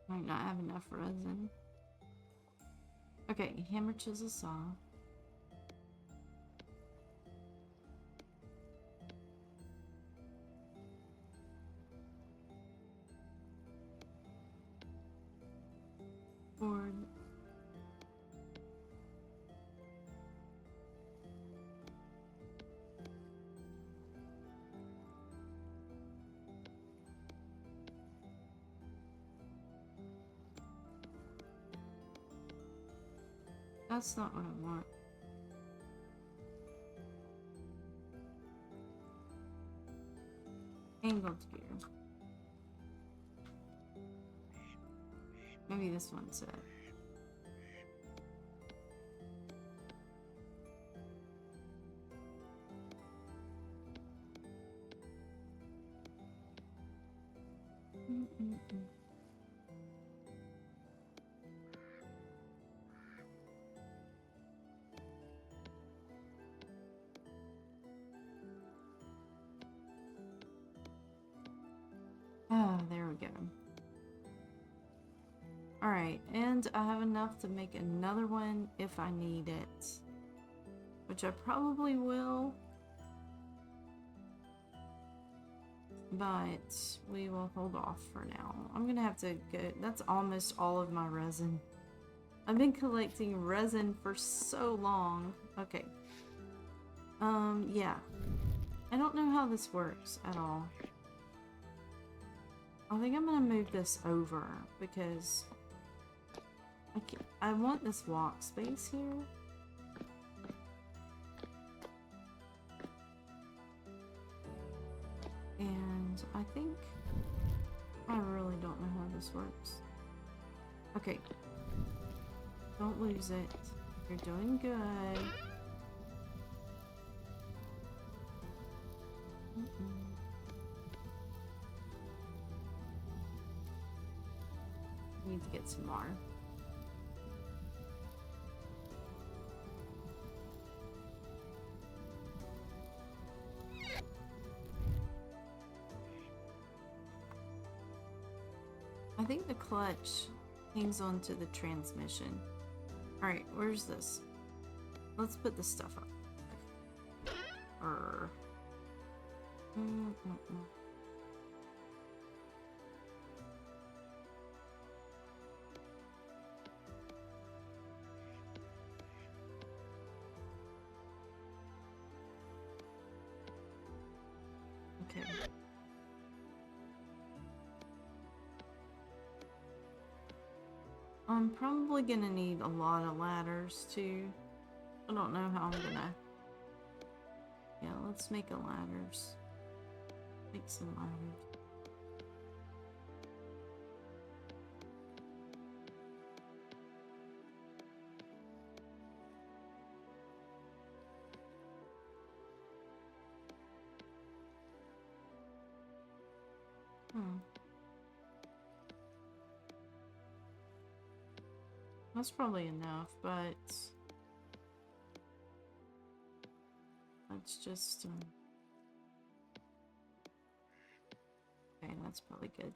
Might not have enough resin. Okay, hammer, chisel, saw. Board. That's not what I want. Angled gear. Maybe this one's it. Oh, there we go. Alright, and I have enough to make another one if I need it. Which I probably will. But we will hold off for now. I'm gonna have to get... That's almost all of my resin. I've been collecting resin for so long. Okay. Yeah. I don't know how this works at all. I think I'm gonna move this over because I want this walk space here. And I think I really don't know how this works. Okay. Don't lose it. You're doing good. Need to get some more. I think the clutch hangs onto the transmission. Alright, where's this? Let's put this stuff up. Okay. I'm probably gonna need a lot of ladders too. I don't know how I'm gonna... Yeah, let's make a ladders. Make some ladders. That's probably enough, but let's just okay, that's probably good.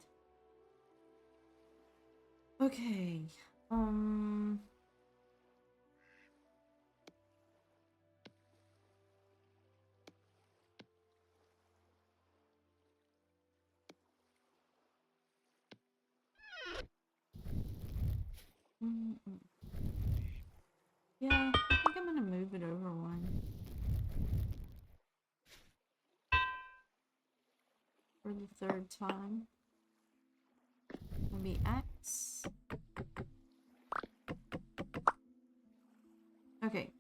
Okay. Yeah, I think I'm gonna move it over one. For the third time. Maybe X. Okay.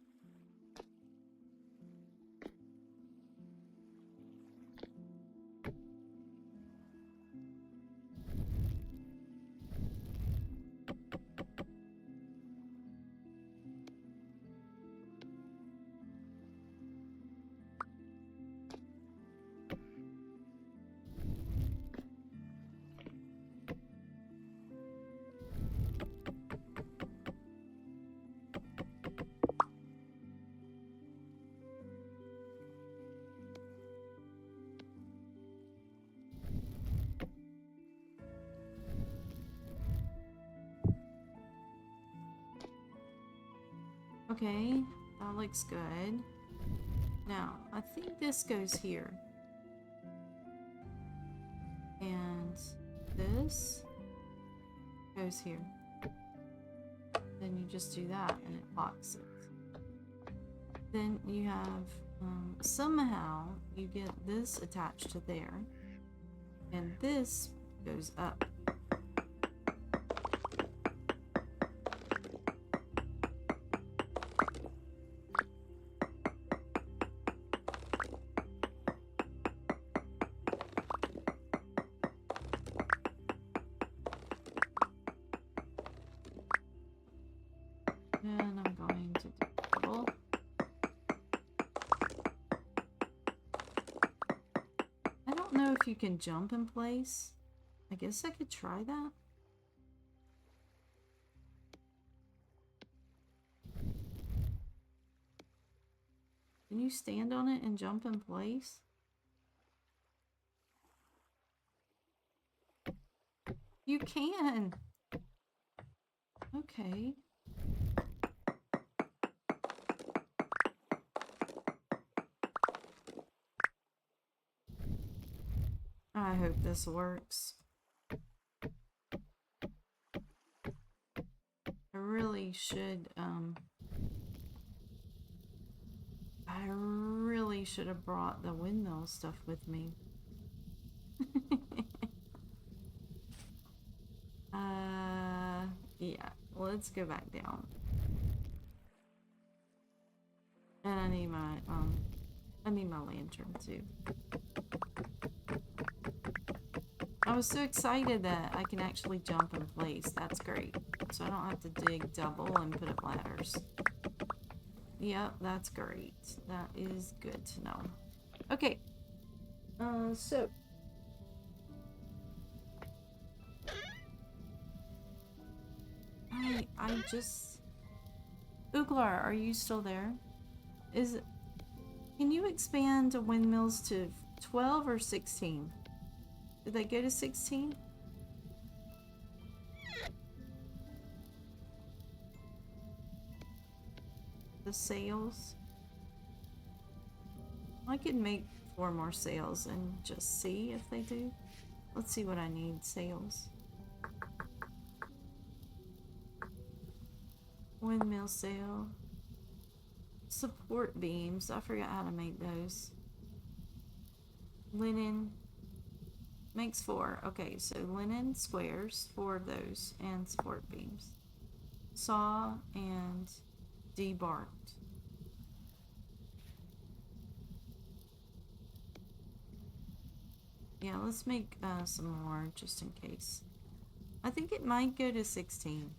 Okay, that looks good. Now, I think this goes here. And this goes here. Then you just do that and it locks it. Then you have, somehow you get this attached to there. And this goes up. And I'm going to do double. I don't know if you can jump in place. I guess I could try that. Can you stand on it and jump in place? You can! Okay. I hope this works. I really should, I really should have brought the windmill stuff with me. Yeah, let's go back down. And I need my lantern too. I was so excited that I can actually jump in place. That's great. So I don't have to dig double and put up ladders. Yep, that's great. That is good to know. Okay. So I just Uglar, are you still there? Can you expand the windmills to 12 or 16? Did they go to 16? The sails? I could make 4 more sails and just see if they do. Let's see what I need. Sails. Windmill sail. Support beams. I forgot how to make those. Linen. Makes 4. Okay, so linen squares, 4 of those, and support beams. Saw and debarked. Yeah, let's make some more just in case. I think it might go to 16.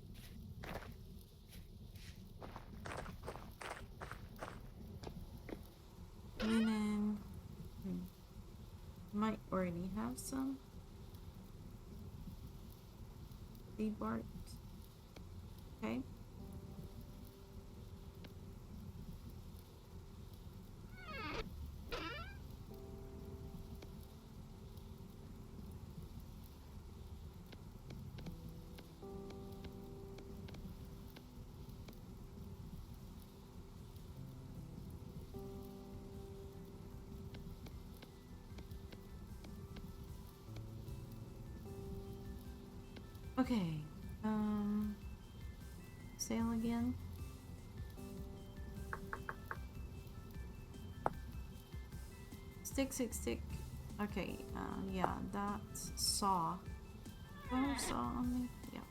Linen. Might already have some. Debarked. Okay. Okay. Sail again. Stick, stick, stick. Okay, yeah, that's saw. Do I have saw on me? Yeah.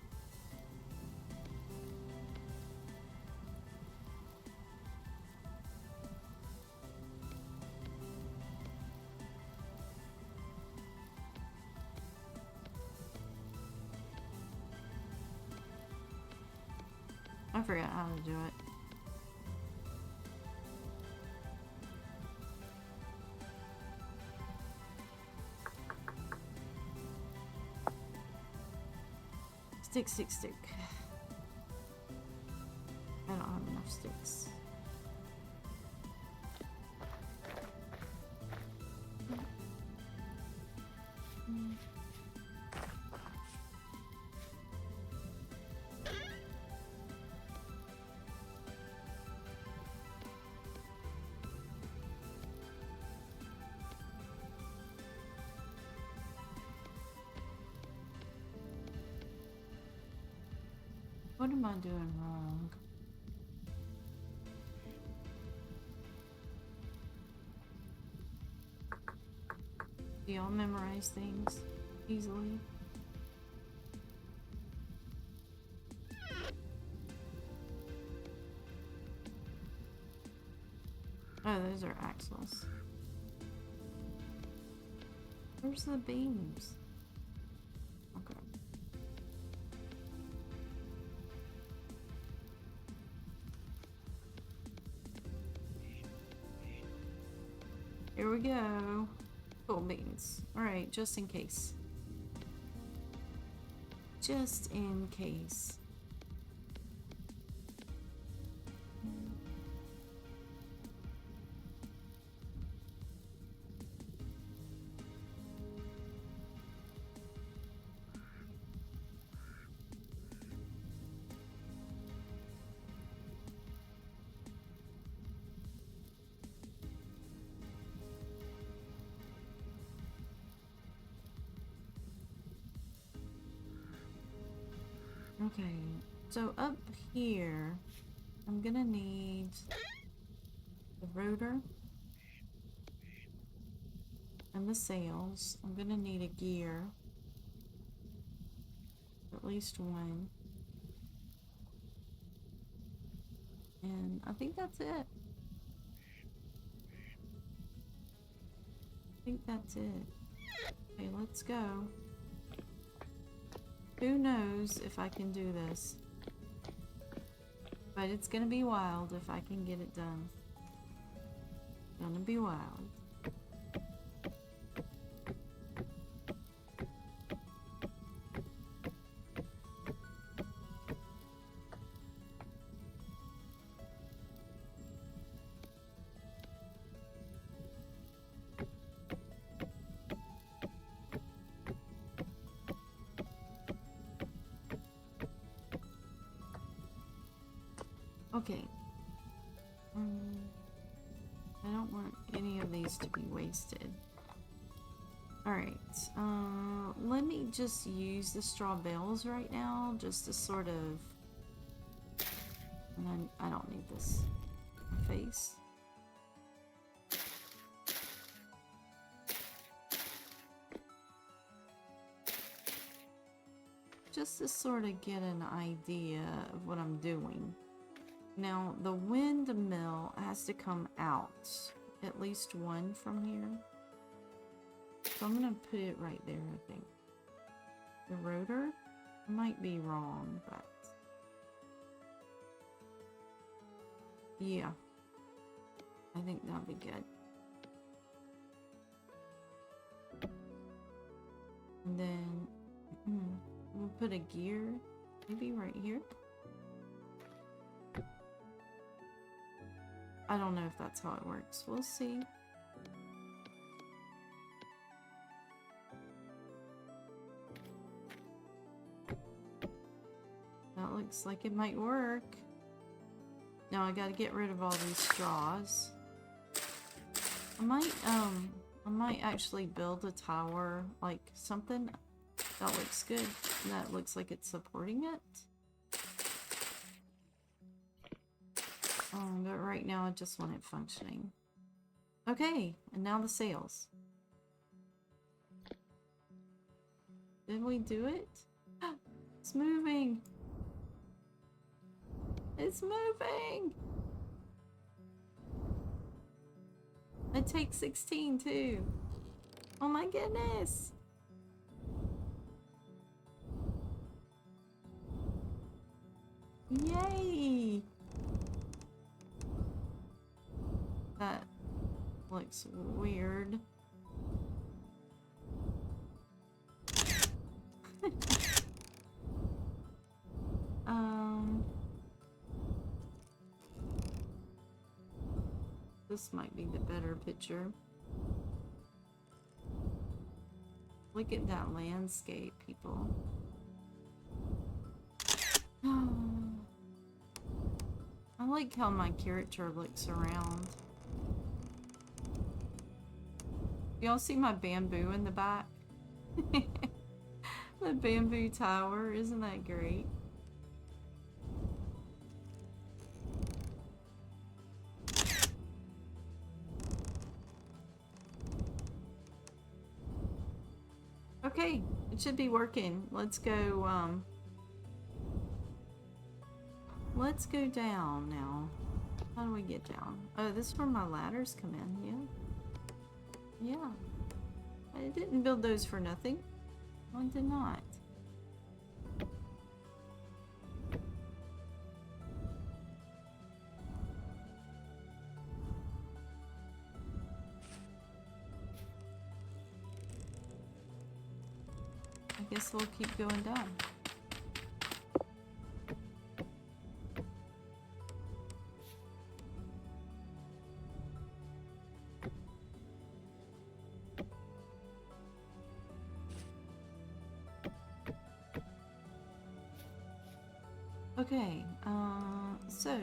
I forgot how to do it. Stick, stick, stick. I don't have enough sticks. What am I doing wrong? Do y'all memorize things easily? Oh, those are axles. Where's the beams? Okay. Here we go. Cool beans. Alright, just in case. Just in case. Okay, so up here, I'm gonna need the rotor and the sails. I'm gonna need a gear, at least one. And I think that's it. I think that's it. Okay, let's go. Who knows if I can do this? But it's gonna be wild if I can get it done. Gonna be wild. Okay. I don't want any of these to be wasted. Alright, let me just use the straw bales right now, just to sort of... And then I don't need this face. Just to sort of get an idea of what I'm doing. Now, the windmill has to come out. At least one from here. So I'm gonna put it right there, I think. The rotor? I might be wrong, but... yeah. I think that'll be good. And then... we'll put a gear, maybe right here. I don't know if that's how it works. We'll see. That looks like it might work. Now I gotta get rid of all these straws. I might actually build a tower, like something that looks good. That looks like it's supporting it. But right now I just want it functioning. Okay, and now the sails. Did we do it? It's moving! It's moving! It takes 16 too. Oh my goodness! Yay! That looks weird. This might be the better picture. Look at that landscape, people. I like how my character looks around. Y'all see my bamboo in the back? The bamboo tower, isn't that great? Okay, it should be working. Let's go down now. How do we get down? Oh, this is where my ladders come in, yeah. Yeah. I didn't build those for nothing. I did not. I guess we'll keep going down. Okay, so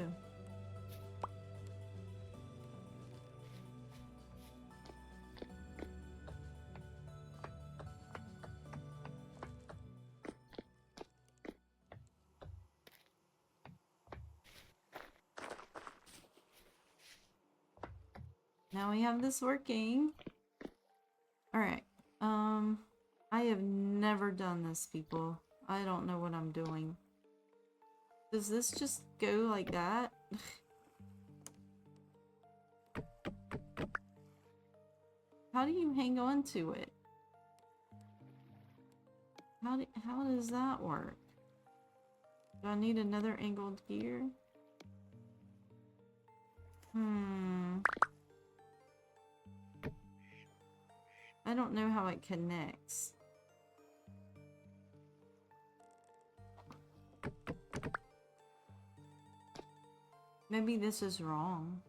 now we have this working. Alright, I have never done this, people. I don't know what I'm doing. Does this just go like that? How do you hang on to it? How does that work? Do I need another angled gear? I don't know how it connects. Maybe this is wrong.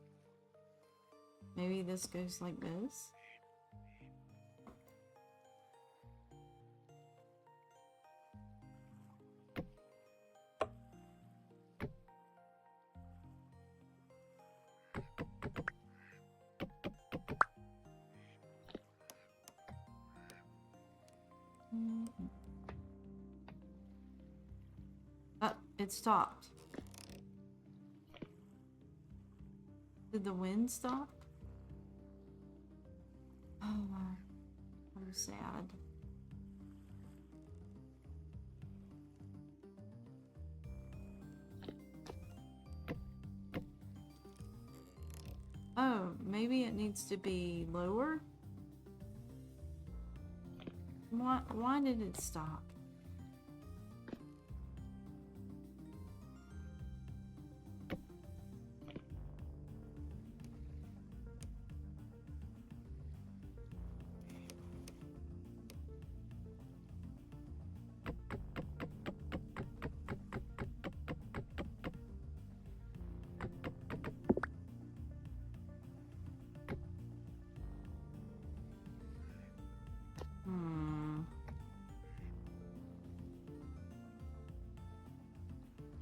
Maybe this goes like this. It stopped. Did the wind stop? Oh, I'm sad. Oh, maybe it needs to be lower? Why did it stop?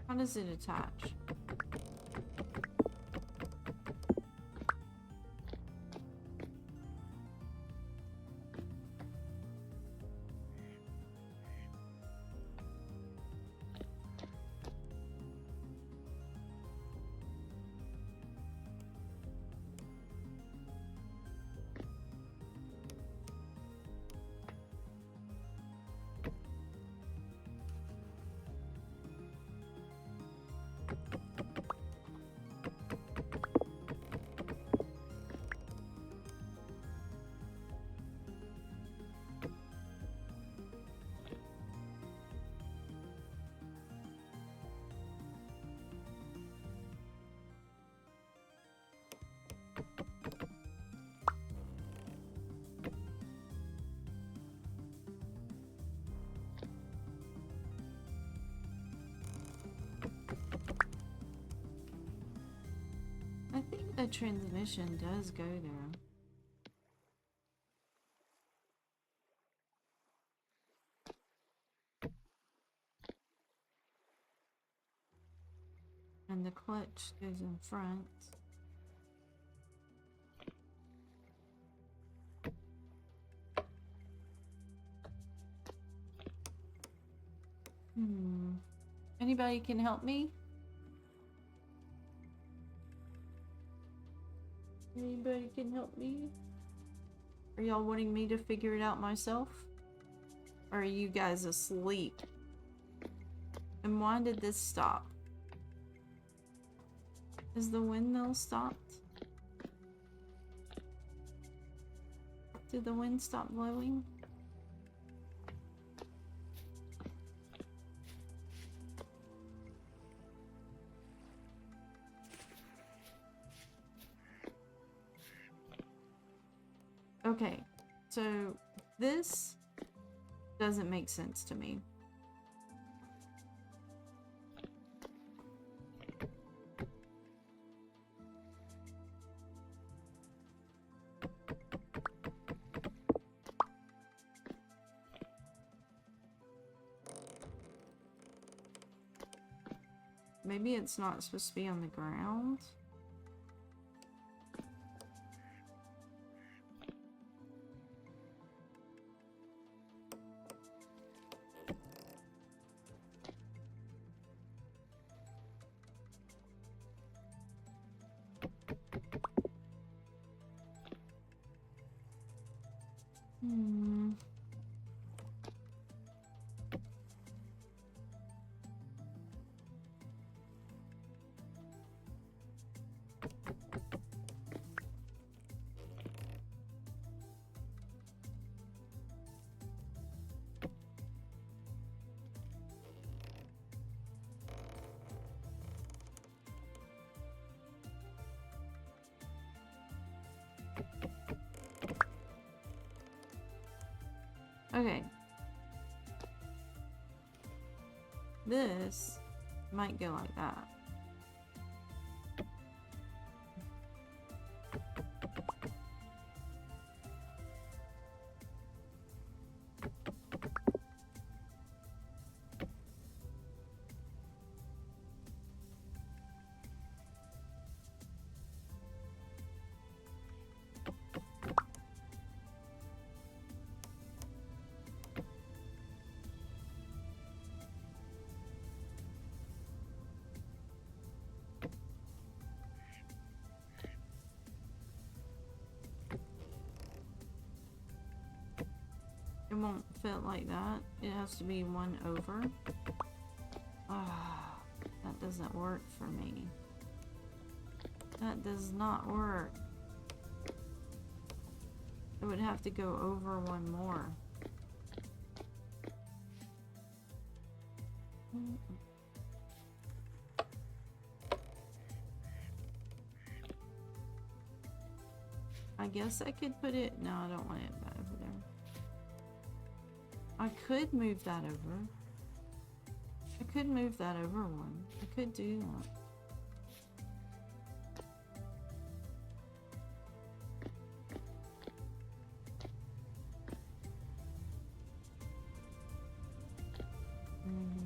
How does it attach? I think the transmission does go there. And the clutch goes in front. Anybody can help me? Anybody can help me? Are y'all wanting me to figure it out myself? Or are you guys asleep? And why did this stop? Is the windmill stopped? Did the wind stop blowing? Okay, so this doesn't make sense to me. Maybe it's not supposed to be on the ground. Okay. This might go like that. It won't fit like that. It has to be one over. Ah, that doesn't work for me. That does not work. It would have to go over one more. I guess I could put it... No, I don't want it over there. I could move that over. I could move that over one. I could do that.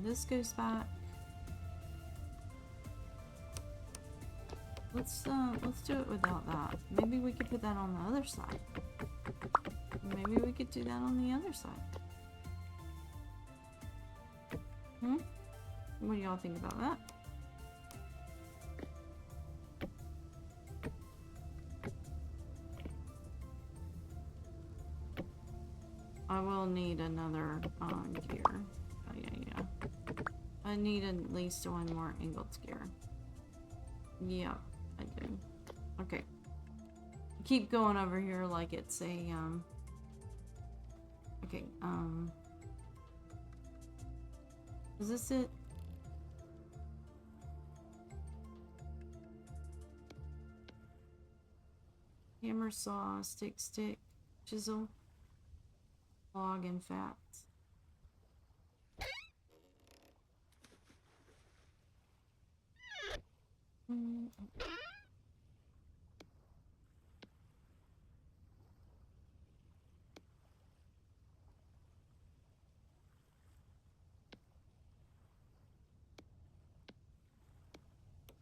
This goes back. Let's do it without that. Maybe we could put that on the other side. Maybe we could do that on the other side. What do y'all think about that? I will need another gear. Oh yeah. I need at least one more angled gear. Yeah, I do. Okay. Keep going over here like it's a okay, is this it? Hammer, saw, stick, chisel, log, and fat.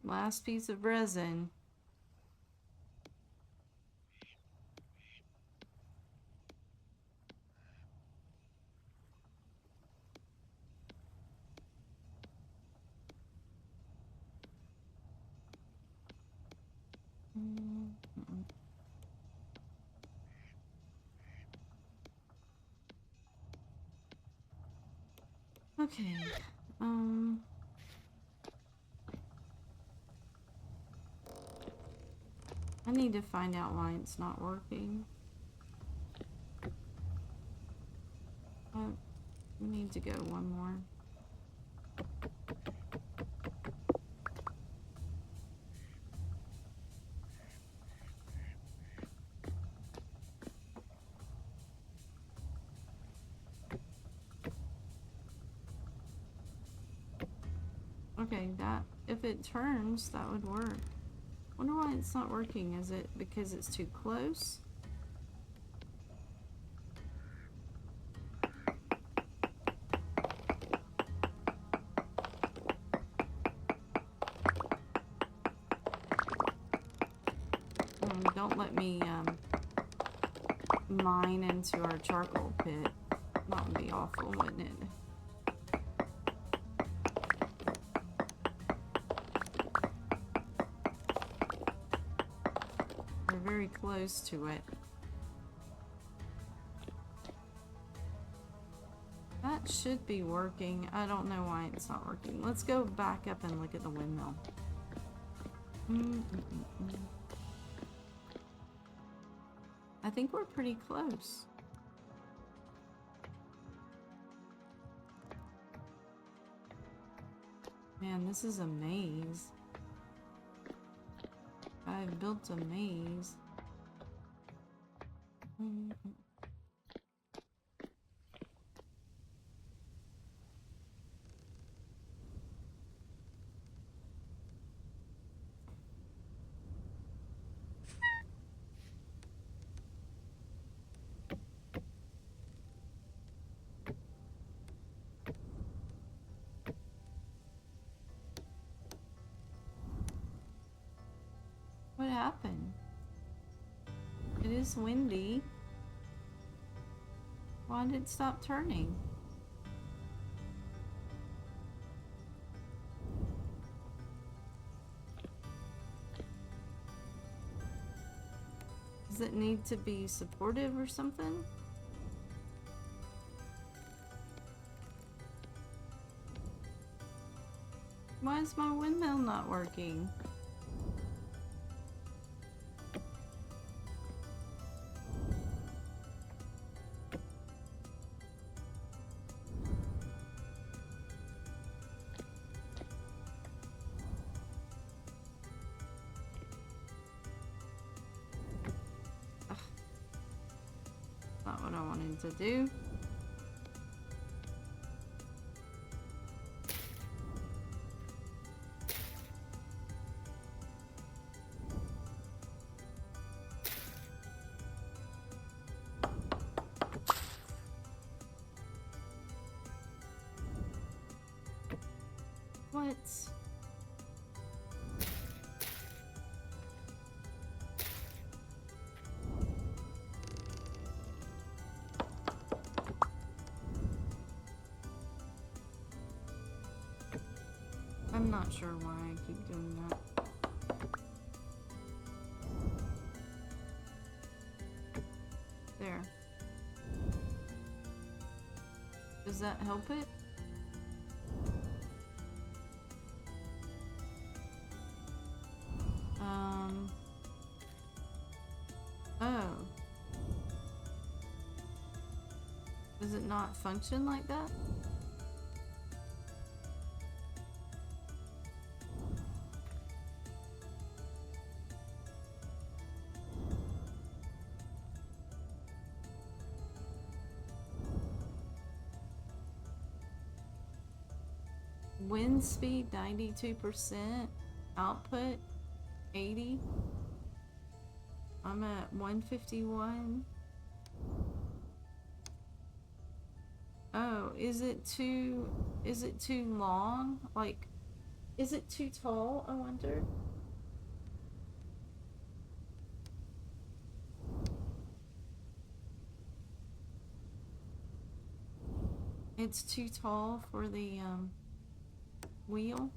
Last piece of resin. Okay, I need to find out why it's not working. We need to go one more. Okay, that, if it turns, that would work. Wonder why it's not working. Is it because it's too close? Don't let me mine into our charcoal pit. That would be awful, wouldn't it? We're very close to it. That should be working. I don't know why it's not working. Let's go back up and look at the windmill. I think we're pretty close. Man, this is a maze. I've built a maze. What happened? It is windy. Why did it stop turning? Does it need to be supportive or something? Why is my windmill not working? Ugh. Not what I wanted to do. What? I'm not sure why I keep doing that. There. Does that help it? Oh. Does it not function like that? Wind speed 92%, output 80. I'm at 151. Oh, is it too long? Like, is it too tall, I wonder? It's too tall for the wheel.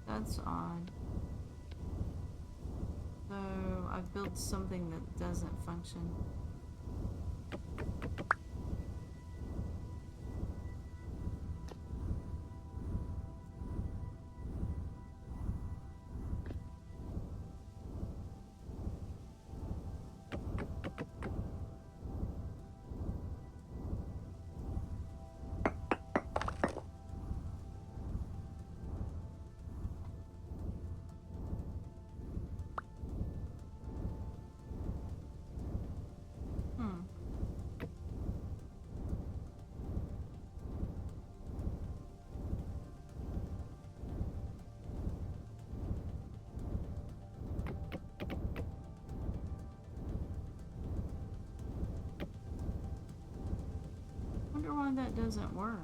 That's odd. So I've built something that doesn't function. Wonder why that doesn't work.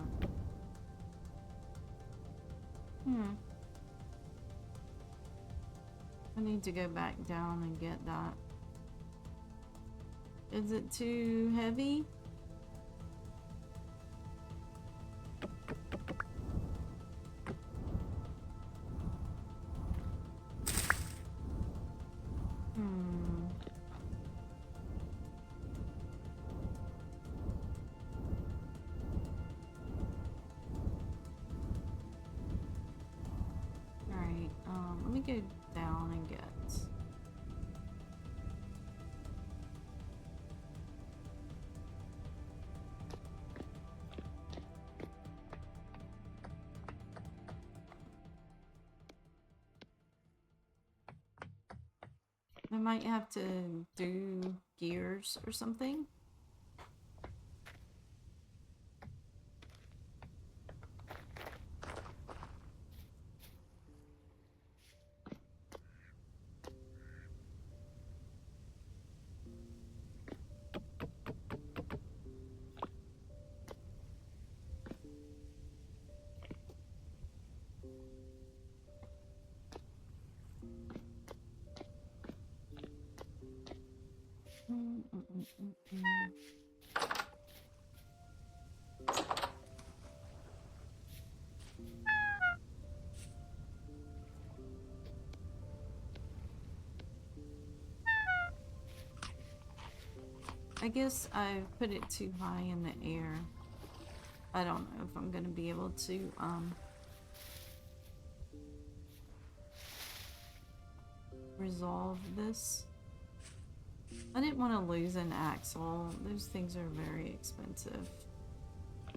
I need to go back down and get that. Is it too heavy? Alright, let me go down and get... I might have to do gears or something. I guess I put it too high in the air. I don't know if I'm gonna be able to, resolve this. I didn't want to lose an axle. Those things are very expensive.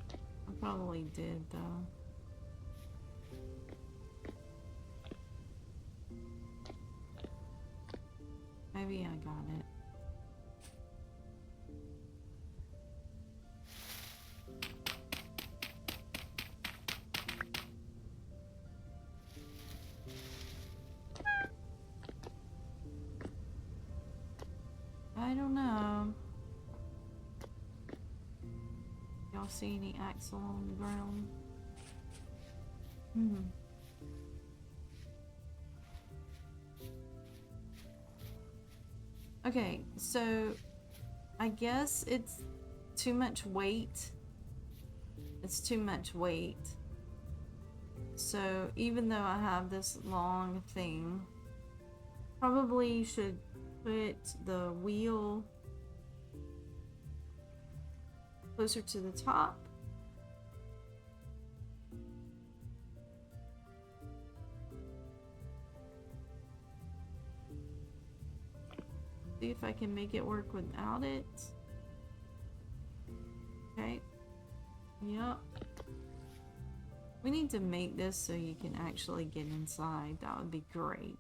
I probably did, though. Maybe I got it. I don't know. Y'all see any axle on the ground? Okay, so I guess it's too much weight. It's too much weight. So even though I have this long thing, probably should put the wheel closer to the top. See if I can make it work without it. Okay. Yep. We need to make this so you can actually get inside. That would be great.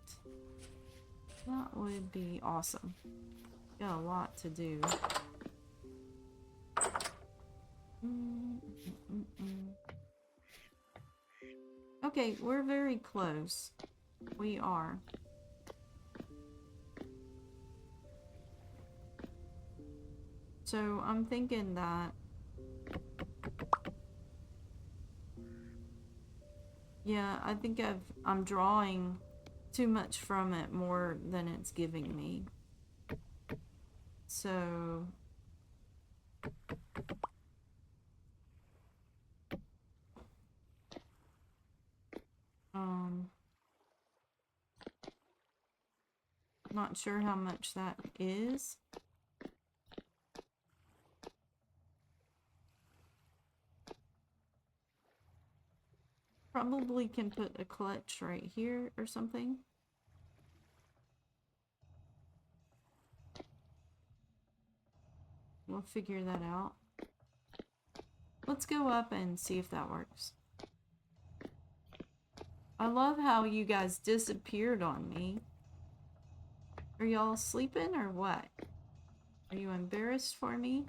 That would be awesome. Got a lot to do. Okay, we're very close. We are. So I'm thinking that, yeah, I think I'm drawing too much from it, more than it's giving me. So not sure how much that is. Probably can put a clutch right here or something. We'll figure that out. Let's go up and see if that works. I love how you guys disappeared on me. Are y'all sleeping or what? Are you embarrassed for me?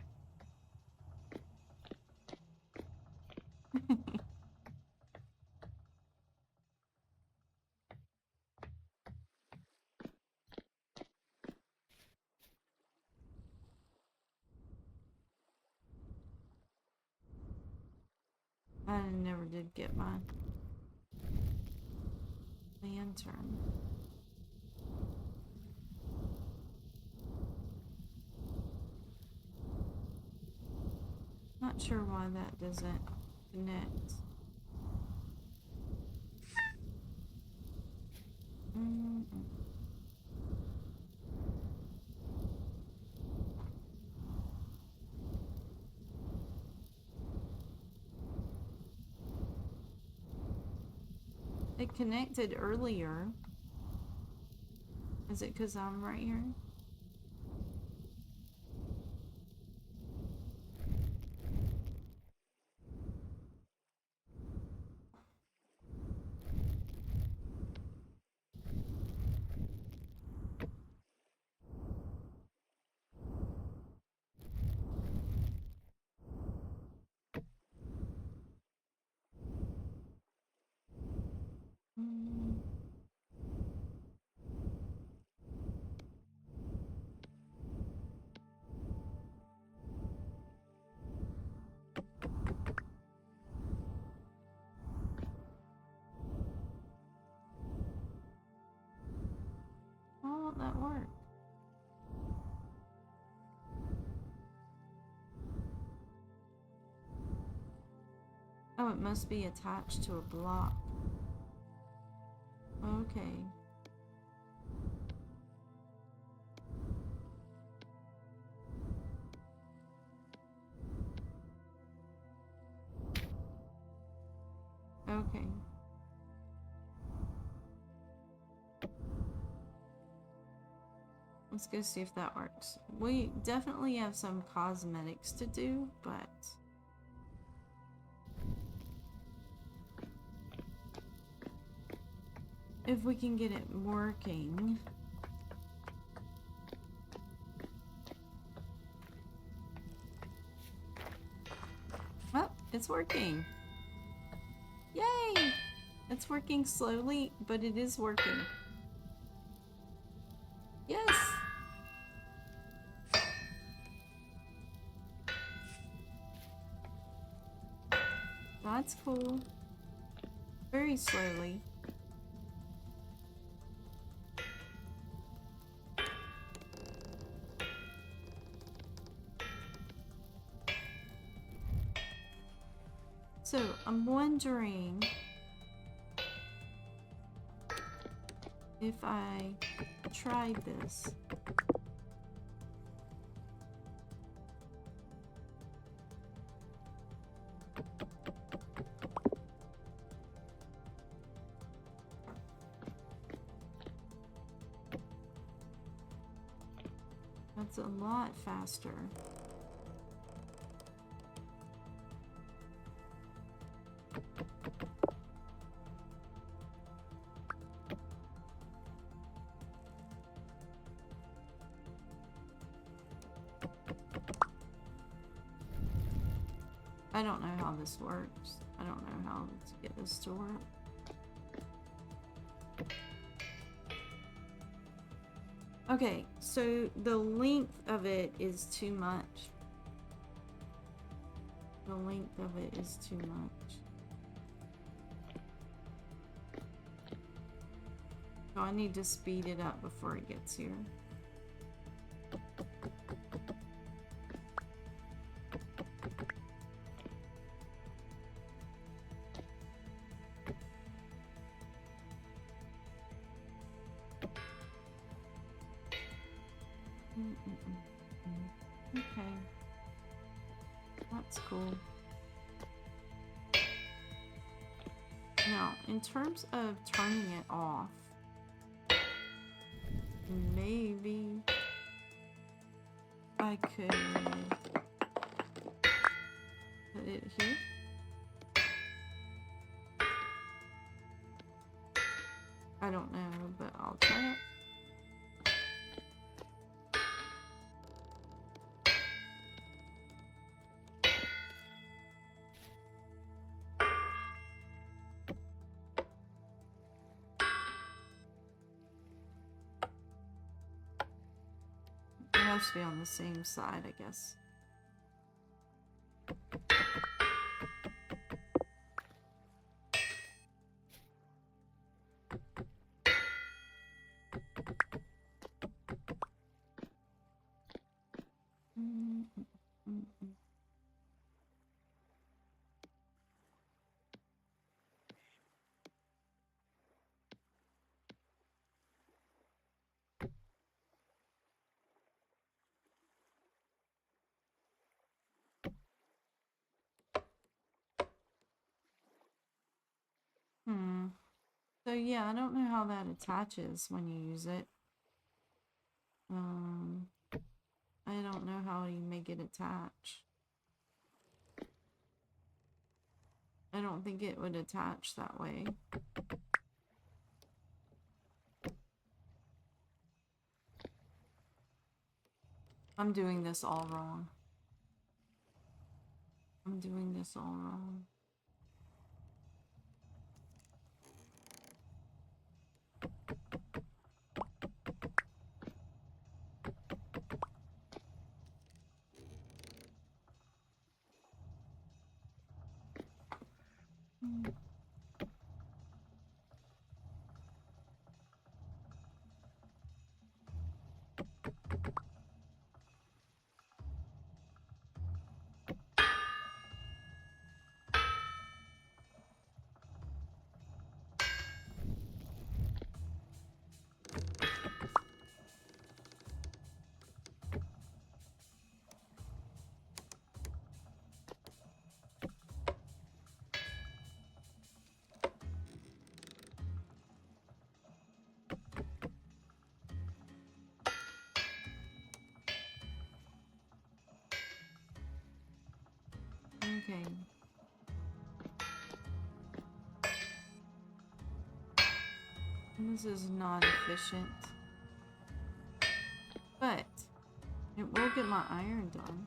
I never did get my lantern. Not sure why that doesn't connect. It connected earlier. Is it because I'm right here? Oh, it must be attached to a block. Okay. Okay. Let's go see if that works. We definitely have some cosmetics to do, but if we can get it working. Oh, it's working. Yay! It's working slowly, but it is working. Yes! That's cool. Very slowly. So, I'm wondering if I tried this. That's a lot faster. I don't know how this works. I don't know how to get this to work. Okay, so the length of it is too much. The length of it is too much. So I need to speed it up before it gets here. Okay. That's cool. Now, in terms of turning it off, maybe I could put it here. I don't know, but I'll try it. It has to be on the same side, I guess. So yeah, I don't know how that attaches when you use it. I don't know how you make it attach. I don't think it would attach that way. I'm doing this all wrong. I'm doing this all wrong. Okay. This is not efficient. But it will get my iron done.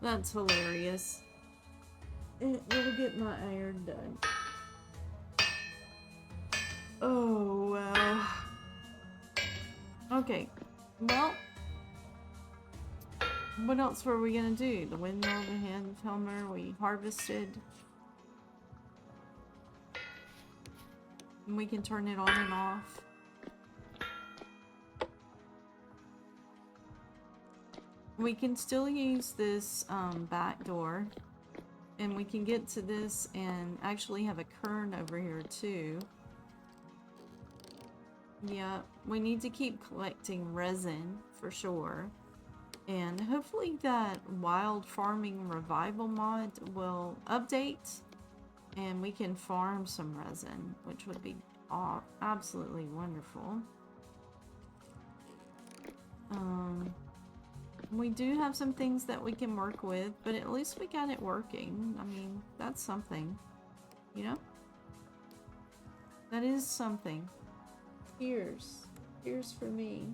That's hilarious. It will get my iron done. Oh, well. Okay. Well, what else were we gonna do? The windmill, the hand helmer, we harvested. And we can turn it on and off. We can still use this back door. And we can get to this and actually have a kern over here too. Yeah, we need to keep collecting resin for sure. And hopefully that wild farming revival mod will update and we can farm some resin, which would be absolutely wonderful. We do have some things that we can work with, but at least we got it working. I mean, that's something, you know? That is something. Here's for me.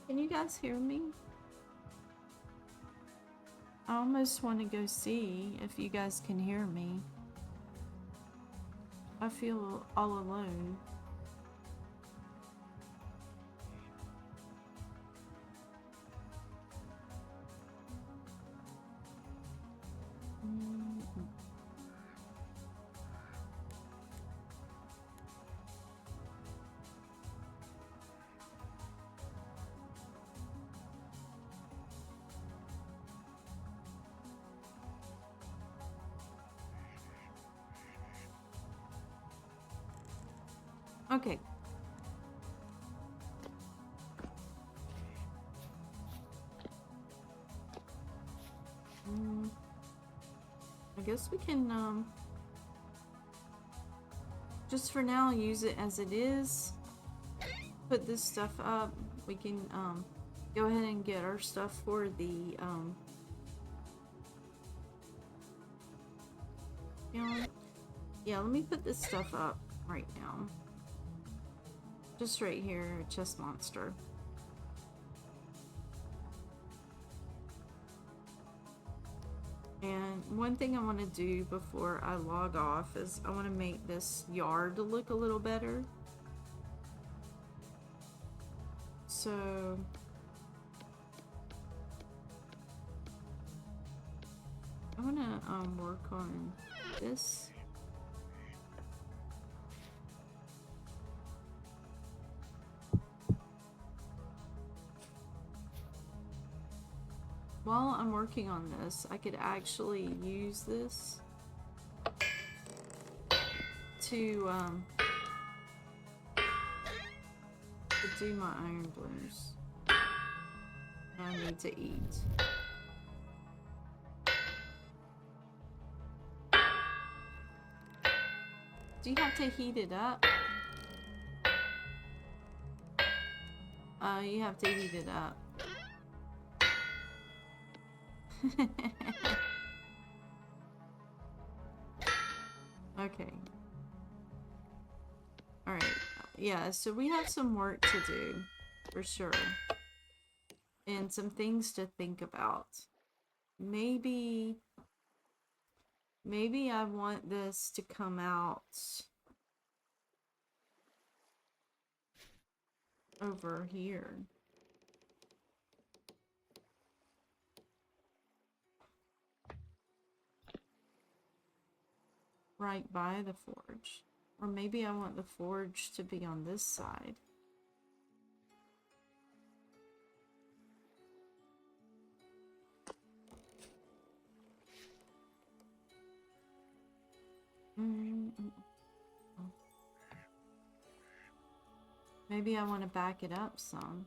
Can you guys hear me? I almost want to go see if you guys can hear me. I feel all alone. Okay. I guess we can, just for now, use it as it is. Put this stuff up. We can, go ahead and get our stuff for the, yeah, let me put this stuff up right now. Just right here, chest monster. And one thing I want to do before I log off is I want to make this yard look a little better. So I want to work on this. While I'm working on this, I could actually use this to do my iron blooms. I need to eat. Do you have to heat it up? You have to heat it up. Okay. Alright. Yeah, so we have some work to do, for sure. And some things to think about. Maybe I want this to come out over here. Right by the forge. Or maybe I want the forge to be on this side. Maybe I want to back it up some.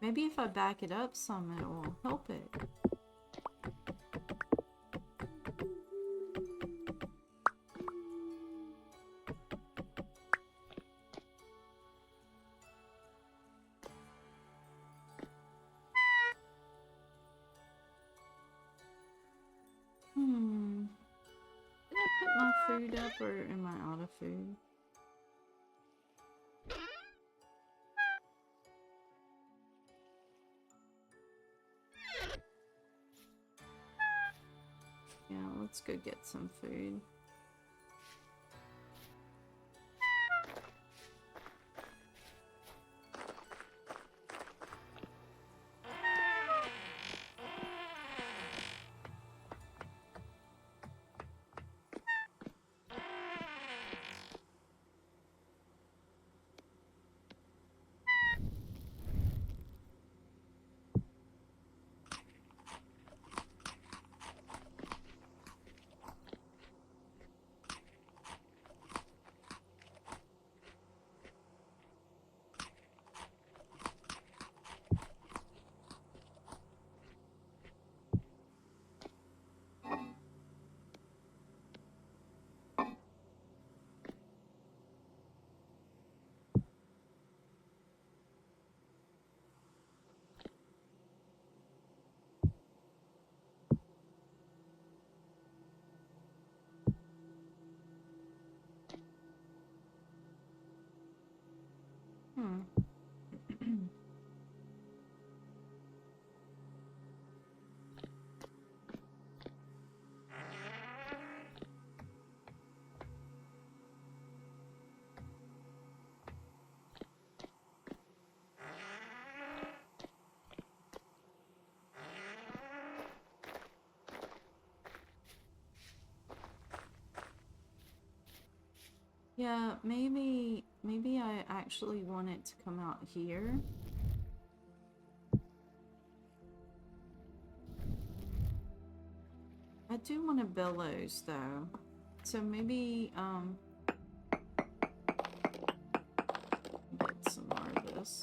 Maybe if I back it up some, it will help it. food up, or am I out of food? Yeah, let's go get some food. Hmm. Yeah, maybe I actually want it to come out here. I do want a bellows though. So maybe get some more of this.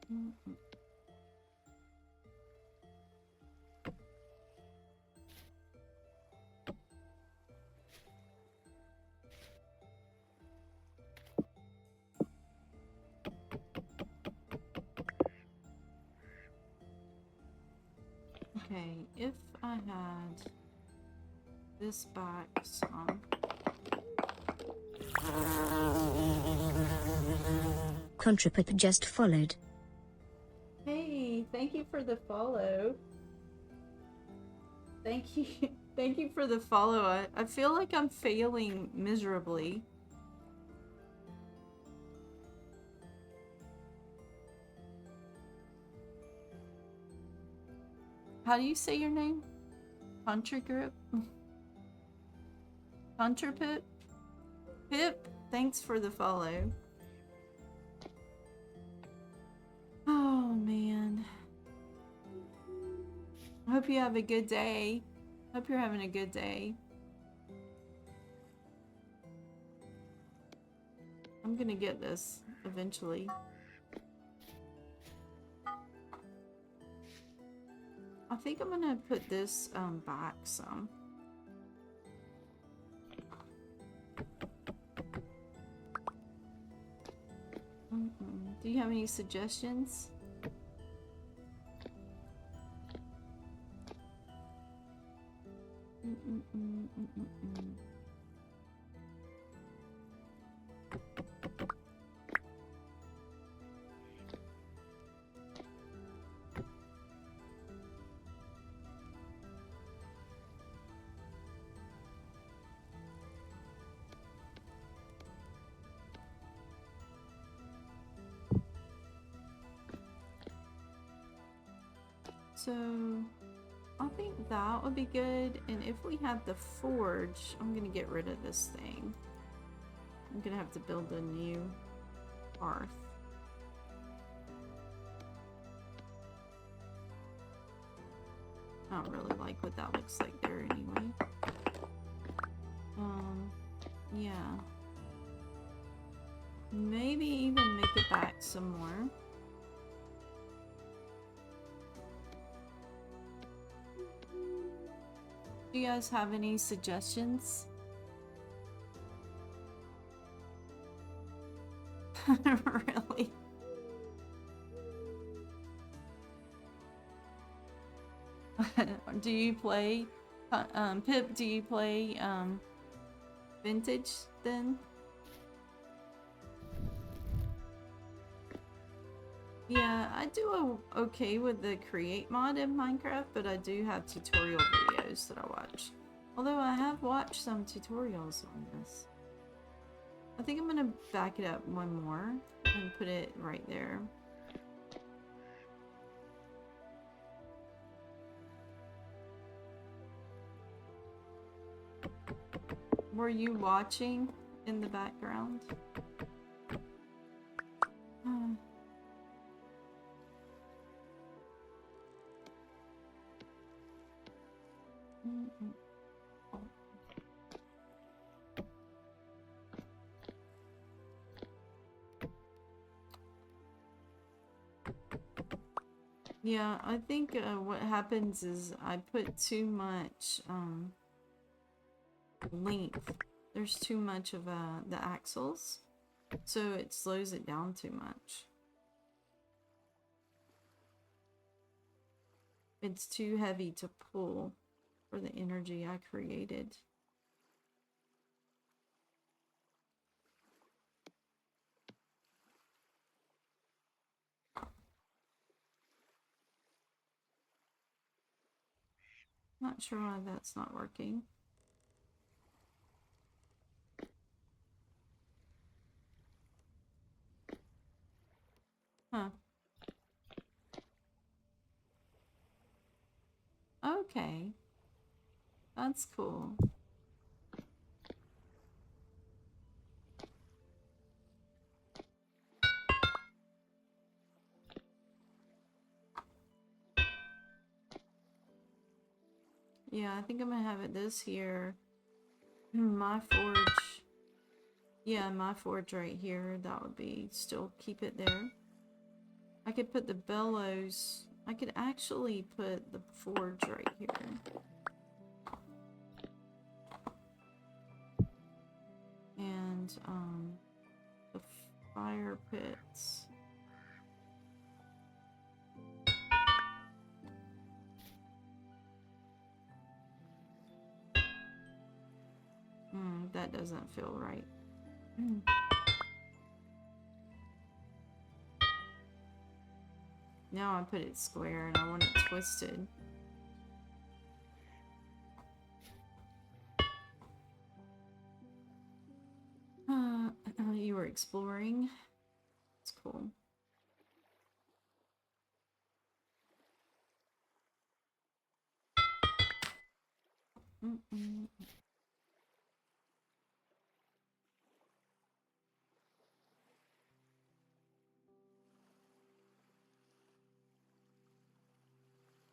Mm-mm. Okay, if I had this back some. Contribute just followed. Hey, thank you for the follow. Thank you. Thank you for the follow. I feel like I'm failing miserably. How do you say your name? Hunter Grip? Hunter Pip? Pip, thanks for the follow. Oh man. I hope you have a good day. Hope you're having a good day. I'm gonna get this eventually. I think I'm gonna put this back some. Do you have any suggestions? So I think that would be good, and if we had the forge, I'm gonna get rid of this thing. I'm gonna have to build a new hearth. I don't really like what that looks like there anyway. Yeah. maybe even make it back some more. Do you guys have any suggestions? Really? Do you play, Pip, do you play, Vintage then? Yeah, I do okay with the create mod in Minecraft, but I do have tutorial videos that I watch. Although I have watched some tutorials on this. I think I'm gonna back it up one more and put it right there. Were you watching in the background? Yeah, I think what happens is I put too much length. There's too much of the axles, so it slows it down too much. It's too heavy to pull for the energy I created. Not sure why that's not working. Huh. Okay. That's cool. Yeah, I think I'm gonna have it this here. My forge. Yeah, my forge right here. That would be, still keep it there. I could put the bellows. I could actually put the forge right here. And, the fire pits. That doesn't feel right. Now I put it square and I want it twisted. You were exploring. It's cool.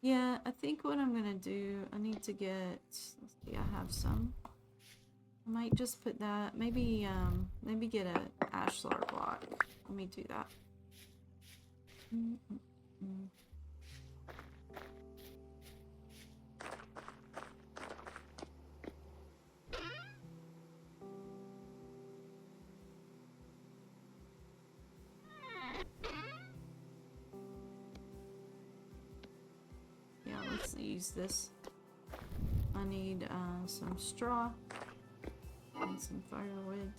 Yeah, I think what I'm gonna do, I need to get, let's see, I have some. I might just put that, maybe get a ashlar block. Let me do that. Yeah, let's use this. I need some straw and some firewood.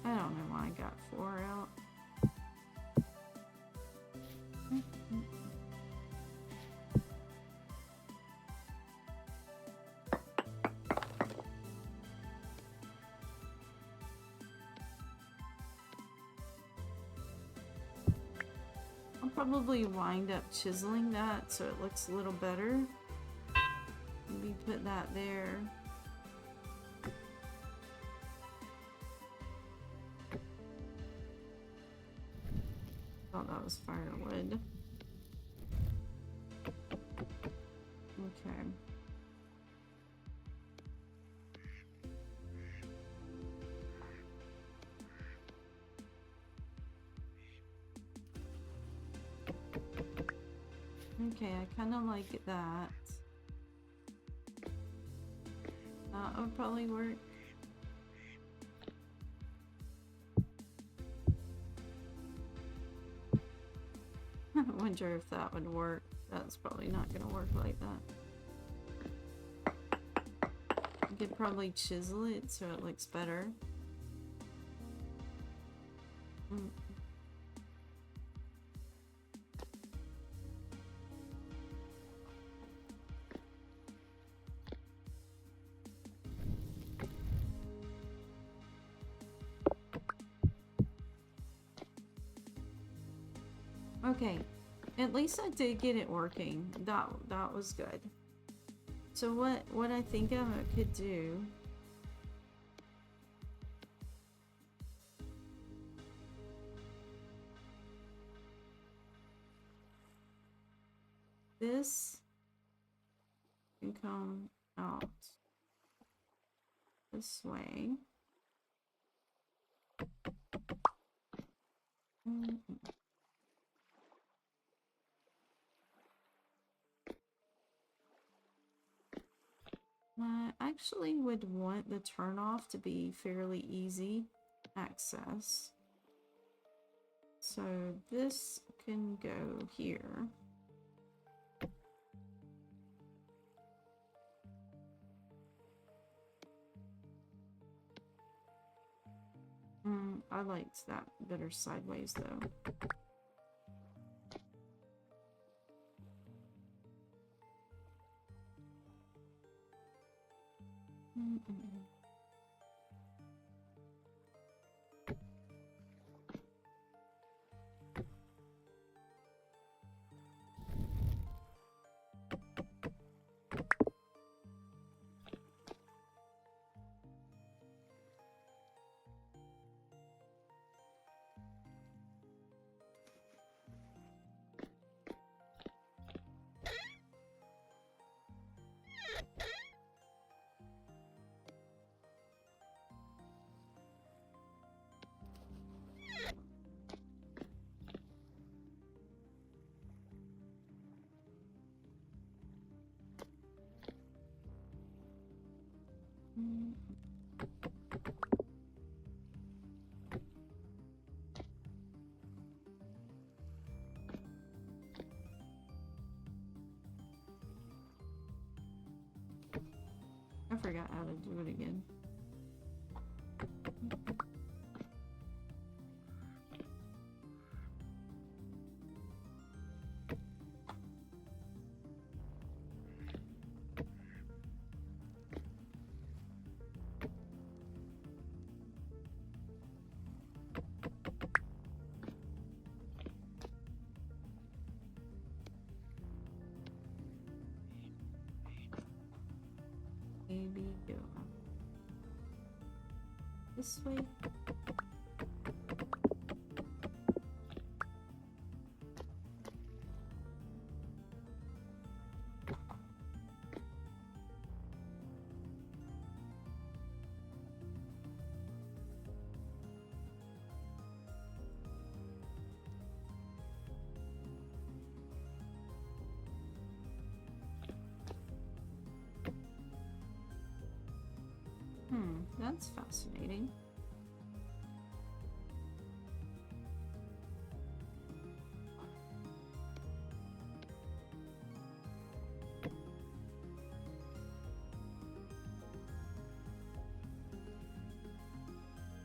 I don't know why I got 4 out. probably wind up chiseling that so it looks a little better. Maybe put that there. Thought that was firewood. Okay. Okay, I kind of like that. That would probably work. I wonder if that would work. That's probably not gonna work like that. You could probably chisel it so it looks better. Okay, at least I did get it working. That was good. So what I think I could do this can come out this way. I actually would want the turnoff to be fairly easy access. So this can go here. I liked that better sideways though. I forgot how to do it again. Maybe go this way. That's fascinating.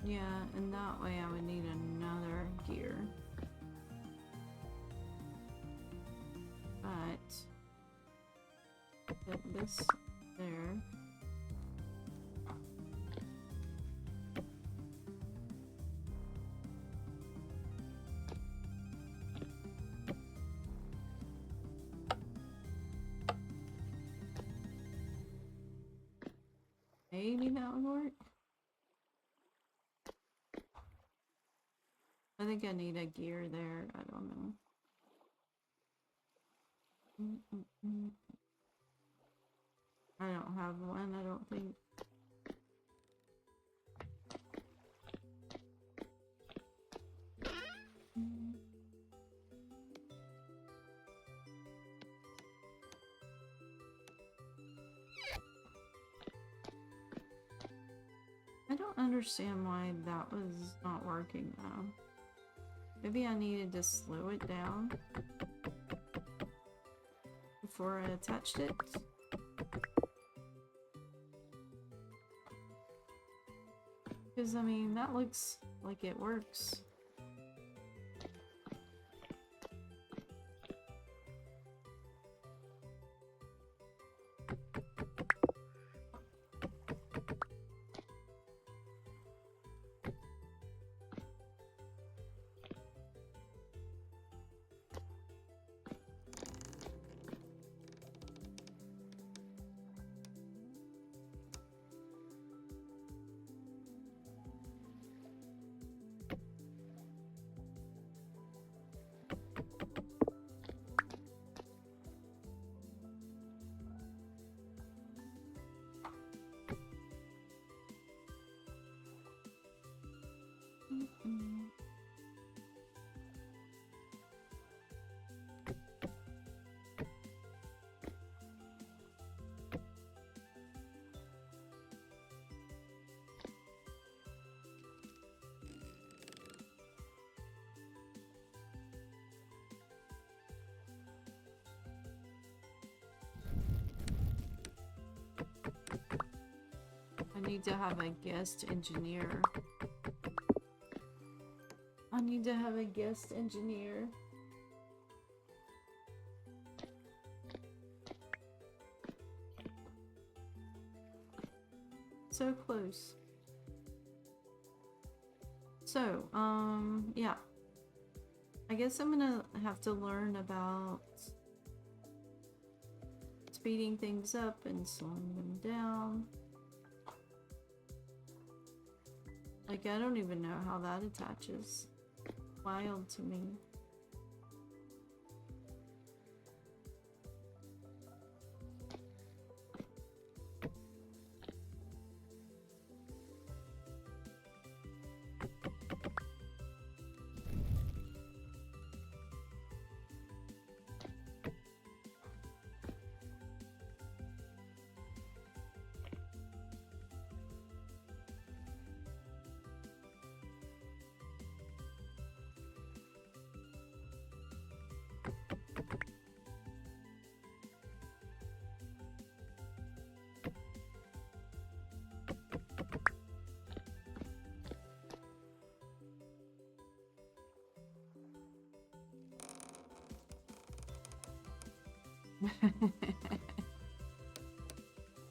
Yeah, and that way I would need another gear. But put this there. Maybe that would work. I think I need a gear there. I don't know. I don't have one, I don't think. I don't understand why that was not working though. Maybe I needed to slow it down before I attached it. Because I mean, that looks like it works. I need to have a guest engineer. I need to have a guest engineer. So close. So, yeah. I guess I'm gonna have to learn about speeding things up and slowing them down. Like, I don't even know how that attaches. Wild to me.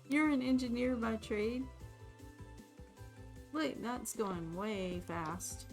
You're an engineer by trade? Wait, that's going way fast.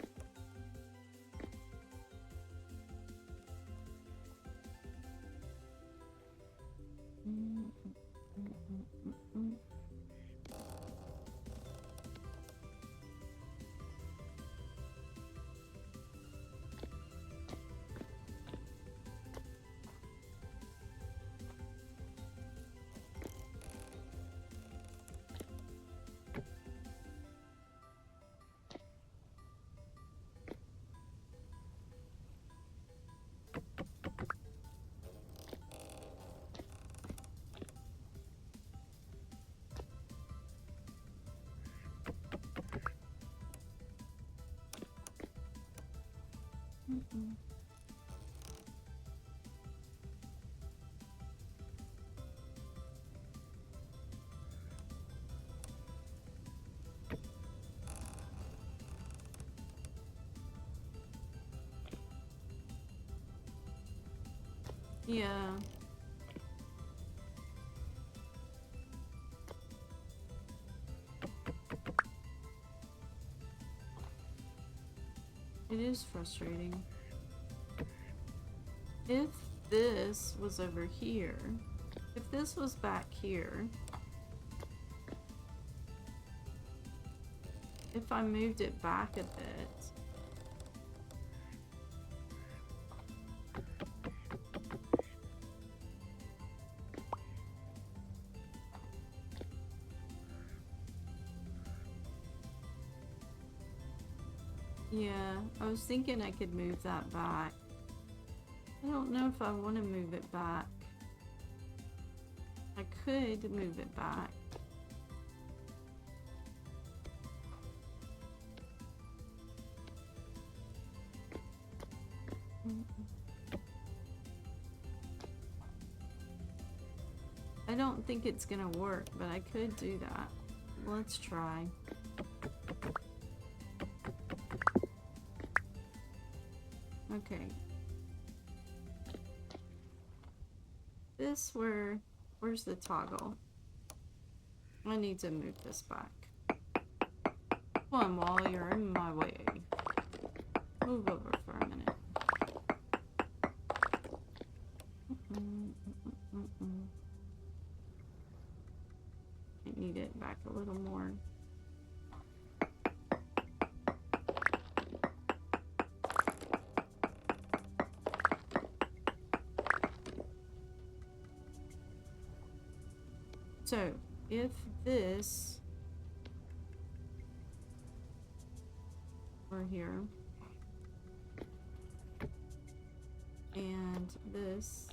Yeah. It is frustrating. If this was over here, if this was back here, if I moved it back a bit. Yeah, I was thinking I could move that back. I don't know if I want to move it back. I could move it back. I don't think it's gonna work, but I could do that. Let's try. Okay. Where's the toggle? I need to move this back. Come on, wall, you're in my way. Move over for a minute. I need it back a little more. So, if this were here, and this,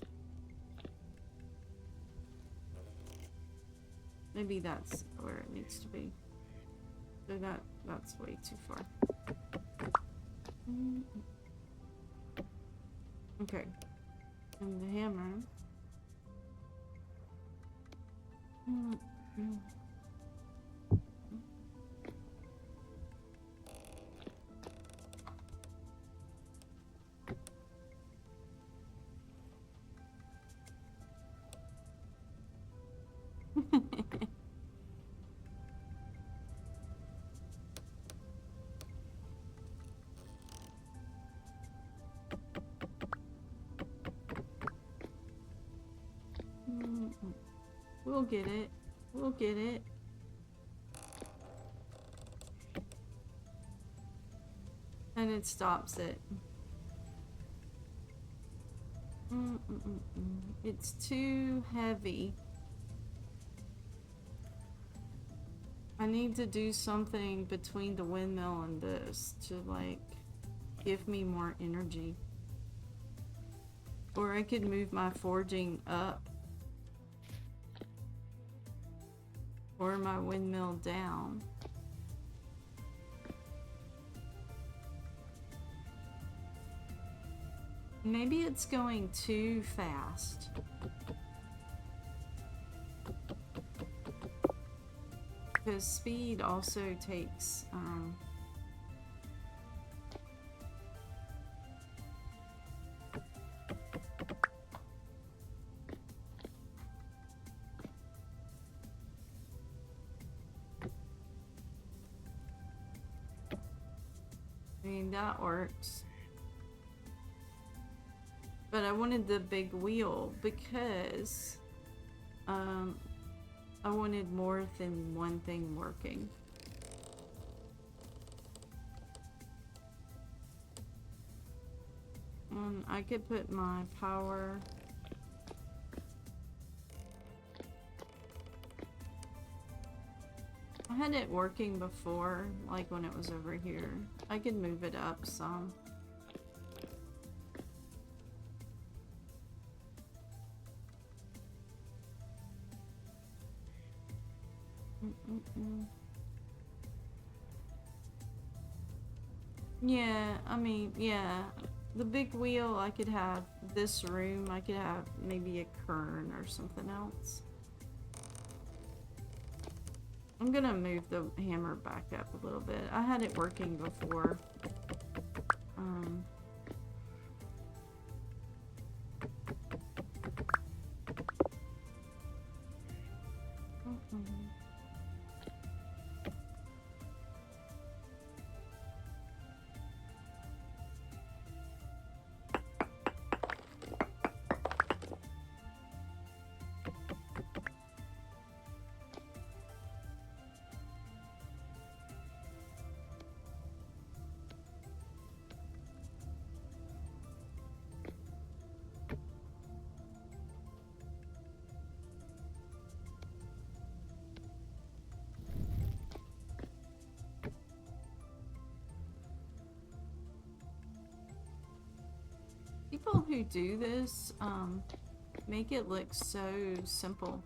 maybe that's where it needs to be. So that's way too far. Okay, and the hammer. We'll get it. We'll get it. And it stops it. It's too heavy. I need to do something between the windmill and this to like give me more energy. Or I could move my forging up. Or my windmill down. Maybe it's going too fast. Because speed also takes I mean, that works. But I wanted the big wheel because I wanted more than one thing working. I could put my power. I had it working before, like when it was over here. I could move it up some. Yeah, I mean, yeah. The big wheel, I could have this room. I could have maybe a kern or something else. I'm gonna move the hammer back up a little bit. I had it working before. who do this make it look so simple.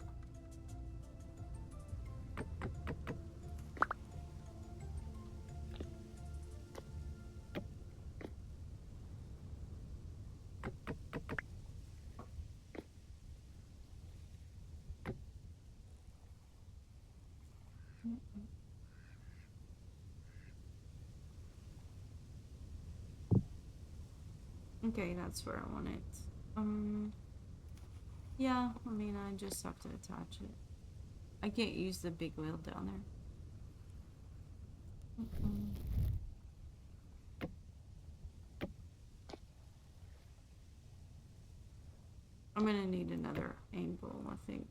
Okay, that's where I want it. Yeah, I mean, I just have to attach it. I can't use the big wheel down there. I'm gonna need another angle, I think.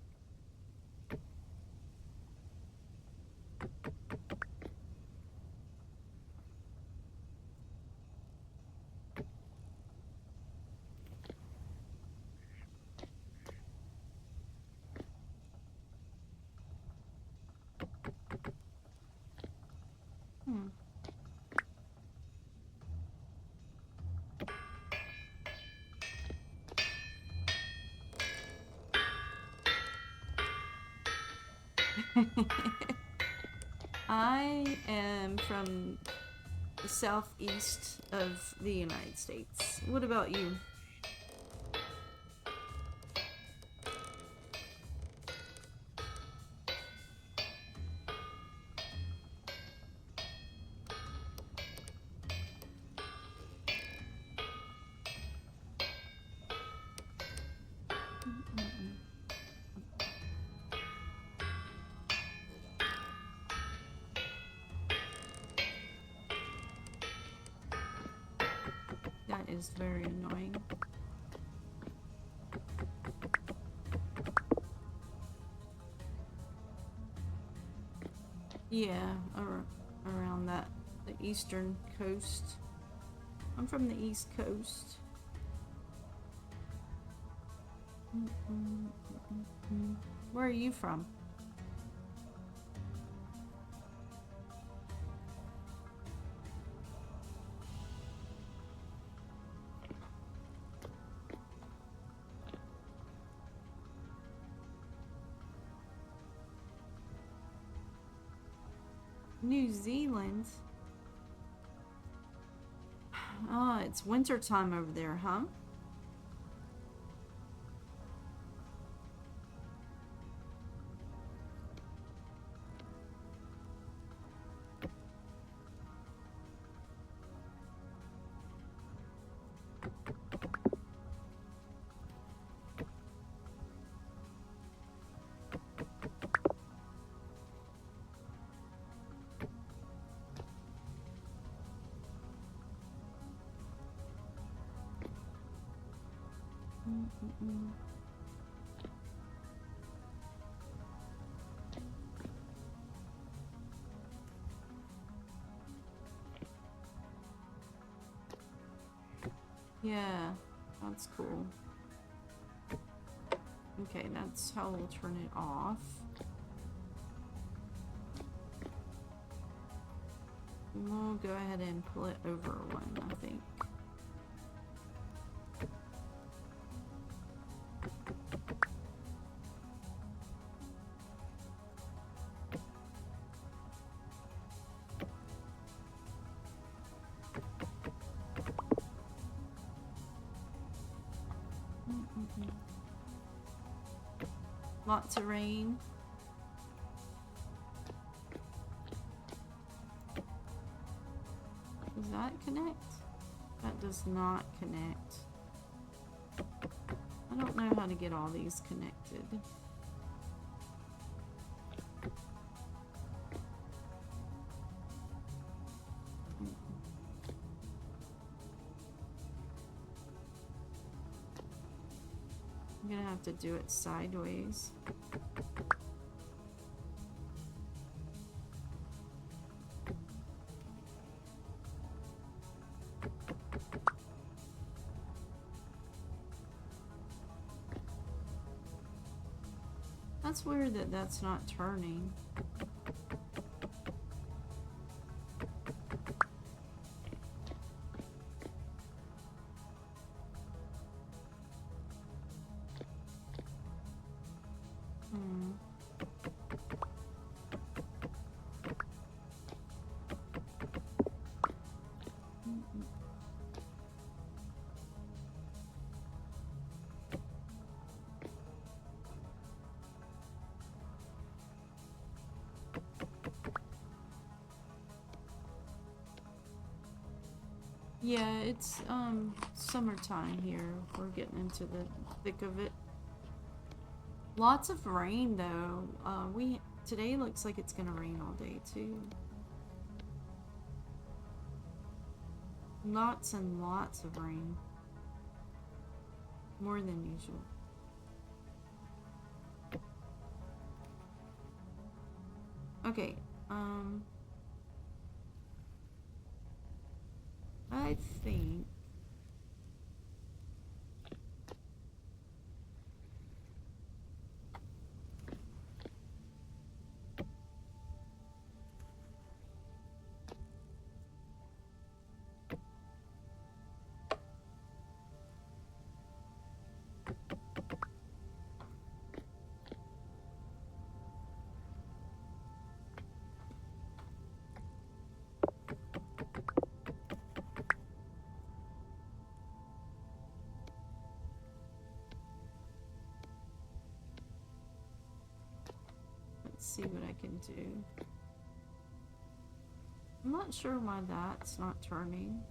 I am from the southeast of the United States. What about you? That is very annoying. Yeah, around the eastern coast. I'm from the East Coast. Where are you from? New Zealand? Oh, it's winter time over there, huh? Yeah, that's cool. Okay, that's how we'll turn it off. We'll go ahead and pull it over one, I think. Lots of rain. Does that connect? That does not connect. I don't know how to get all these connected. I'm gonna have to do it sideways. That's weird that that's not turning. Yeah, it's summertime here. We're getting into the thick of it. Lots of rain though. We today looks like it's gonna rain all day too. Lots and lots of rain. More than usual. Okay, I think let's see what I can do. I'm not sure why that's not turning.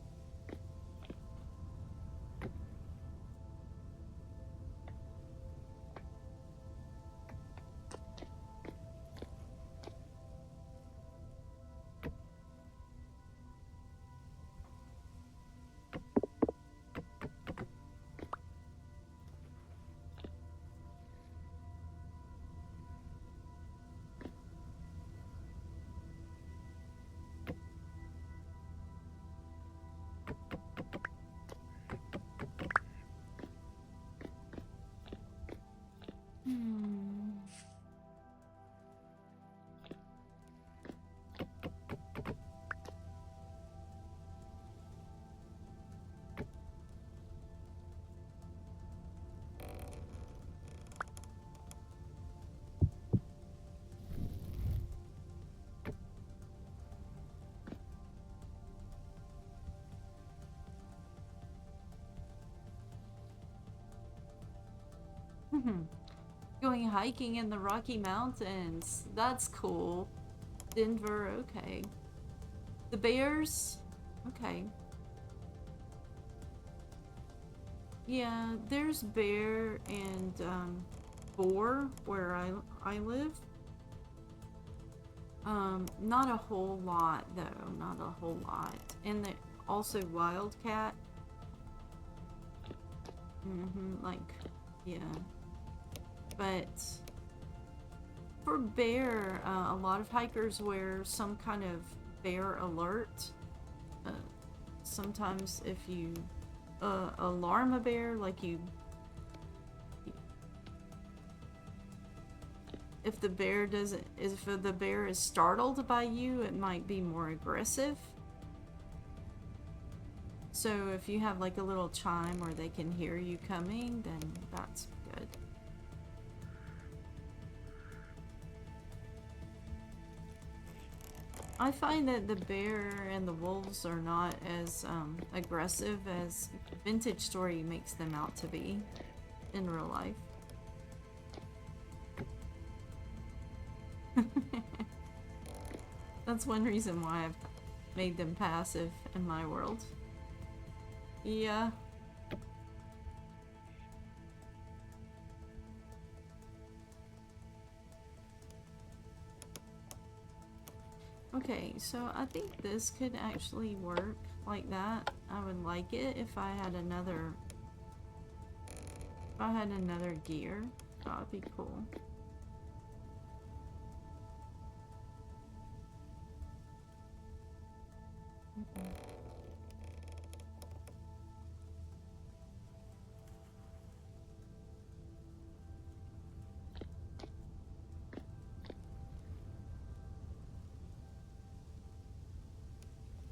Hmm. Going hiking in the Rocky Mountains. That's cool. Denver, okay. The bears? Okay. Yeah, there's bear and boar where I live. Not a whole lot though, not a whole lot. And also wildcat. Like, yeah. But for bear, a lot of hikers wear some kind of bear alert. Sometimes if you alarm a bear, like if the bear doesn't, if the bear is startled by you, it might be more aggressive. So if you have like a little chime where they can hear you coming, then that's good. I find that the bear and the wolves are not as aggressive as Vintage Story makes them out to be in real life. That's one reason why I've made them passive in my world. Yeah. Okay, so I think this could actually work like that. I would like it if I had another gear. That would be cool.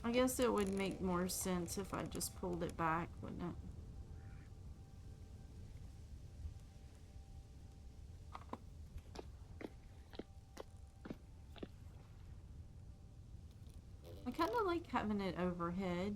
I guess it would make more sense if I just pulled it back, wouldn't it? I kind of like having it overhead.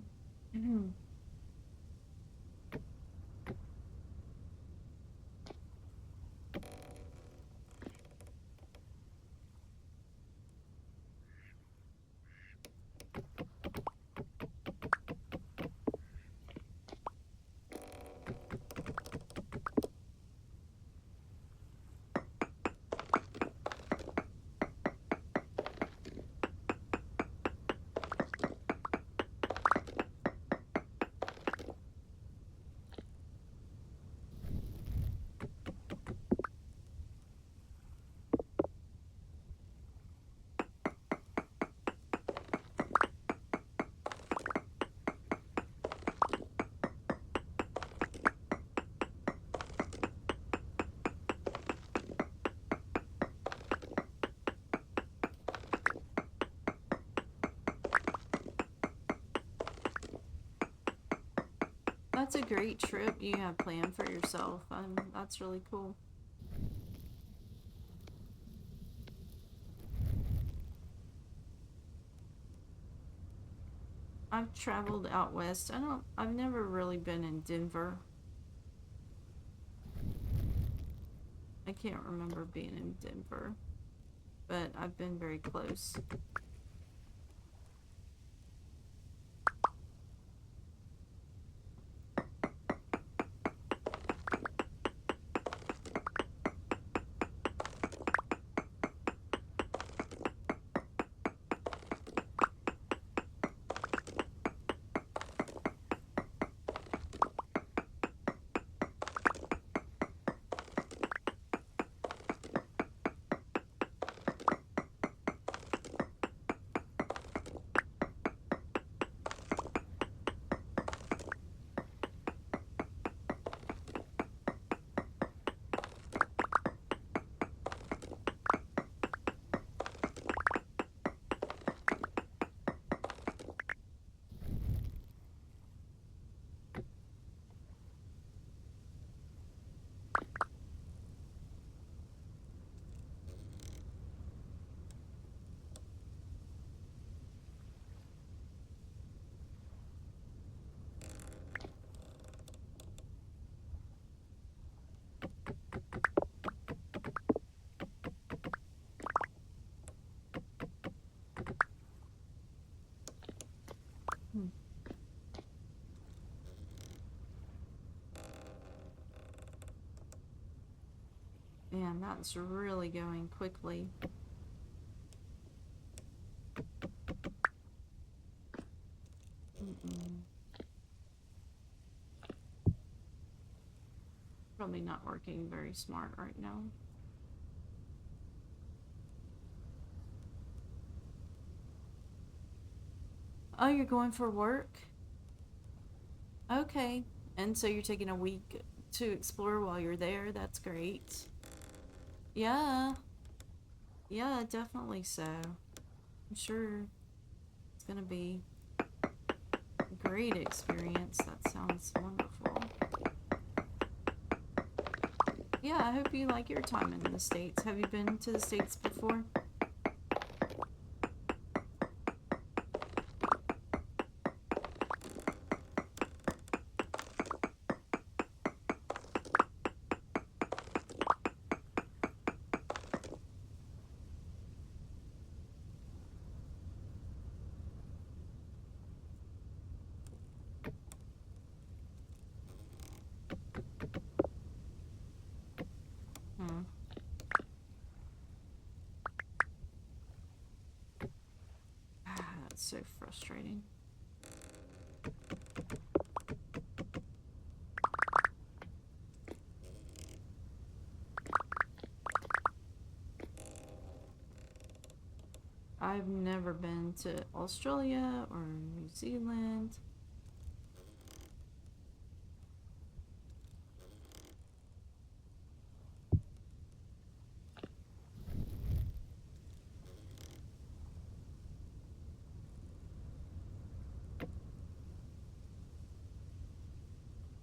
that's a great trip you have planned for yourself. That's really cool. I've traveled out west. I've never really been in Denver. I can't remember being in Denver, but I've been very close. Man, that's really going quickly. Probably not working very smart right now. Oh, you're going for work? Okay. And so you're taking a week to explore while you're there? That's great. Yeah. Yeah, definitely so. I'm sure it's gonna be a great experience. That sounds wonderful. Yeah, I hope you like your time in the States. Have you been to the States before? That's so frustrating. I've never been to Australia or New Zealand.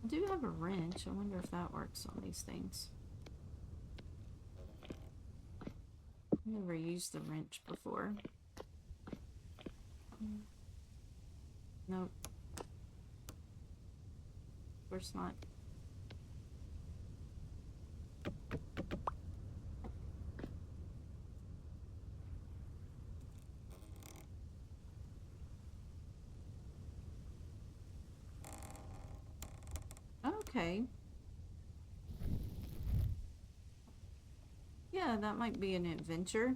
I do have a wrench. I wonder if that works on these things. I've never used the wrench before. Nope. Of course not. Okay. Yeah, that might be an adventure.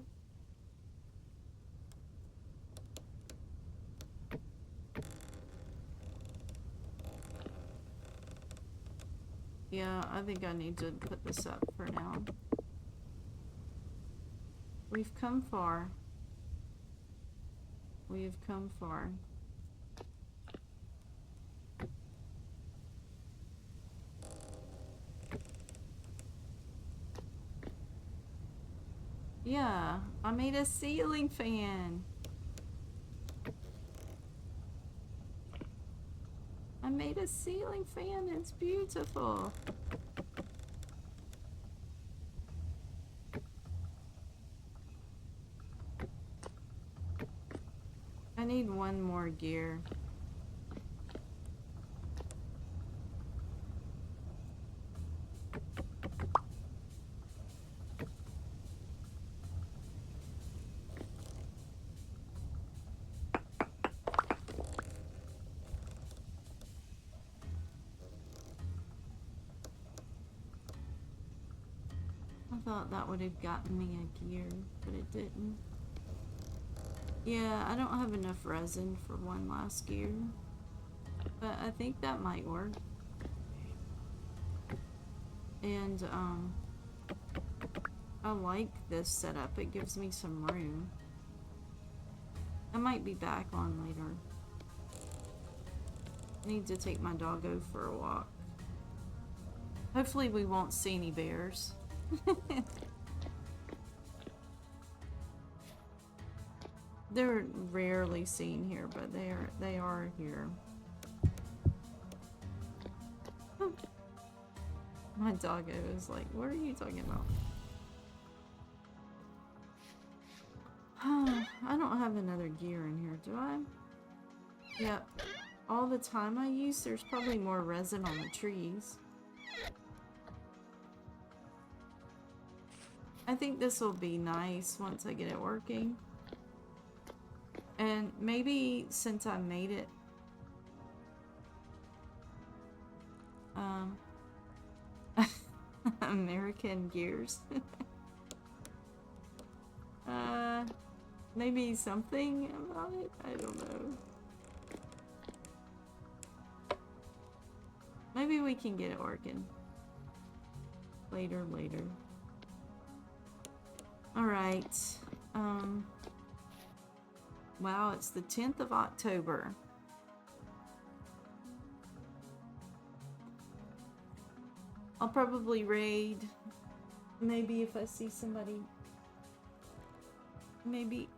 Yeah, I think I need to put this up for now. We've come far. We've come far. Yeah, I made a ceiling fan. I made a ceiling fan. It's beautiful. I need one more gear. I thought that would have gotten me a gear, but it didn't. Yeah, I don't have enough resin for one last gear, but I think that might work. And, I like this setup. It gives me some room. I might be back on later. I need to take my doggo for a walk. Hopefully we won't see any bears. They're rarely seen here, but they are here. My doggo is like, what are you talking about? I don't have another gear in here, do I? Yep. All the time I use, there's probably more resin on the trees. I think this will be nice once I get it working. And maybe since I made it, American gears. Maybe something about it? I don't know. Maybe we can get it working. Later. Alright. Wow, it's the 10th of October. I'll probably raid. Maybe if I see somebody. Maybe.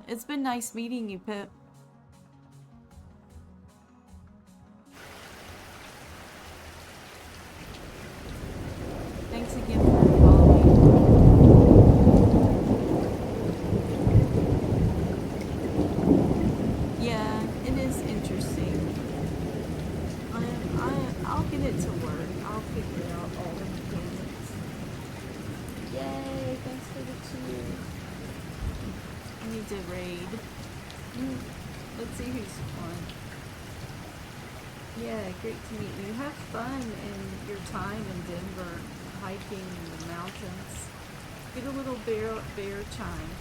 It's been nice meeting you, Pip. Thanks again for following. Yeah, it is interesting. I'll get it to work. I'll figure out all the mechanics. Yay! Thanks for the cheer. I need to raid. Let's see who's on. Yeah, great to meet you. Have fun in your time in Denver, hiking in the mountains. Get a little bear chime.